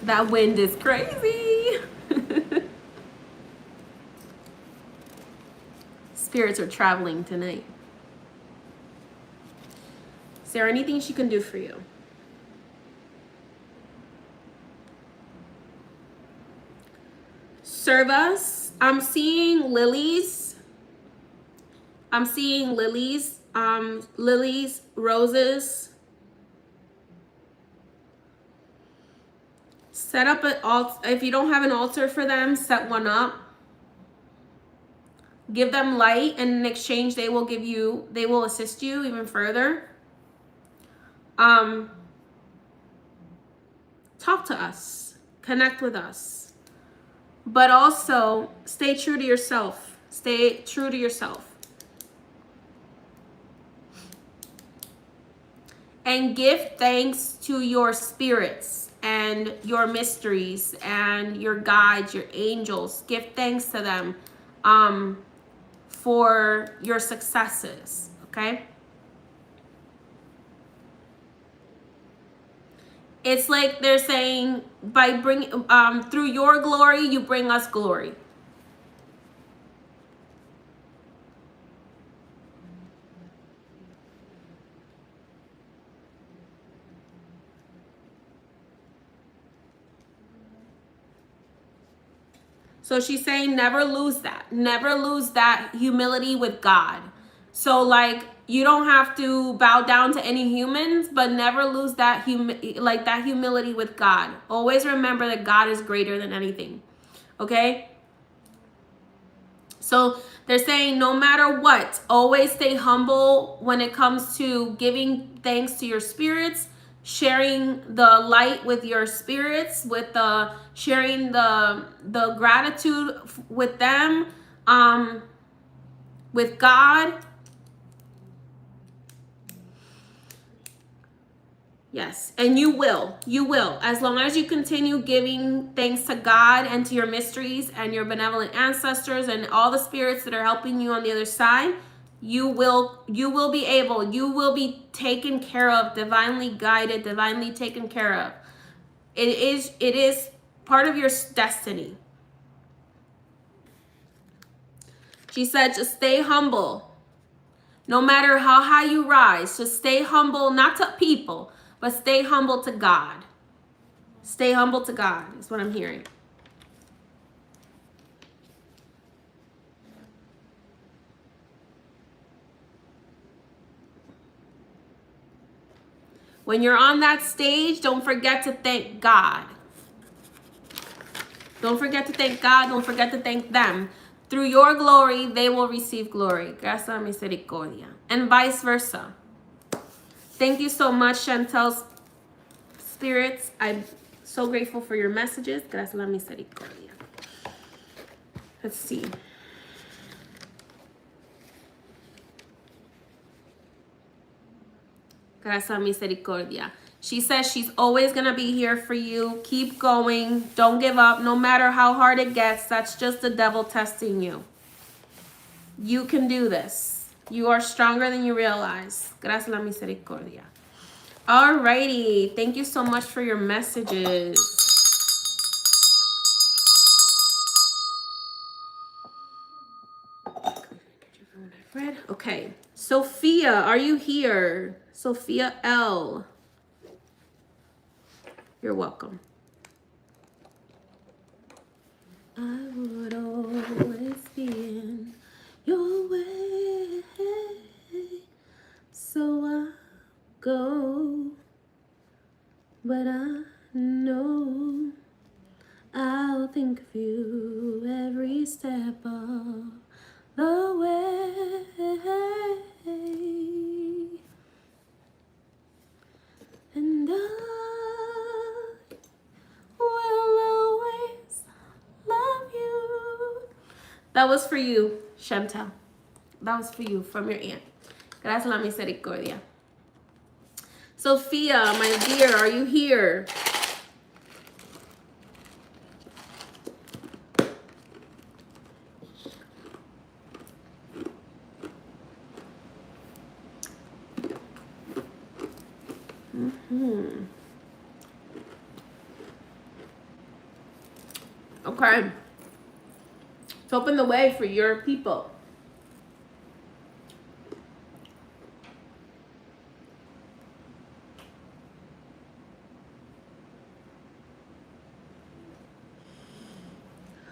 That wind is crazy. Spirits are traveling tonight. Is there anything she can do for you? Serve us. I'm seeing lilies. I'm seeing lilies. Lilies, roses. Set up an altar. If you don't have an altar for them, set one up. Give them light, and in exchange they will assist you even further. Talk to us. Connect with us. But also stay true to yourself. Stay true to yourself. And give thanks to your spirits and your mysteries and your guides, your angels. Give thanks to them for your successes, okay? It's like they're saying, by bringing through your glory, you bring us glory. So she's saying never lose that. Never lose that humility with God. So like you don't have to bow down to any humans, but never lose that that humility with God. Always remember that God is greater than anything. Okay? So they're saying no matter what, always stay humble when it comes to giving thanks to your spirits, sharing the light with your spirits, with the sharing the gratitude with them, with God. Yes, and you will, as long as you continue giving thanks to God and to your mysteries and your benevolent ancestors and all the spirits that are helping you on the other side, you will be taken care of, divinely guided, divinely taken care of. It is part of your destiny. She said, just stay humble. No matter how high you rise, just stay humble, not to people, but stay humble to God. Stay humble to God is what I'm hearing. When you're on that stage, don't forget to thank God. Don't forget to thank God. Don't forget to thank them. Through your glory, they will receive glory. Gracias a misericordia. And vice versa. Thank you so much, Chantel's spirits. I'm so grateful for your messages. Gracias a misericordia. Let's see. Gracias a misericordia. She says she's always going to be here for you. Keep going. Don't give up. No matter how hard it gets, that's just the devil testing you. You can do this. You are stronger than you realize. Gracias a misericordia. Alrighty. Thank you so much for your messages. Okay. Sophia, are you here? Sophia L. You're welcome. I would always be in your way, so I go, but I know I'll think of you every step of the way. And I will always love you. That was for you, Chantel. That was for you from your aunt. Gracias a la misericordia. Sophia, my dear, are you here? Okay. To open the way for your people.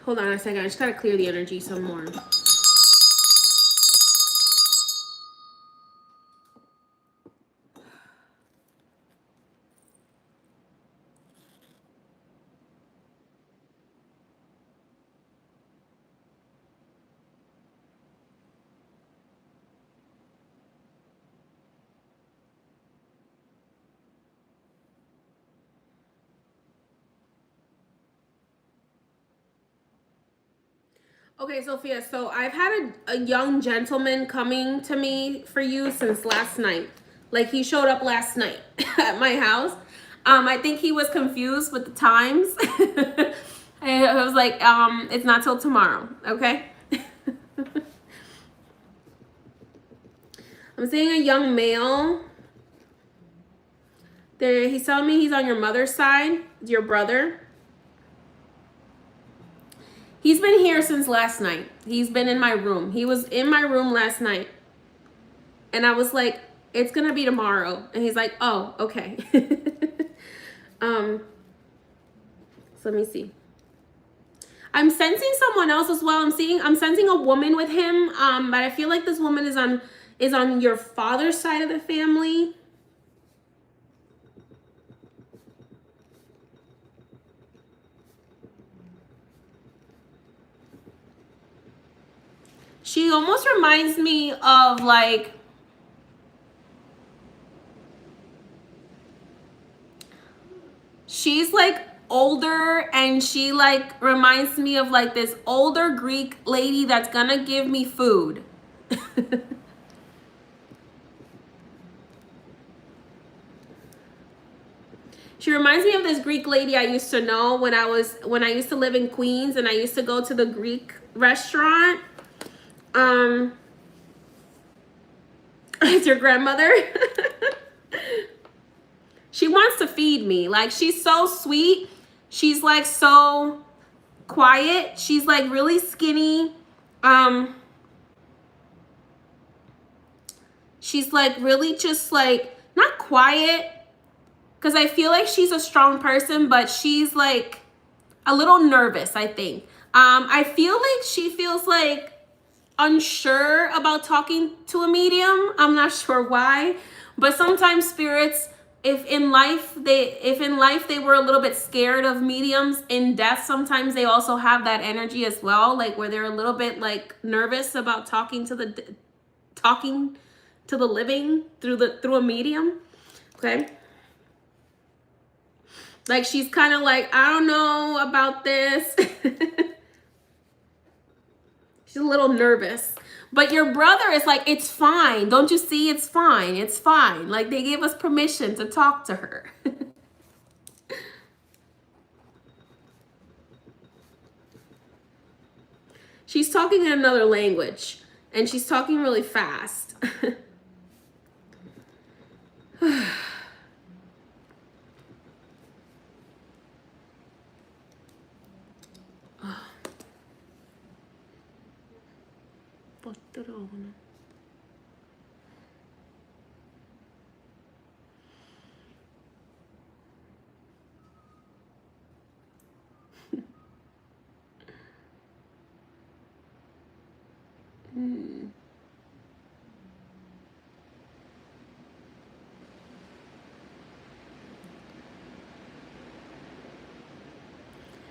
Hold on a second. I just gotta clear the energy some more. Okay, Sophia, so I've had a young gentleman coming to me for you since last night. Like, he showed up last night at my house. I think he was confused with the times. And I was like, it's not till tomorrow, okay? I'm seeing a young male. He's telling me he's on your mother's side, your brother. He's been here since last night. He's been in my room. He was in my room last night. And I was like, it's going to be tomorrow. And he's like, oh, okay. So let me see. I'm sensing someone else as well. I'm sensing a woman with him, but I feel like this woman is on your father's side of the family. She almost reminds me of like, she's like older, and she like reminds me of like this older Greek lady that's gonna give me food. She reminds me of this Greek lady I used to know when I used to live in Queens, and I used to go to the Greek restaurant. It's your grandmother. She wants to feed me. Like, she's so sweet. She's like so quiet. She's like really skinny. She's like really just like not quiet, because I feel like she's a strong person, but she's like a little nervous, I think. I feel like she feels like unsure about talking to a medium. I'm not sure why, but sometimes spirits, if in life they were a little bit scared of mediums, in death sometimes they also have that energy as well, like where they're a little bit like nervous about talking to the living through a medium. Okay, like she's kind of like, I don't know about this. She's a little nervous. But your brother is like, it's fine. Don't you see? It's fine. It's fine. Like, they gave us permission to talk to her. She's talking in another language, and she's talking really fast.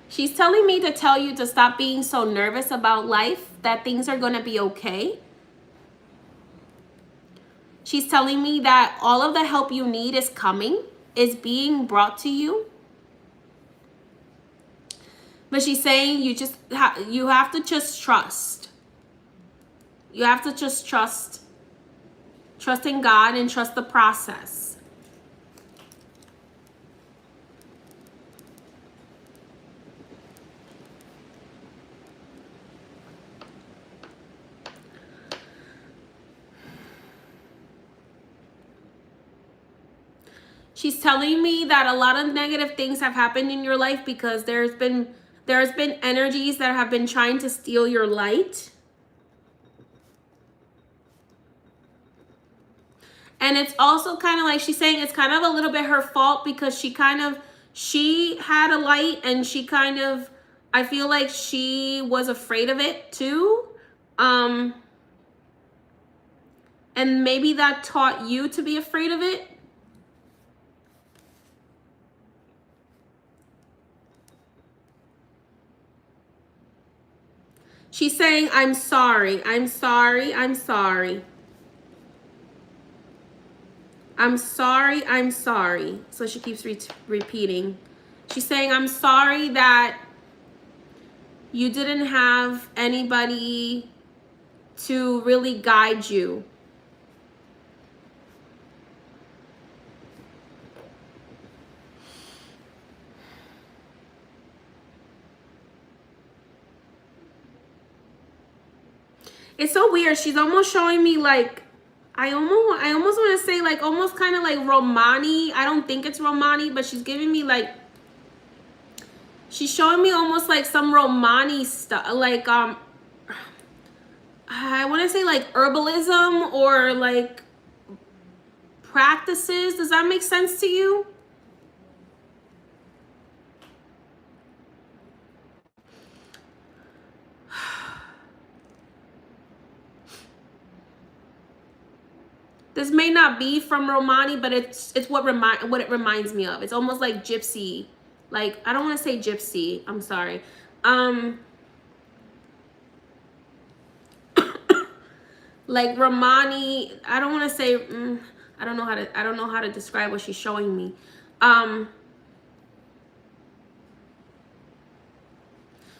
She's telling me to tell you to stop being so nervous about life, that things are going to be okay. She's telling me that all of the help you need is coming, is being brought to you. But she's saying you have to just trust. You have to just trust in God and trust the process. She's telling me that a lot of negative things have happened in your life because there's been energies that have been trying to steal your light. And it's also kind of like, she's saying it's kind of a little bit her fault, because she had a light, and I feel like she was afraid of it too. And maybe that taught you to be afraid of it. She's saying, I'm sorry, I'm sorry, I'm sorry. I'm sorry, I'm sorry. So she keeps repeating. She's saying, I'm sorry that you didn't have anybody to really guide you. It's so weird. She's almost showing me like, I almost want to say like almost kind of like Romani. I don't think it's Romani, but she's giving me like, she's showing me almost like some Romani stuff, like I want to say like herbalism or like practices. Does that make sense to you? This may not be from Romani, but it's what it reminds me of. It's almost like gypsy. Like, I don't want to say gypsy. I'm sorry. Like Romani, I don't want to say I don't know how to describe what she's showing me.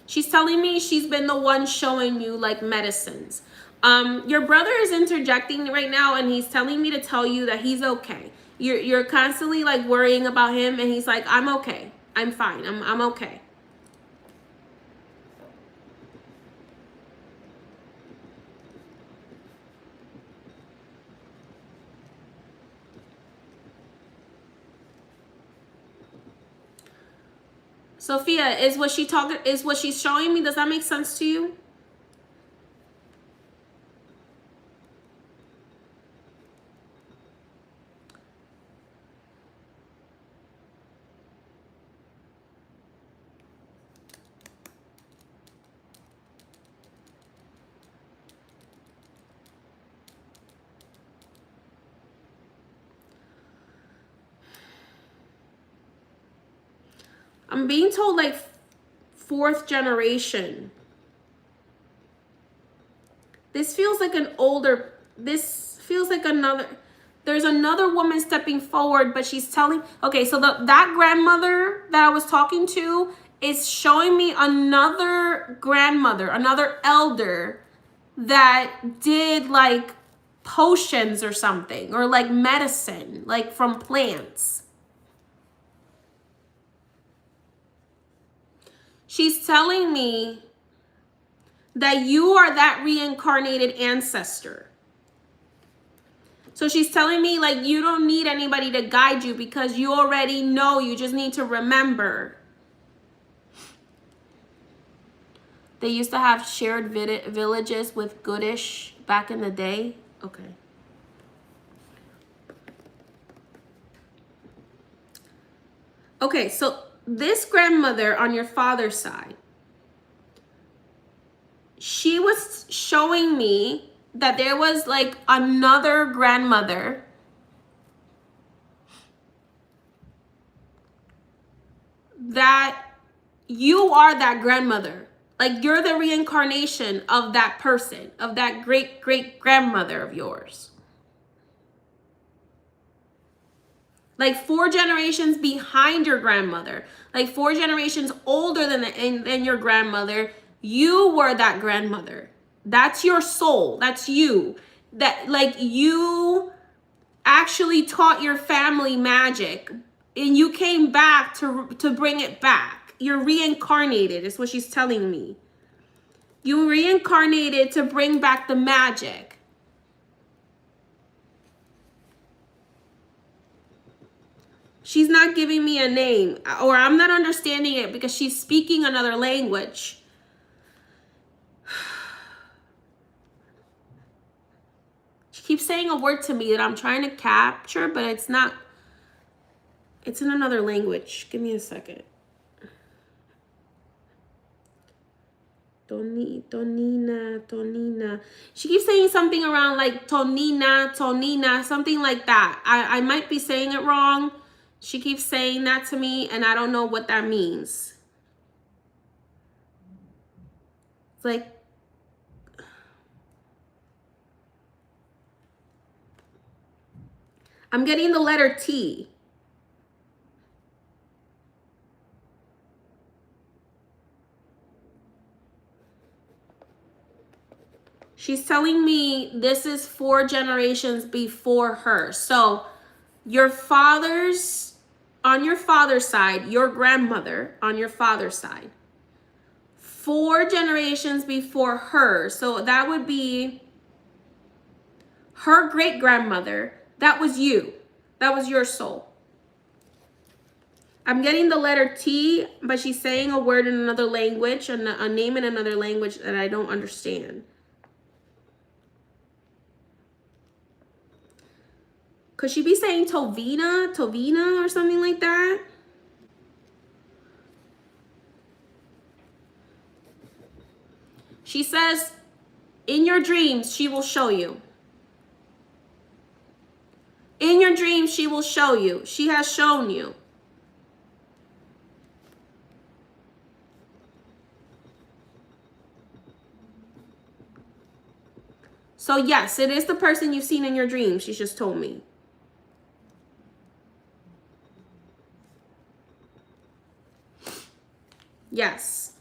She's telling me she's been the one showing you like medicines. Your brother is interjecting right now, and he's telling me to tell you that he's okay. You're constantly like worrying about him, and he's like, I'm okay. I'm fine. I'm okay. Sophia, is what she's showing me, does that make sense to you? I'm being told like 4th generation. This feels like this feels like there's another woman stepping forward, but she's telling, okay, so that grandmother that I was talking to is showing me another grandmother, another elder that did like potions or something, or like medicine, like from plants. She's telling me that you are that reincarnated ancestor. So she's telling me like you don't need anybody to guide you because you already know, you just need to remember. They used to have shared villages with Goodish back in the day. Okay. Okay, so this grandmother on your father's side, she was showing me that there was like another grandmother that you are that grandmother. Like you're the reincarnation of that person, of that great grandmother of yours. Like 4 generations behind your grandmother, like 4 generations older than your grandmother, you were that grandmother. That's your soul. That's you. That like you actually taught your family magic, and you came back to bring it back. You're reincarnated, is what she's telling me. You reincarnated to bring back the magic. She's not giving me a name, or I'm not understanding it because she's speaking another language. She keeps saying a word to me that I'm trying to capture, but it's not. It's in another language. Give me a second. Tonina. She keeps saying something around like Tonina, something like that. I might be saying it wrong. She keeps saying that to me, and I don't know what that means. It's like, I'm getting the letter T. She's telling me this is 4 generations before her. So your father's, on your father's side, your grandmother on your father's side, 4 generations before her. So that would be her great grandmother. That was you. That was your soul. I'm getting the letter T, but she's saying a word in another language, a name in another language that I don't understand. Could she be saying Tovina or something like that? She says, in your dreams, she will show you. In your dreams, she will show you. She has shown you. So yes, it is the person you've seen in your dreams. She just told me. Yes.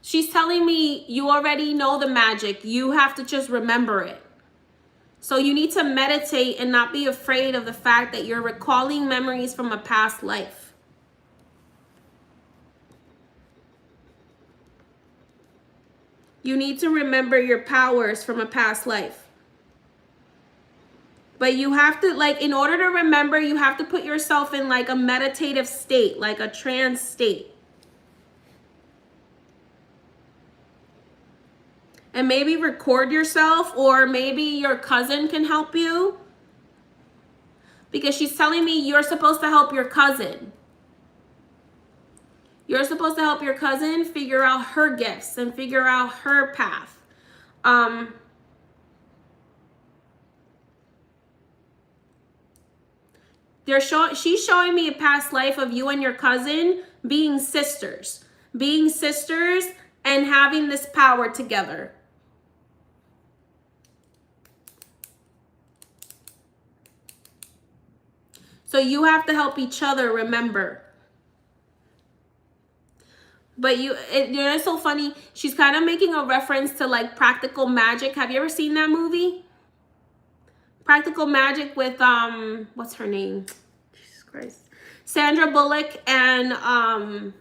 She's telling me you already know the magic. You have to just remember it. So you need to meditate and not be afraid of the fact that you're recalling memories from a past life. You need to remember your powers from a past life. But you have to, like, in order to remember, you have to put yourself in like a meditative state, like a trance state. And maybe record yourself, or maybe your cousin can help you. Because she's telling me you're supposed to help your cousin. You're supposed to help your cousin figure out her gifts and figure out her path. She's showing me a past life of you and your cousin being sisters. Being sisters and having this power together. So you have to help each other remember. But it's so funny. She's kind of making a reference to like Practical Magic. Have you ever seen that movie? Practical Magic with, what's her name? Jesus Christ. Sandra Bullock and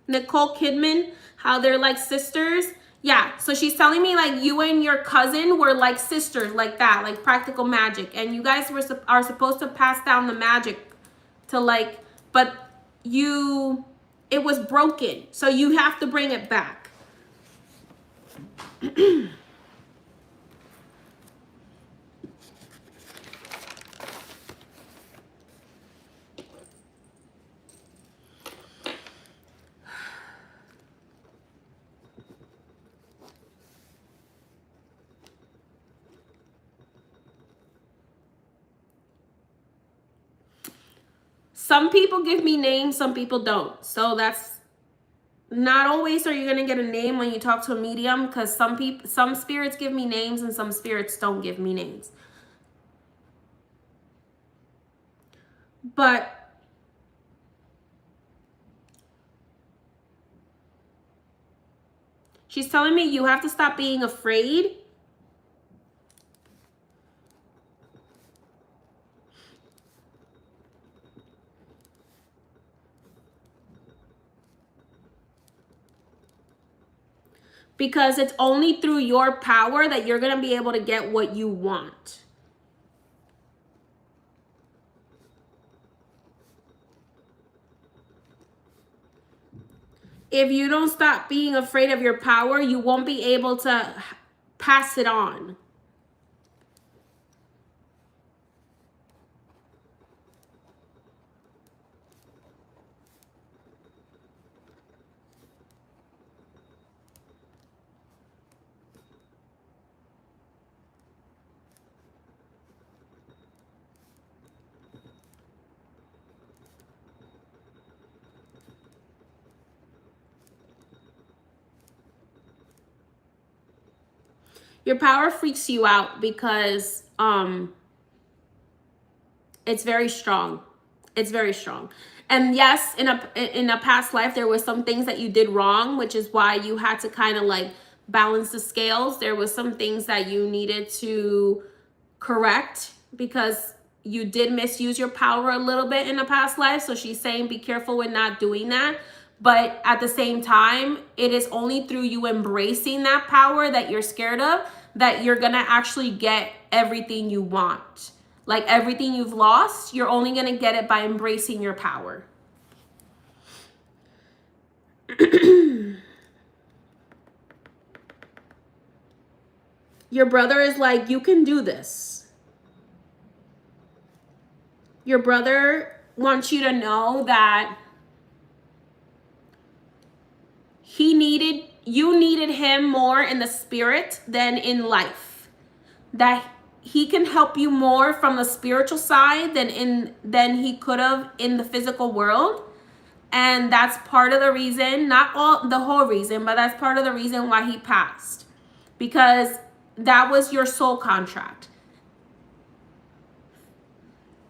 Nicole Kidman. How they're like sisters. Yeah, so she's telling me like you and your cousin were like sisters, like that, like Practical Magic. And you guys are supposed to pass down the magic to like, but it was broken. So you have to bring it back. Some people give me names, some people don't. So that's not always are you going to get a name when you talk to a medium, because some spirits give me names and some spirits don't give me names. But she's telling me you have to stop being afraid. Because it's only through your power that you're going to be able to get what you want. If you don't stop being afraid of your power, you won't be able to pass it on. Your power freaks you out because it's very strong. It's very strong. And yes, in a past life, there was some things that you did wrong, which is why you had to kind of like balance the scales. There was some things that you needed to correct because you did misuse your power a little bit in a past life. So she's saying be careful with not doing that. But at the same time, it is only through you embracing that power that you're scared of that you're going to actually get everything you want. Like everything you've lost, you're only going to get it by embracing your power. Your brother is like, you can do this. Your brother wants you to know that he needed you needed him more in the spirit than in life. That he can help you more from the spiritual side than he could have in the physical world. And that's part of the reason, not all the whole reason, but that's part of the reason why he passed. Because that was your soul contract.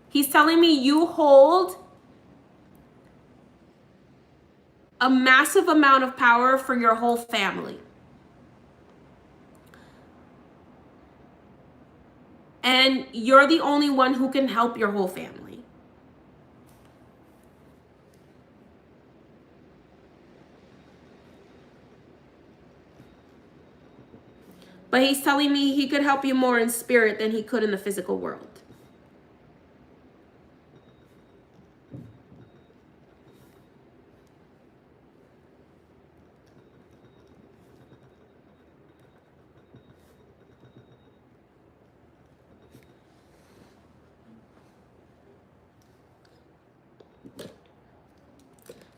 He's telling me you hold a massive amount of power for your whole family. And you're the only one who can help your whole family. But he's telling me he could help you more in spirit than he could in the physical world.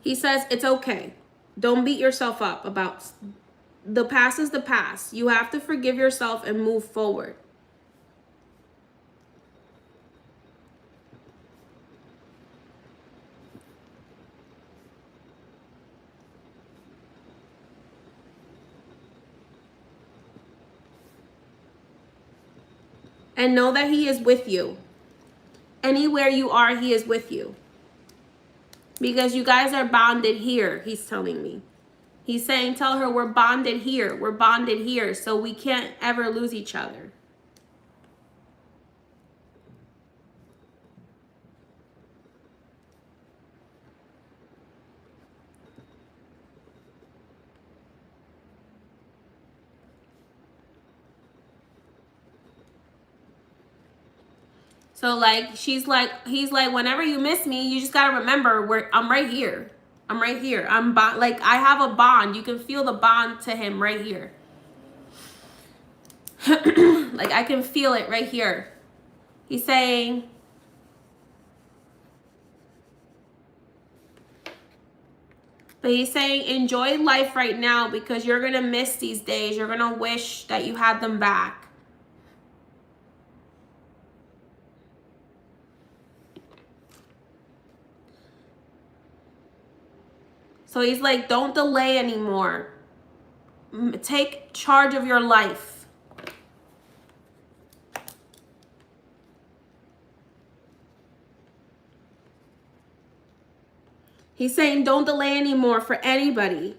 He says, it's okay. Don't beat yourself up about the past is the past. You have to forgive yourself and move forward. And know that he is with you. Anywhere you are, he is with you. Because you guys are bonded here, he's telling me. He's saying, tell her we're bonded here. We're bonded here. So we can't ever lose each other. So like, he's like, whenever you miss me, you just got to remember I'm right here. I'm right here. Like, I have a bond. You can feel the bond to him right here. Like, I can feel it right here. He's saying, but he's saying, enjoy life right now because you're going to miss these days. You're going to wish that you had them back. So he's like, don't delay anymore. Take charge of your life. He's saying, don't delay anymore for anybody.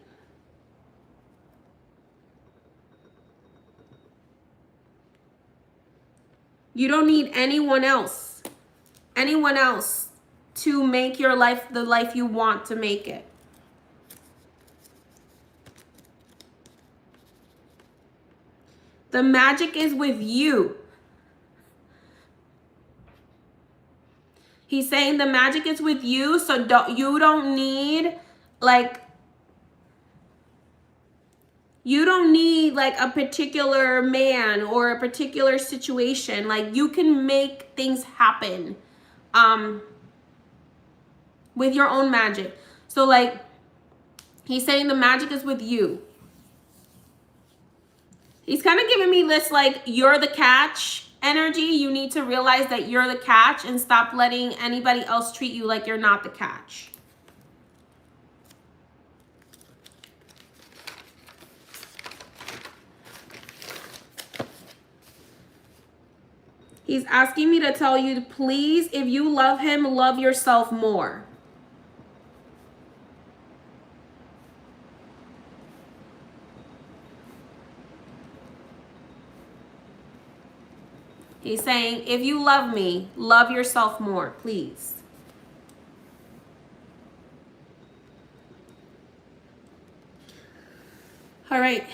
You don't need anyone else to make your life the life you want to make it. The magic is with you. He's saying the magic is with you, so you don't need like a particular man or a particular situation. Like, you can make things happen with your own magic. So like, he's saying the magic is with you. He's kind of giving me this, like, you're the catch energy. You need to realize that you're the catch and stop letting anybody else treat you like you're not the catch. He's asking me to tell you, please, if you love him, love yourself more. He's saying, if you love me, love yourself more, please. All right.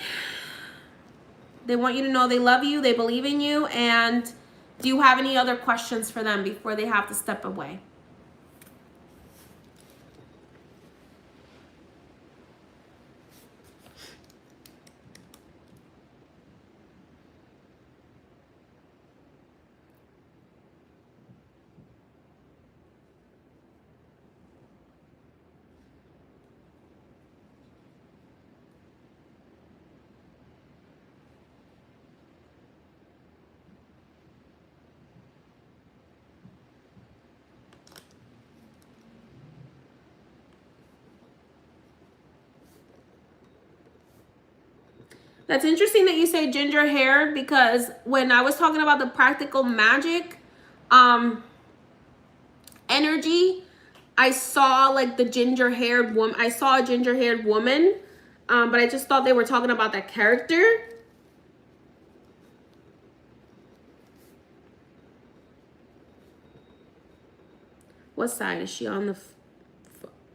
They want you to know they love you, they believe in you, and do you have any other questions for them before they have to step away? That's interesting that you say ginger hair, because when I was talking about the practical magic energy, I saw like the ginger haired woman. I saw a ginger haired woman, but I just thought they were talking about that character. What side is she on?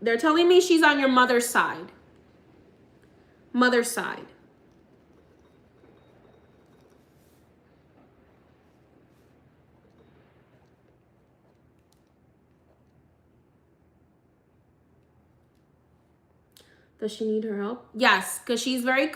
They're telling me she's on your mother's side. Mother's side. Does she need her help? Yes, because she's very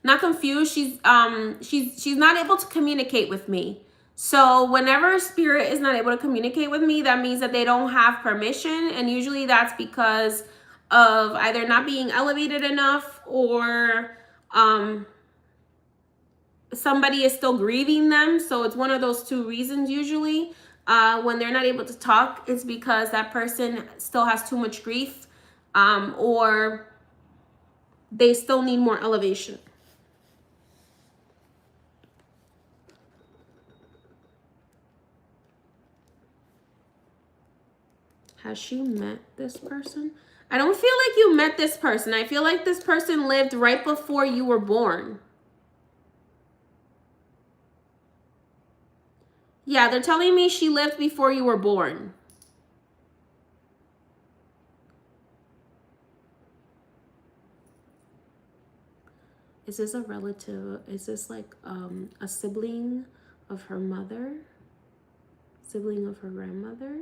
not confused. She's not able to communicate with me. So whenever spirit is not able to communicate with me, that means that they don't have permission, and usually that's because of either not being elevated enough, or somebody is still grieving them. So it's one of those two reasons usually. When they're not able to talk, it's because that person still has too much grief, or they still need more elevation. Has she met this person? I don't feel like you met this person. I feel like this person lived right before you were born. Yeah, they're telling me she lived before you were born. Is this a relative? Is this like a sibling of her mother? Sibling of her grandmother?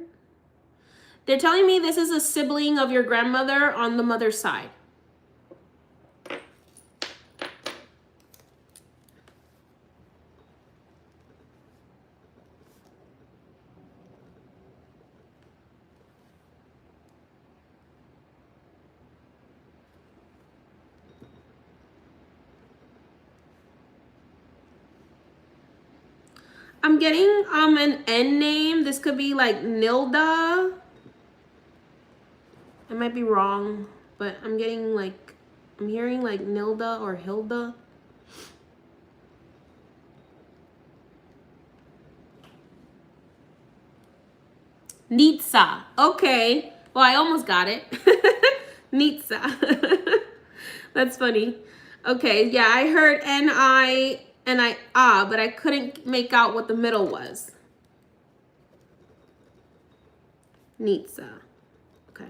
They're telling me this is a sibling of your grandmother on the mother's side. I'm getting an N name. This could be like Nilda. I might be wrong, but I'm getting like, I'm hearing like Nilda or Hilda. Nitsa. Okay. Well, I almost got it. Nitsa. That's funny. Okay, yeah, I heard N-I and but I couldn't make out what the middle was. Nitsa. Okay.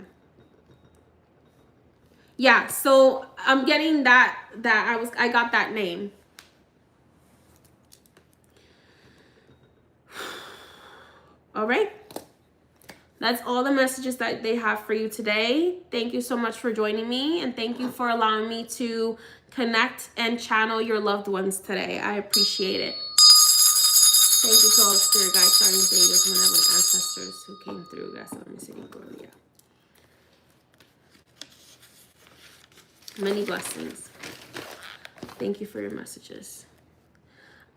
Yeah, so I'm getting that I got that name. All right. That's all the messages that they have for you today. Thank you so much for joining me, and thank you for allowing me to connect and channel your loved ones today. I appreciate it. Thank you to all the spirit guides, guardians, angels, benevolent ancestors who came through. Gracias a mi misericordia. Many blessings. Thank you for your messages.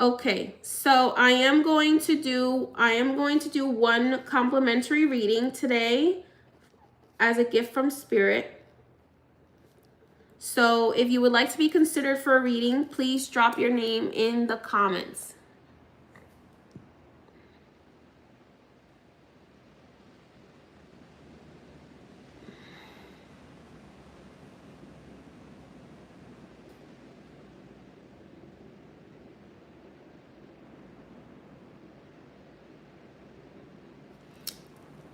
Okay, so I am going to do one complimentary reading today as a gift from Spirit. So if you would like to be considered for a reading, please drop your name in the comments.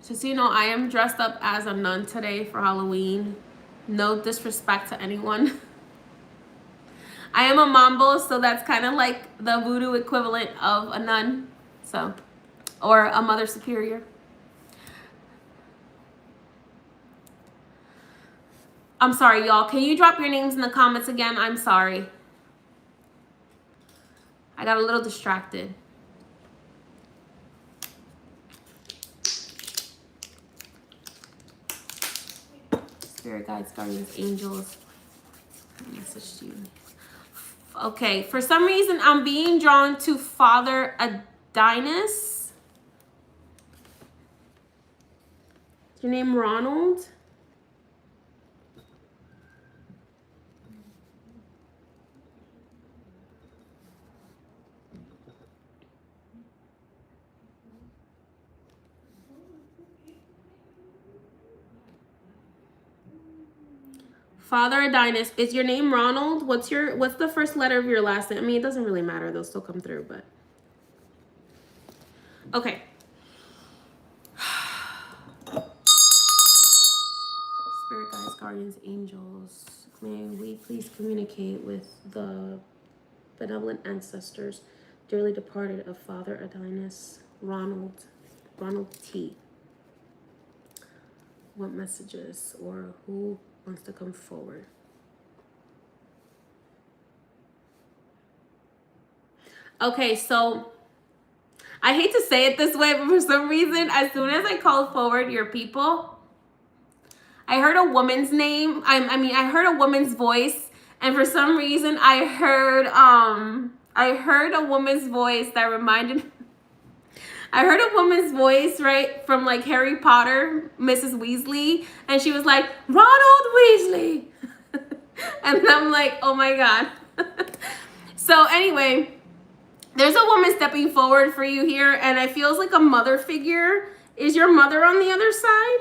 Just so you know, I am dressed up as a nun today for Halloween. No disrespect to anyone. I am a mambo, so that's kind of like the voodoo equivalent of a nun, so, or a mother superior. I'm sorry, y'all. Can you drop your names in the comments again? I'm sorry. I got a little distracted. Spirit guides, guardians, angels. Message to you. Okay, for some reason, I'm being drawn to Father Adinus. Is your name Ronald? Father Adinus, is your name Ronald? What's the first letter of your last name? I mean, it doesn't really matter. They'll still come through, but. Okay. Spirit guides, guardians, angels, may we please communicate with the benevolent ancestors, dearly departed of Father Adinus, Ronald T. What messages or who wants to come forward? Okay, so I hate to say it this way, but for some reason, as soon as I called forward your people, I heard a woman's name. I heard a woman's voice, and for some reason, I heard a woman's voice that reminded. I heard a woman's voice, right, from like Harry Potter, Mrs. Weasley, and she was like, Ronald Weasley. And I'm like, oh my God. So anyway, there's a woman stepping forward for you here, and it feels like a mother figure. Is your mother on the other side?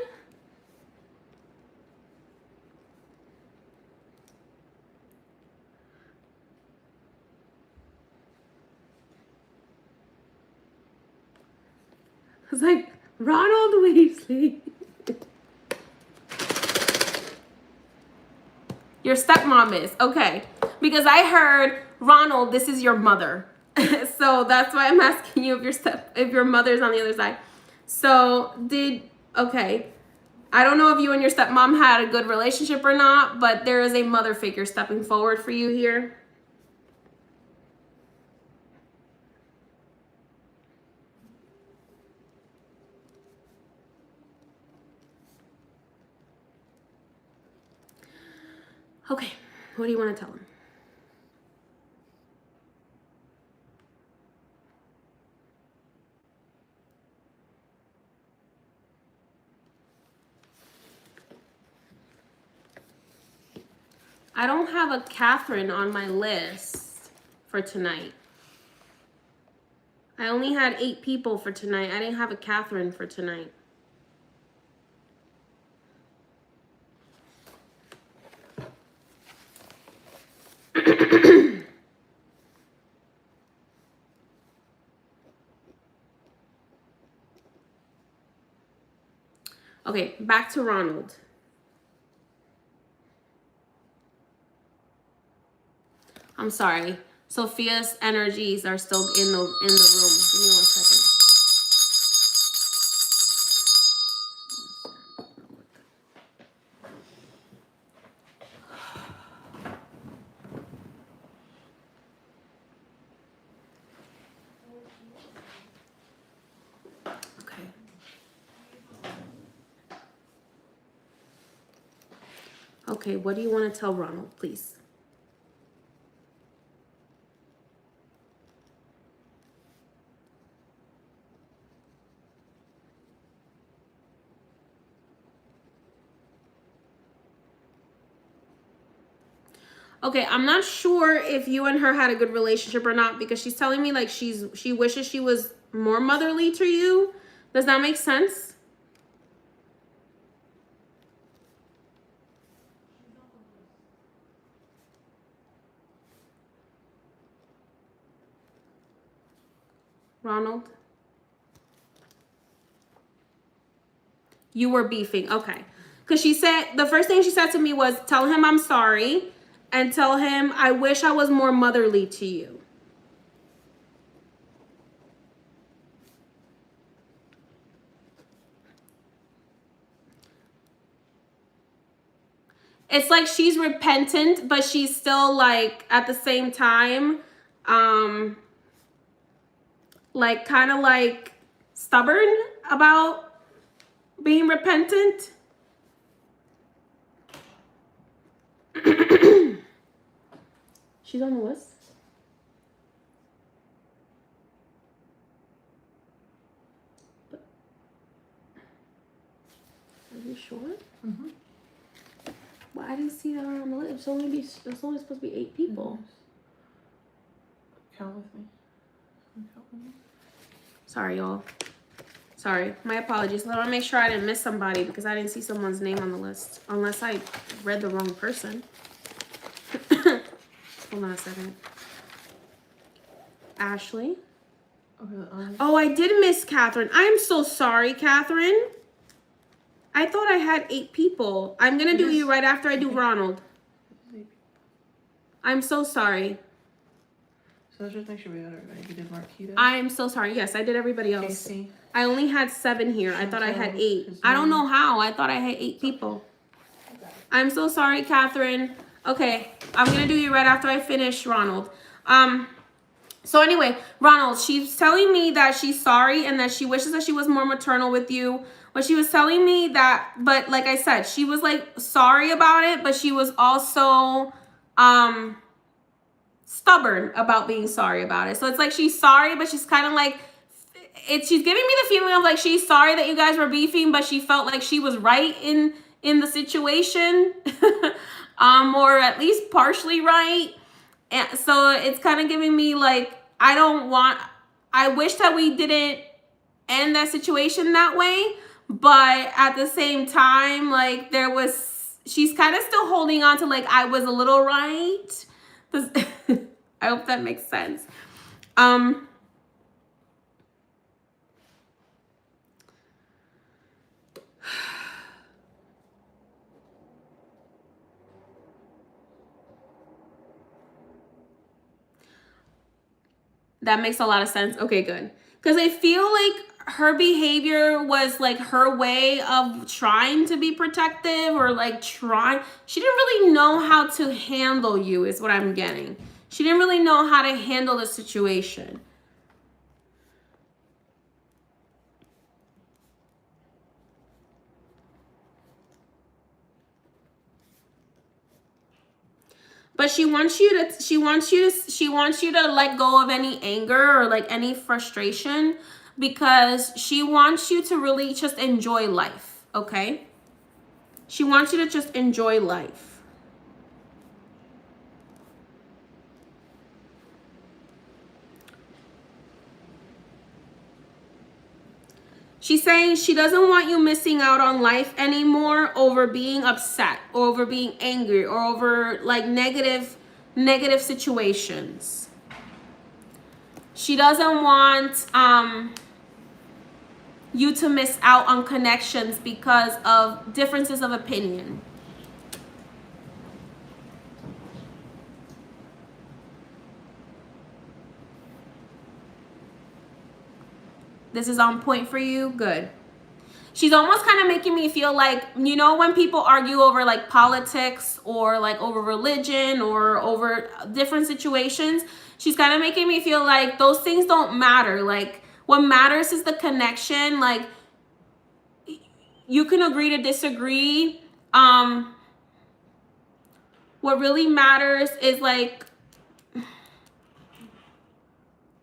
It's like, Ronald Weasley. Your stepmom is. Okay. Because I heard, Ronald, this is your mother. So that's why I'm asking you if your mother's on the other side. So okay. I don't know if you and your stepmom had a good relationship or not, but there is a mother figure stepping forward for you here. Okay, what do you want to tell him? I don't have a Catherine on my list for tonight. I only had 8 people for tonight. I didn't have a Catherine for tonight. Okay, back to Ronald. I'm sorry. Sophia's energies are still in the room. Give me 1 second. Okay, what do you want to tell Ronald, please? Okay, I'm not sure if you and her had a good relationship or not, because she's telling me like she wishes she was more motherly to you. Does that make sense? Ronald? You were beefing. Okay. Because she said, the first thing she said to me was, tell him I'm sorry and tell him I wish I was more motherly to you. It's like she's repentant, but she's still like at the same time, like kind of like stubborn about being repentant. She's on the list. Are you sure? Mm-hmm. Well, I didn't see her on the list. It's only supposed to be 8 people. Count with me. Count with me. Sorry, y'all. Sorry, my apologies. I want to make sure I didn't miss somebody because I didn't see someone's name on the list. Unless I read the wrong person. Hold on a second. Ashley. Oh, I did miss Catherine. I'm so sorry, Catherine. I thought I had 8 people. I'm going to do you right after I do Ronald. I'm so sorry. So let's just make sure we got it right. You did Marquita. I'm so sorry. Yes, I did everybody else. Casey. I only had 7 here. I thought I had 8. I don't know how. I thought I had 8 people. I'm so sorry, Catherine. Okay, I'm going to do you right after I finish Ronald. So anyway, Ronald, she's telling me that she's sorry and that she wishes that she was more maternal with you. But she was telling me that, but like I said, she was like sorry about it, but she was also stubborn about being sorry about it. So it's like she's sorry, but she's kind of like, she's giving me the feeling of like she's sorry that you guys were beefing, but she felt like she was right in the situation, or at least partially right. And so it's kind of giving me like, I wish that we didn't end that situation that way, but at the same time, like she's kind of still holding on to like, I was a little right. I hope that makes sense. That makes a lot of sense. Okay, good. Because I feel like her behavior was like her way of trying to be protective or like trying. She didn't really know how to handle you is what I'm getting. She didn't really know how to handle the situation. But she wants you to let go of any anger or like any frustration because she wants you to really just enjoy life, okay? She wants you to just enjoy life. She's saying she doesn't want you missing out on life anymore over being upset, or over being angry, or over like negative situations. She doesn't want you to miss out on connections because of differences of opinion. This is on point for you? Good. She's almost kind of making me feel like, you know, when people argue over like politics or like over religion or over different situations, she's kind of making me feel like those things don't matter. Like what matters is the connection. Like you can agree to disagree. What really matters is like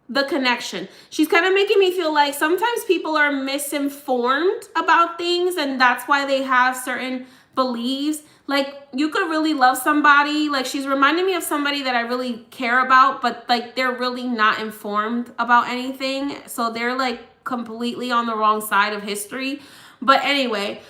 the connection. She's kind of making me feel like sometimes people are misinformed about things and that's why they have certain beliefs. Like you could really love somebody. Like she's reminding me of somebody that I really care about, but like they're really not informed about anything. So they're like completely on the wrong side of history. But anyway,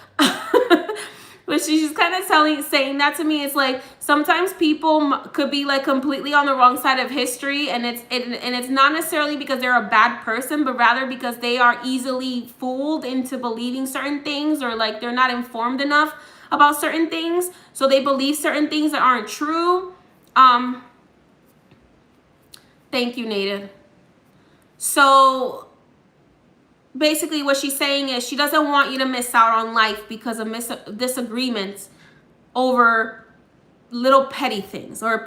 but she's kind of saying that to me. It's like sometimes people could be like completely on the wrong side of history, and it's not necessarily because they're a bad person, but rather because they are easily fooled into believing certain things, or like they're not informed enough about certain things, so they believe certain things that aren't true. Thank you, Native. So basically what she's saying is she doesn't want you to miss out on life because of disagreements over little petty things or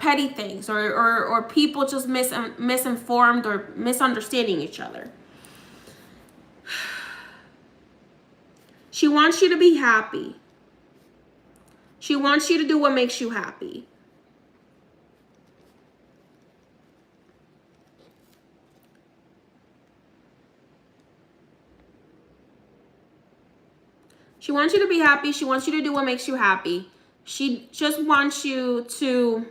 people just misinformed or misunderstanding each other. She wants you to be happy. She wants you to do what makes you happy. She wants you to be happy. She wants you to do what makes you happy. She just wants you to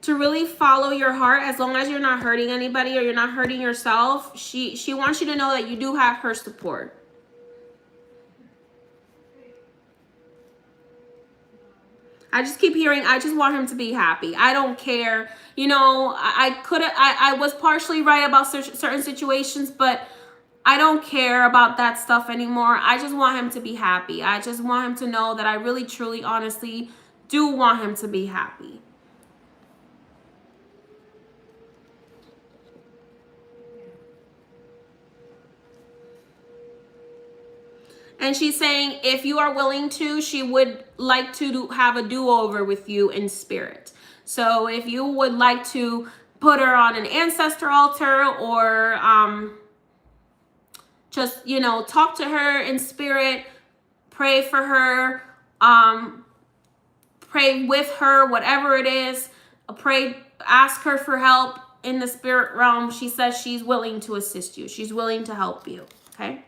to really follow your heart, as long as you're not hurting anybody or you're not hurting yourself. She wants you to know that you do have her support. I just keep hearing, I just want him to be happy. I don't care. You know, I was partially right about certain situations, but I don't care about that stuff anymore. I just want him to be happy. I just want him to know that I really, truly, honestly do want him to be happy. And she's saying if you are willing to, she would like to have a do-over with you in spirit. So if you would like to put her on an ancestor altar, or just, you know, talk to her in spirit, pray for her, pray with her, whatever it is, ask her for help in the spirit realm. She says she's willing to assist you. She's willing to help you, okay?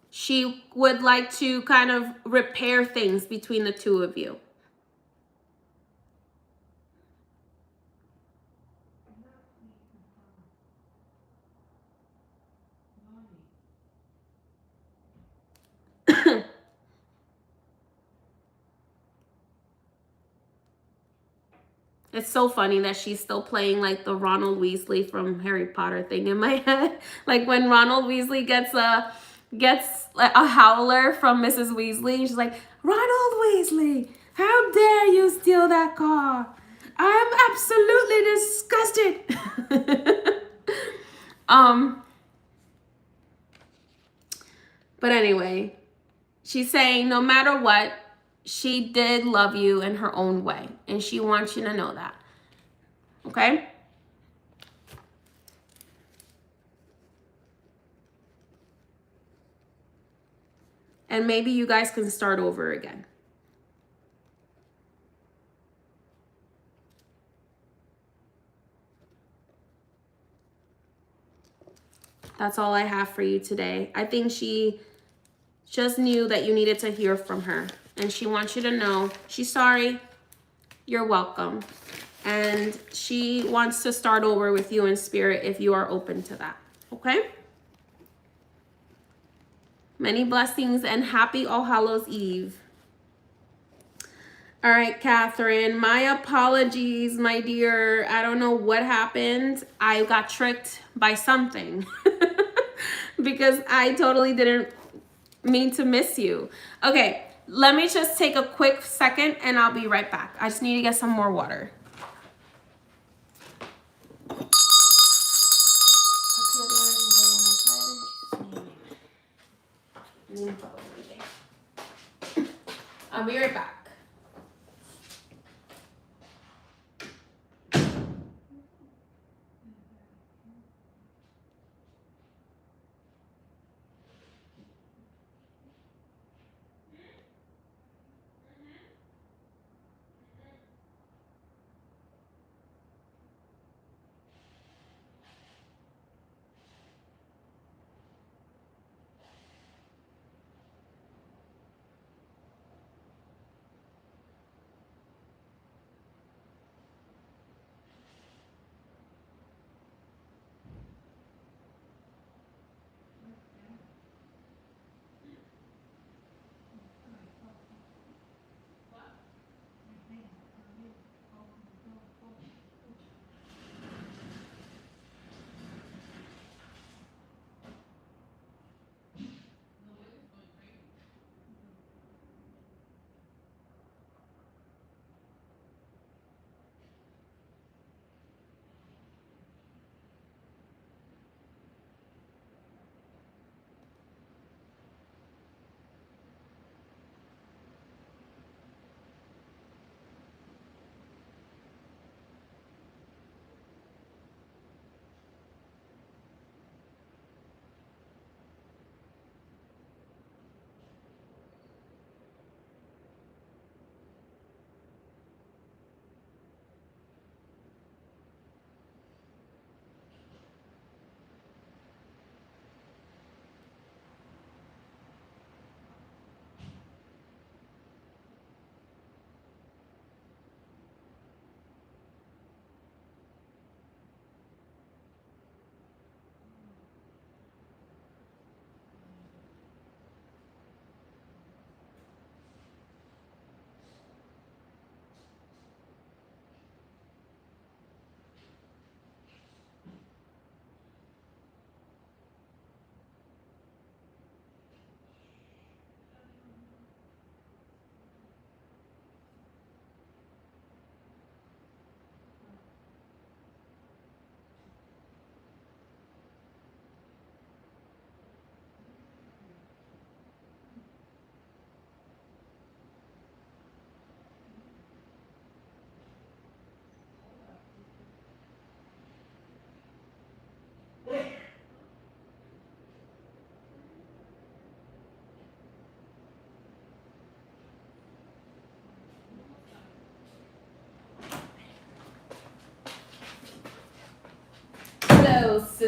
She would like to kind of repair things between the two of you. It's so funny that she's still playing like the Ronald Weasley from Harry Potter thing in my head. Like when Ronald Weasley gets a howler from Mrs. Weasley, she's like, Ronald Weasley, how dare you steal that car? I'm absolutely disgusted. But anyway, she's saying no matter what, she did love you in her own way, and she wants you to know that. Okay? And maybe you guys can start over again. That's all I have for you today. I think she just knew that you needed to hear from her, and she wants you to know she's sorry. You're welcome. And she wants to start over with you in spirit if you are open to that. Okay? Many blessings and happy All Hallows Eve. All right, Catherine, my apologies, my dear. I don't know what happened. I got tricked by something because I totally didn't mean to miss you. Okay, let me just take a quick second and I'll be right back. I just need to get some more water. I'll be right back.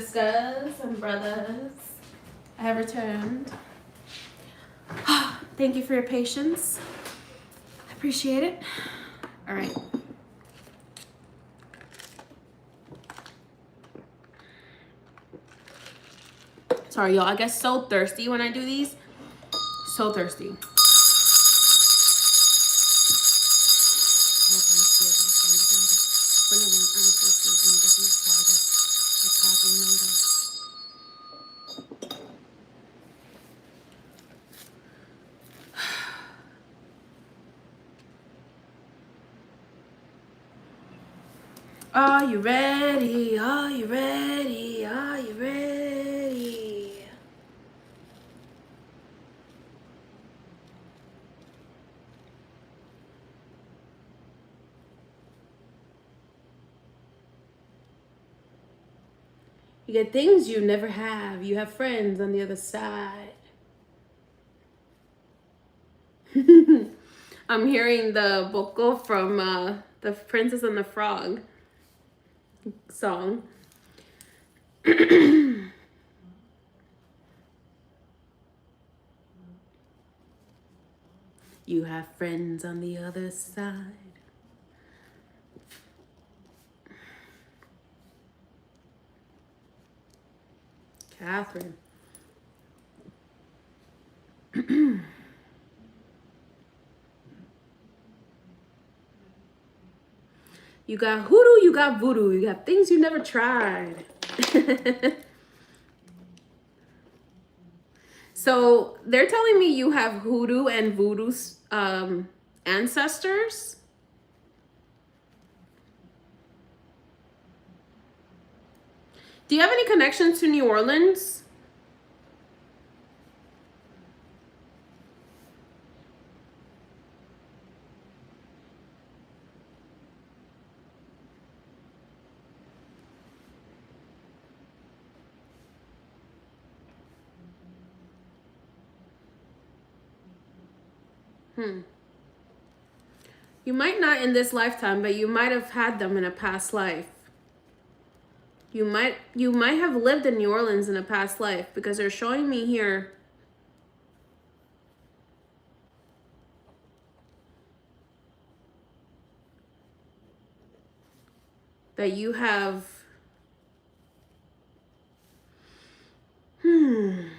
sisters and brothers. I have returned. Thank you for your patience. I appreciate it. All right. Sorry, y'all. I get so thirsty when I do these. So thirsty. Are you ready? Are you ready? Are you ready? You get things you never have. You have friends on the other side. I'm hearing the vocal from the Princess and the Frog song. You have friends on the other side. Catherine. You got hoodoo, you got voodoo, you got things you never tried. So they're telling me you have hoodoo and voodoo ancestors. Do you have any connections to New Orleans? You might not in this lifetime, but you might have had them in a past life. You might have lived in New Orleans in a past life, because they're showing me here that you have you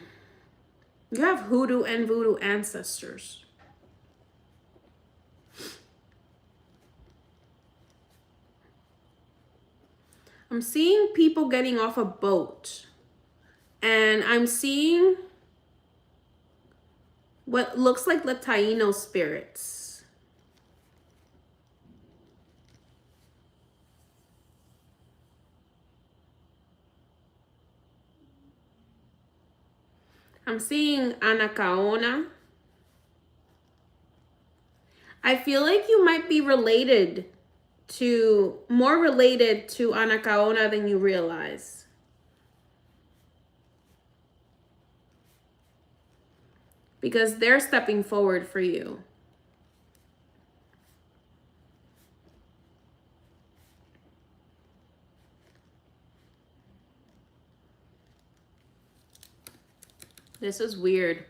have hoodoo and voodoo ancestors. I'm seeing people getting off a boat, and I'm seeing what looks like the Taino spirits. I'm seeing Anacaona. I feel like you might be more related to Anacaona than you realize. Because they're stepping forward for you. This is weird.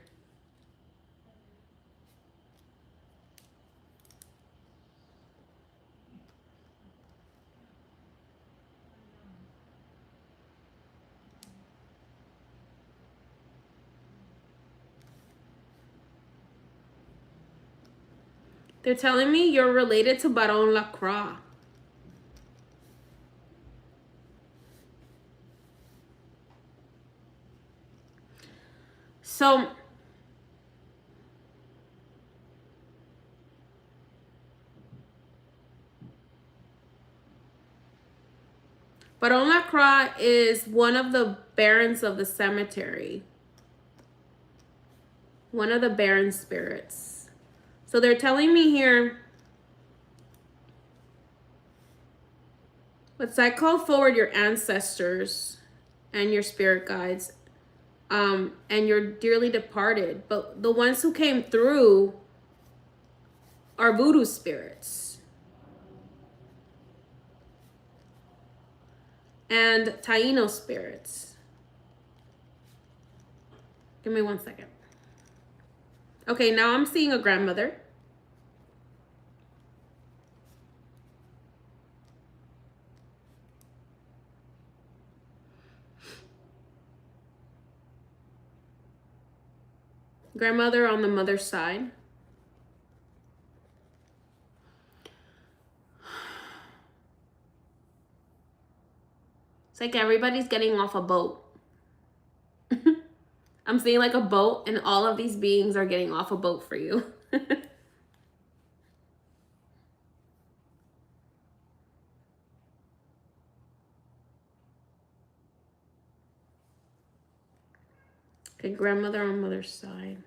They're telling me you're related to Baron Lacroix. So Baron Lacroix is one of the barons of the cemetery. One of the baron spirits. So they're telling me here, let's I call forward your ancestors and your spirit guides, and your dearly departed. But the ones who came through are voodoo spirits. and Taino spirits. Give me 1 second. Okay, now I'm seeing a grandmother. Grandmother on the mother's side. It's like everybody's getting off a boat. I'm seeing like a boat and all of these beings are getting off a boat for you. Okay, grandmother on mother's side.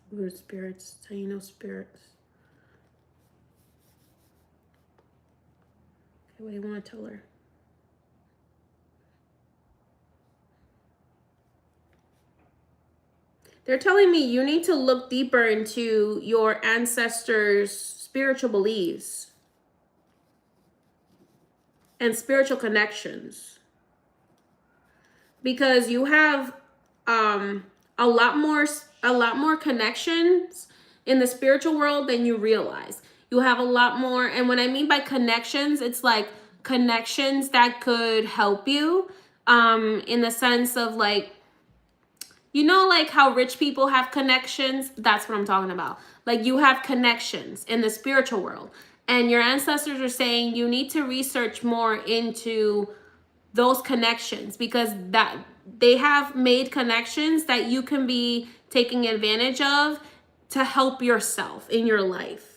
Weird spirits, Taino spirits. Okay, what do you want to tell her? They're telling me you need to look deeper into your ancestors' spiritual beliefs and spiritual connections, because you have a lot more connections in the spiritual world than you realize. You have a lot more, and when I mean by connections, it's like connections that could help you in the sense of like, you know, like how rich people have connections? That's what I'm talking about. Like you have connections in the spiritual world, and your ancestors are saying you need to research more into those connections, because that they have made connections that you can be taking advantage of to help yourself in your life.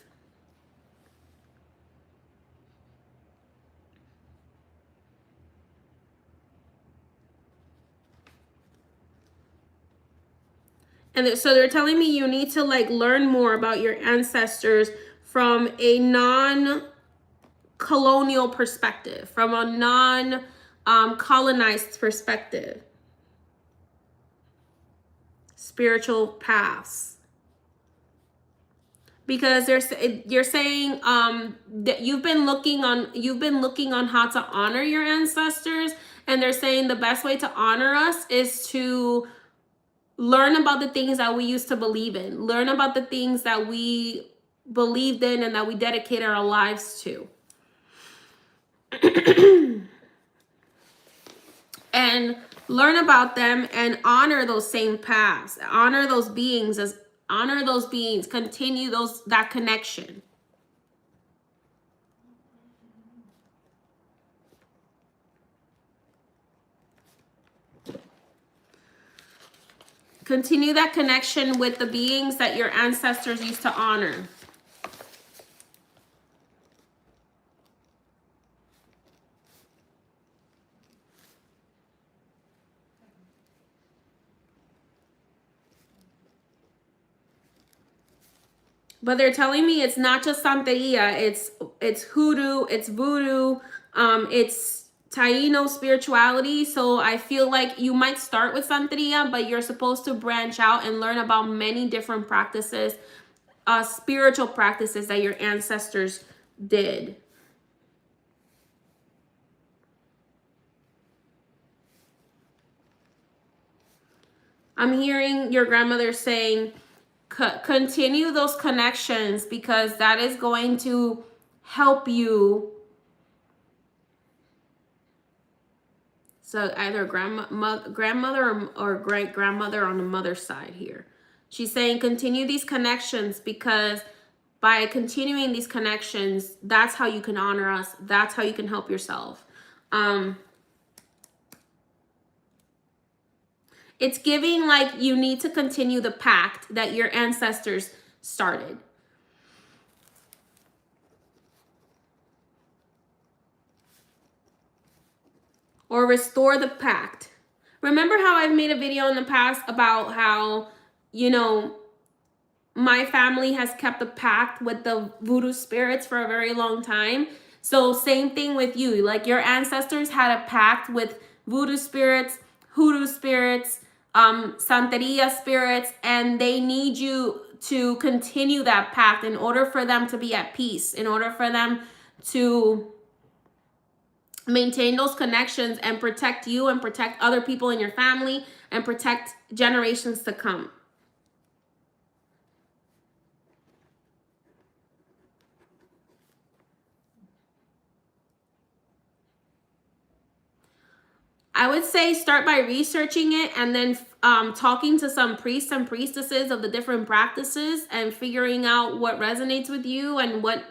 And so they're telling me you need to like learn more about your ancestors from a non-colonial perspective, from a non-colonized perspective. Spiritual paths. Because you're saying that you've been looking on how to honor your ancestors, and they're saying the best way to honor us is to learn about the things that we used to believe in, learn about the things that we believed in and that we dedicated our lives to. And learn about them and honor those same paths, honor those beings, continue that connection. Continue that connection with the beings that your ancestors used to honor. But they're telling me it's not just Santeria, it's hoodoo, it's voodoo, it's Taino spirituality. So I feel like you might start with Santeria, but you're supposed to branch out and learn about many different practices, spiritual practices that your ancestors did. I'm hearing your grandmother saying, continue those connections, because that is going to help you. So either grandmother or great grandmother on the mother's side here. She's saying continue these connections, because by continuing these connections, that's how you can honor us. That's how you can help yourself. It's giving like you need to continue the pact that your ancestors started. Or restore the pact. Remember how I've made a video in the past about how, you know, my family has kept a pact with the voodoo spirits for a very long time. So same thing with you. Like your ancestors had a pact with voodoo spirits, hoodoo spirits, Santeria spirits, and they need you to continue that pact in order for them to be at peace, in order for them to maintain those connections and protect you and protect other people in your family and protect generations to come. I would say start by researching it and then talking to some priests and priestesses of the different practices and figuring out what resonates with you and what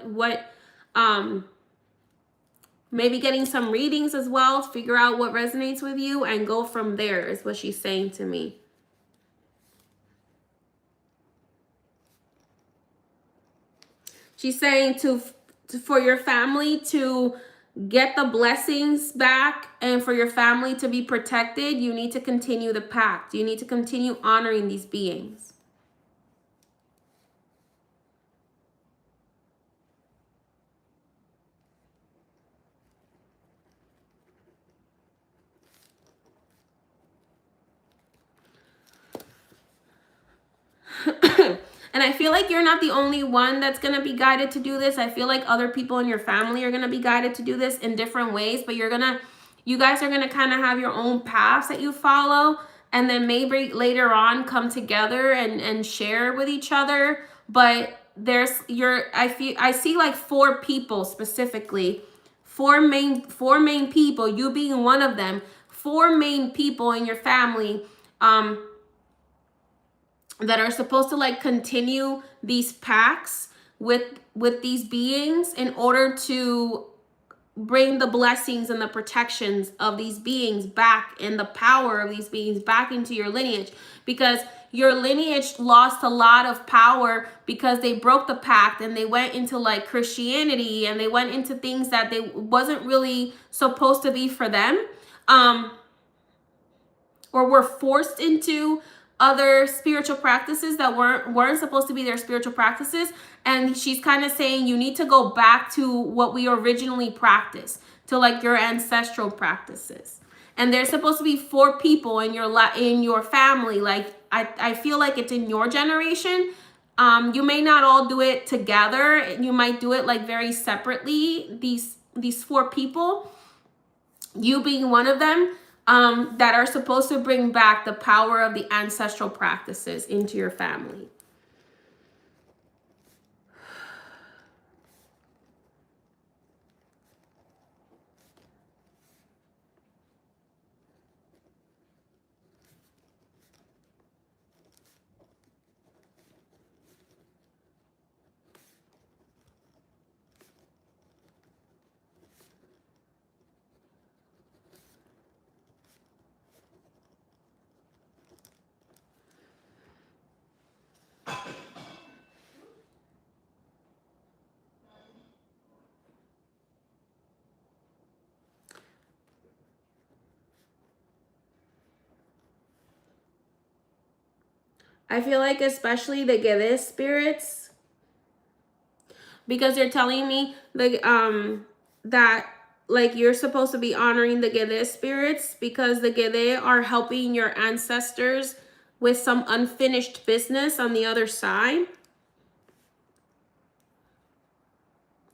maybe getting some readings as well, figure out what resonates with you and go from there is what she's saying to me. She's saying for your family to get the blessings back and for your family to be protected, you need to continue the pact. You need to continue honoring these beings. And I feel like you're not the only one that's going to be guided to do this. I feel like other people in your family are going to be guided to do this in different ways, but you guys are going to kind of have your own paths that you follow, and then maybe later on come together and share with each other. But I see like 4 people specifically, four main people, you being one of them, 4 main people in your family, that are supposed to like continue these pacts with these beings in order to bring the blessings and the protections of these beings back and the power of these beings back into your lineage, because your lineage lost a lot of power because they broke the pact and they went into like Christianity and they went into things that they wasn't really supposed to be for them, or were forced into other spiritual practices that weren't supposed to be their spiritual practices. And she's kind of saying you need to go back to what we originally practiced, to like your ancestral practices. And there's supposed to be 4 people in your family. Like I feel like it's in your generation. You may not all do it together. You might do it like very separately. These 4 people, you being one of them, that are supposed to bring back the power of the ancestral practices into your family. I feel like especially the Gede spirits, because they're telling me like that like you're supposed to be honoring the Gede spirits because the Gede are helping your ancestors with some unfinished business on the other side.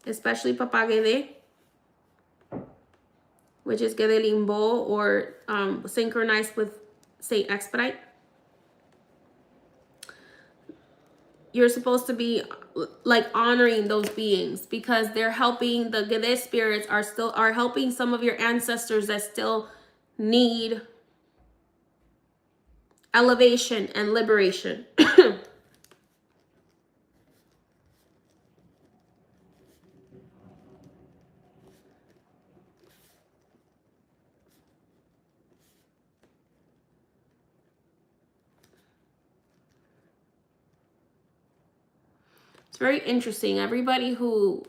Especially Papa Gede, which is Gede Limbo, or synchronized with Saint Expedite. You're supposed to be like honoring those beings because they're helping. The Gede spirits are helping some of your ancestors that still need elevation and liberation. It's very interesting. Everybody who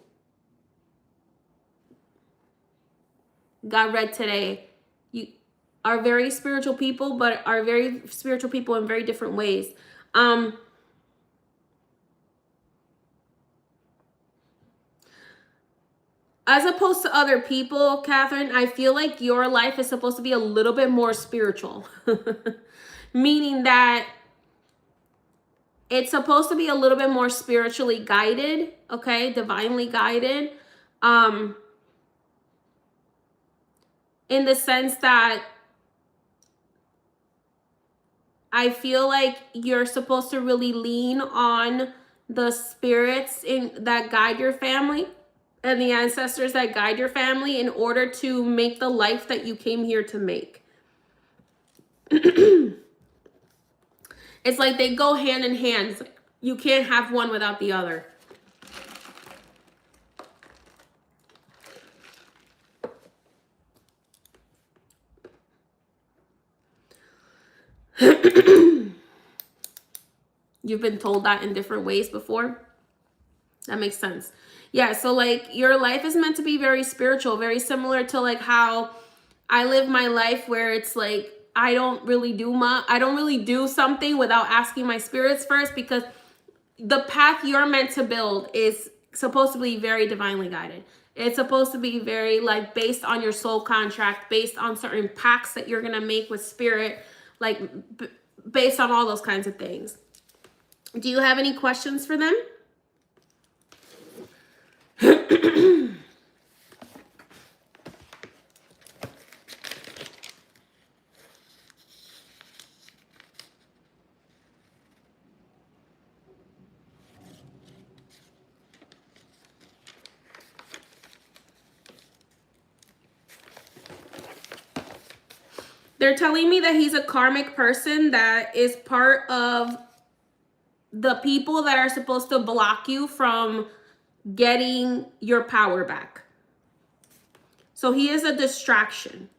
got read today, you are very spiritual people, but are very spiritual people in very different ways. As opposed to other people, Catherine, I feel like your life is supposed to be a little bit more spiritual. Meaning that it's supposed to be a little bit more spiritually guided, okay? Divinely guided. in the sense that I feel like you're supposed to really lean on the spirits that guide your family and the ancestors that guide your family in order to make the life that you came here to make. It's like they go hand in hand. It's like you can't have one without the other. You've been told that in different ways before? That makes sense. Yeah, so like your life is meant to be very spiritual, very similar to like how I live my life, where it's like I don't really do something without asking my spirits first, because the path you're meant to build is supposed to be very divinely guided. It's supposed to be very like based on your soul contract, based on certain pacts that you're going to make with spirit, like based on all those kinds of things. Do you have any questions for them? They're telling me that he's a karmic person that is part of the people that are supposed to block you from getting your power back. So he is a distraction.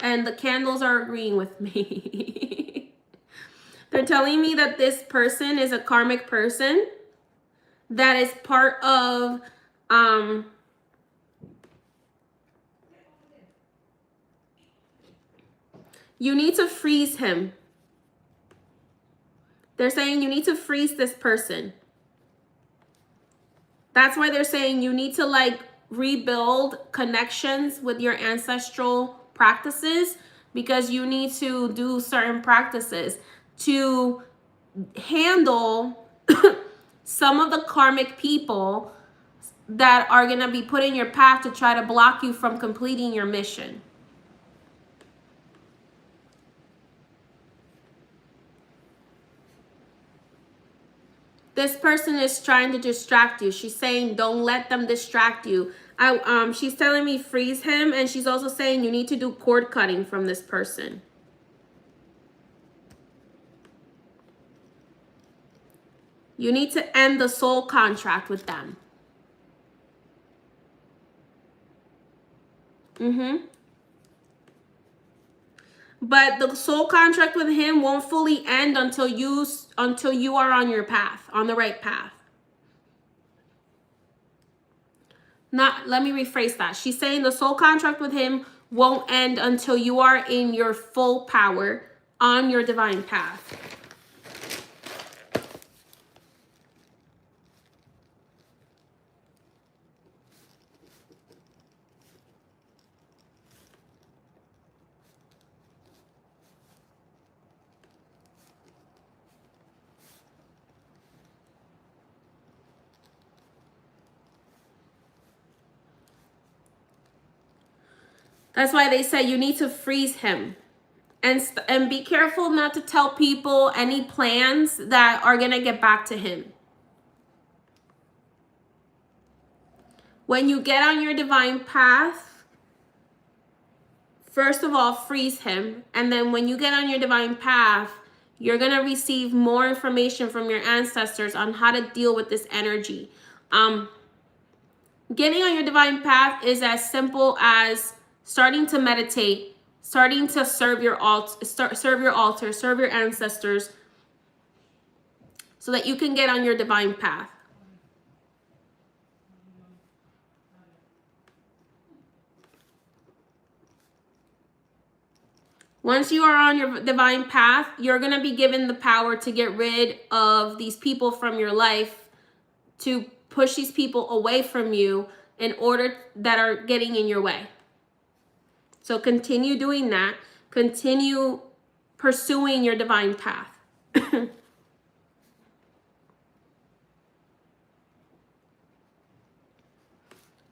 And the candles are agreeing with me. They're telling me that this person is a karmic person that is part of you need to freeze him. They're saying you need to freeze this person. That's why they're saying you need to like rebuild connections with your ancestral practices, because you need to do certain practices to handle some of the karmic people that are going to be put in your path to try to block you from completing your mission. This person is trying to distract you. She's saying don't let them distract you. She's telling me freeze him, and she's also saying you need to do cord cutting from this person. You need to end the soul contract with them. But the soul contract with him won't fully end until you are on your path, on the right path. Let me rephrase that. She's saying the soul contract with him won't end until you are in your full power on your divine path. That's why they say you need to freeze him. And be careful not to tell people any plans that are going to get back to him. When you get on your divine path, first of all, freeze him. And then when you get on your divine path, you're going to receive more information from your ancestors on how to deal with this energy. Getting on your divine path is as simple as starting to meditate, starting to serve your altar, serve your ancestors, so that you can get on your divine path. Once you are on your divine path, you're going to be given the power to get rid of these people from your life, to push these people away from you in order that are getting in your way. So continue doing that. Continue pursuing your divine path.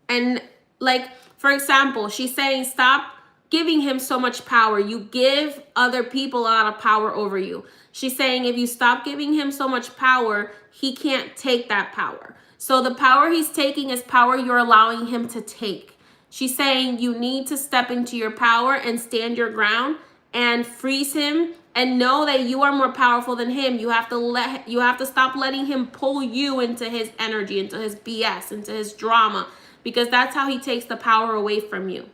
And like, for example, she's saying stop giving him so much power. You give other people a lot of power over you. She's saying if you stop giving him so much power, he can't take that power. So the power he's taking is power you're allowing him to take. She's saying you need to step into your power and stand your ground and freeze him and know that you are more powerful than him. You have to stop letting him pull you into his energy, into his BS, into his drama, because that's how he takes the power away from you.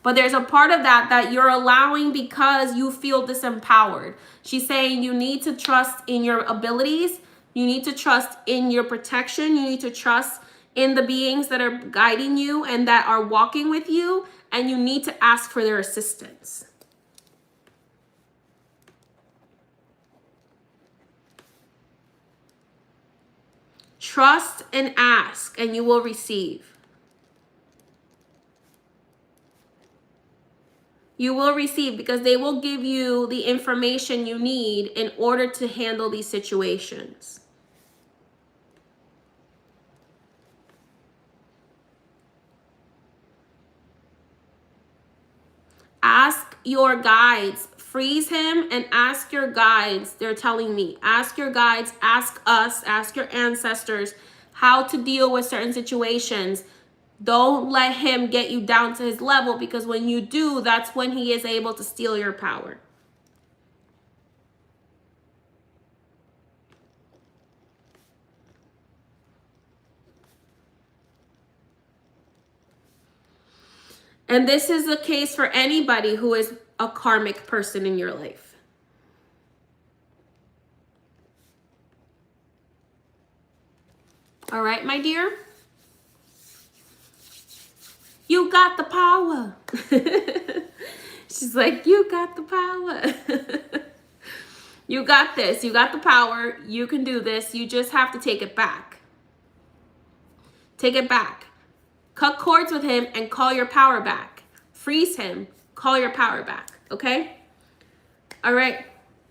But there's a part of that you're allowing because you feel disempowered. She's saying you need to trust in your abilities. You need to trust in your protection. You need to trust in the beings that are guiding you and that are walking with you. And you need to ask for their assistance. Trust and ask, and you will receive. You will receive because they will give you the information you need in order to handle these situations. Ask your guides. Freeze him and ask your guides. They're telling me, ask your guides, ask us, ask your ancestors how to deal with certain situations. Don't let him get you down to his level, because when you do, that's when he is able to steal your power. And this is the case for anybody who is a karmic person in your life. All right, my dear? You got the power. She's like, you got the power. You got this. You got the power. You can do this. You just have to take it back. Take it back. Cut cords with him and call your power back. Freeze him. Call your power back. Okay? All right.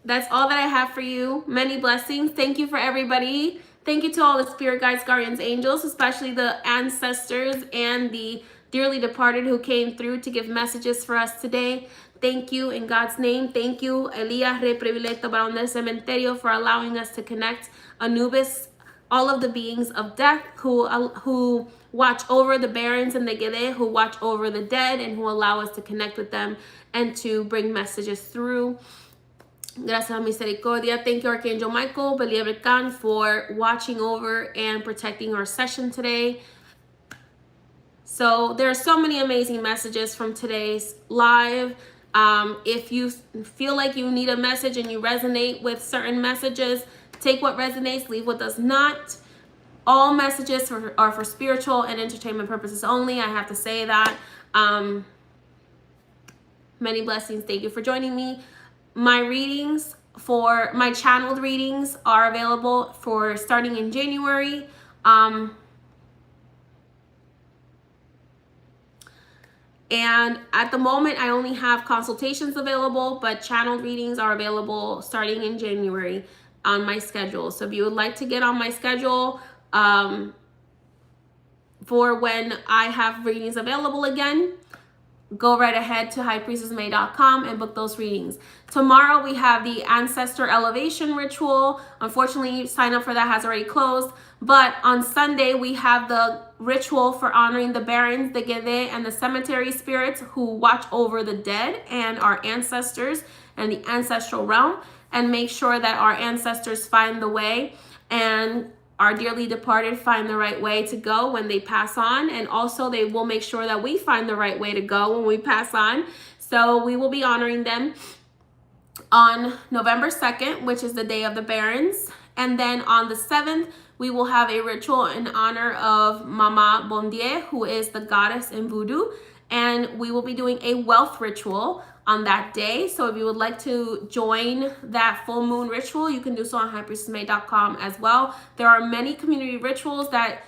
That's all that I have for you. Many blessings. Thank you for everybody. Thank you to all the spirit guides, guardians, angels, especially the ancestors and the dearly departed who came through to give messages for us today. Thank you in God's name. Thank you, Elia Rey Privilegio Barón del Cementerio, for allowing us to connect. Anubis, all of the beings of death who watch over the barons and the Gede, who watch over the dead and who allow us to connect with them and to bring messages through. Gracias, Misericordia. Thank you, Archangel Michael, Believer Khan, for watching over and protecting our session today. So there are so many amazing messages from today's live. If you feel like you need a message and you resonate with certain messages, take what resonates, leave what does not. All messages are for spiritual and entertainment purposes only. I have to say that. Many blessings. Thank you for joining me. My readings for my channeled readings are available for starting in January. And at the moment, I only have consultations available, but channeled readings are available starting in January on my schedule. So if you would like to get on my schedule for when I have readings available again, go right ahead to highpriestessmay.com and book those readings. Tomorrow we have the Ancestor Elevation Ritual. Unfortunately, sign up for that has already closed. But on Sunday, we have the ritual for honoring the barons, the Gede, and the cemetery spirits who watch over the dead and our ancestors and the ancestral realm, and make sure that our ancestors find the way and our dearly departed find the right way to go when they pass on. And also they will make sure that we find the right way to go when we pass on. So we will be honoring them on November 2nd, which is the day of the barons. And then on the 7th, we will have a ritual in honor of Mama Bondie, who is the goddess in voodoo. And we will be doing a wealth ritual on that day. So if you would like to join that full moon ritual, you can do so on highpriestessmay.com as well. There are many community rituals that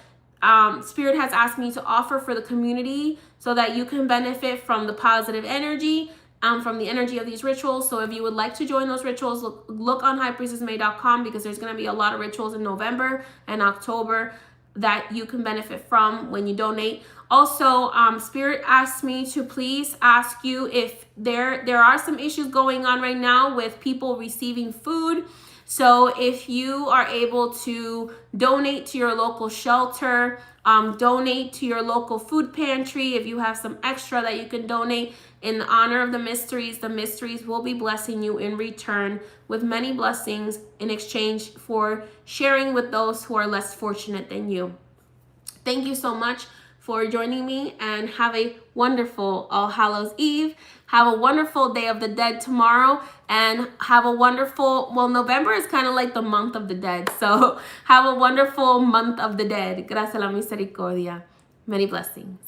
Spirit has asked me to offer for the community so that you can benefit from the positive energy, from the energy of these rituals. So if you would like to join those rituals, look on highpriestessmay.com, because there's going to be a lot of rituals in November and October that you can benefit from when you donate. Also, Spirit asked me to please ask you if there are some issues going on right now with people receiving food. So if you are able to donate to your local shelter, donate to your local food pantry, if you have some extra that you can donate in honor of the mysteries will be blessing you in return with many blessings in exchange for sharing with those who are less fortunate than you. Thank you so much for joining me, and have a wonderful All Hallows Eve. Have a wonderful Day of the Dead tomorrow, and have a wonderful, well, November is kind of like the month of the dead, so have a wonderful month of the dead. Gracias a la misericordia. Many blessings.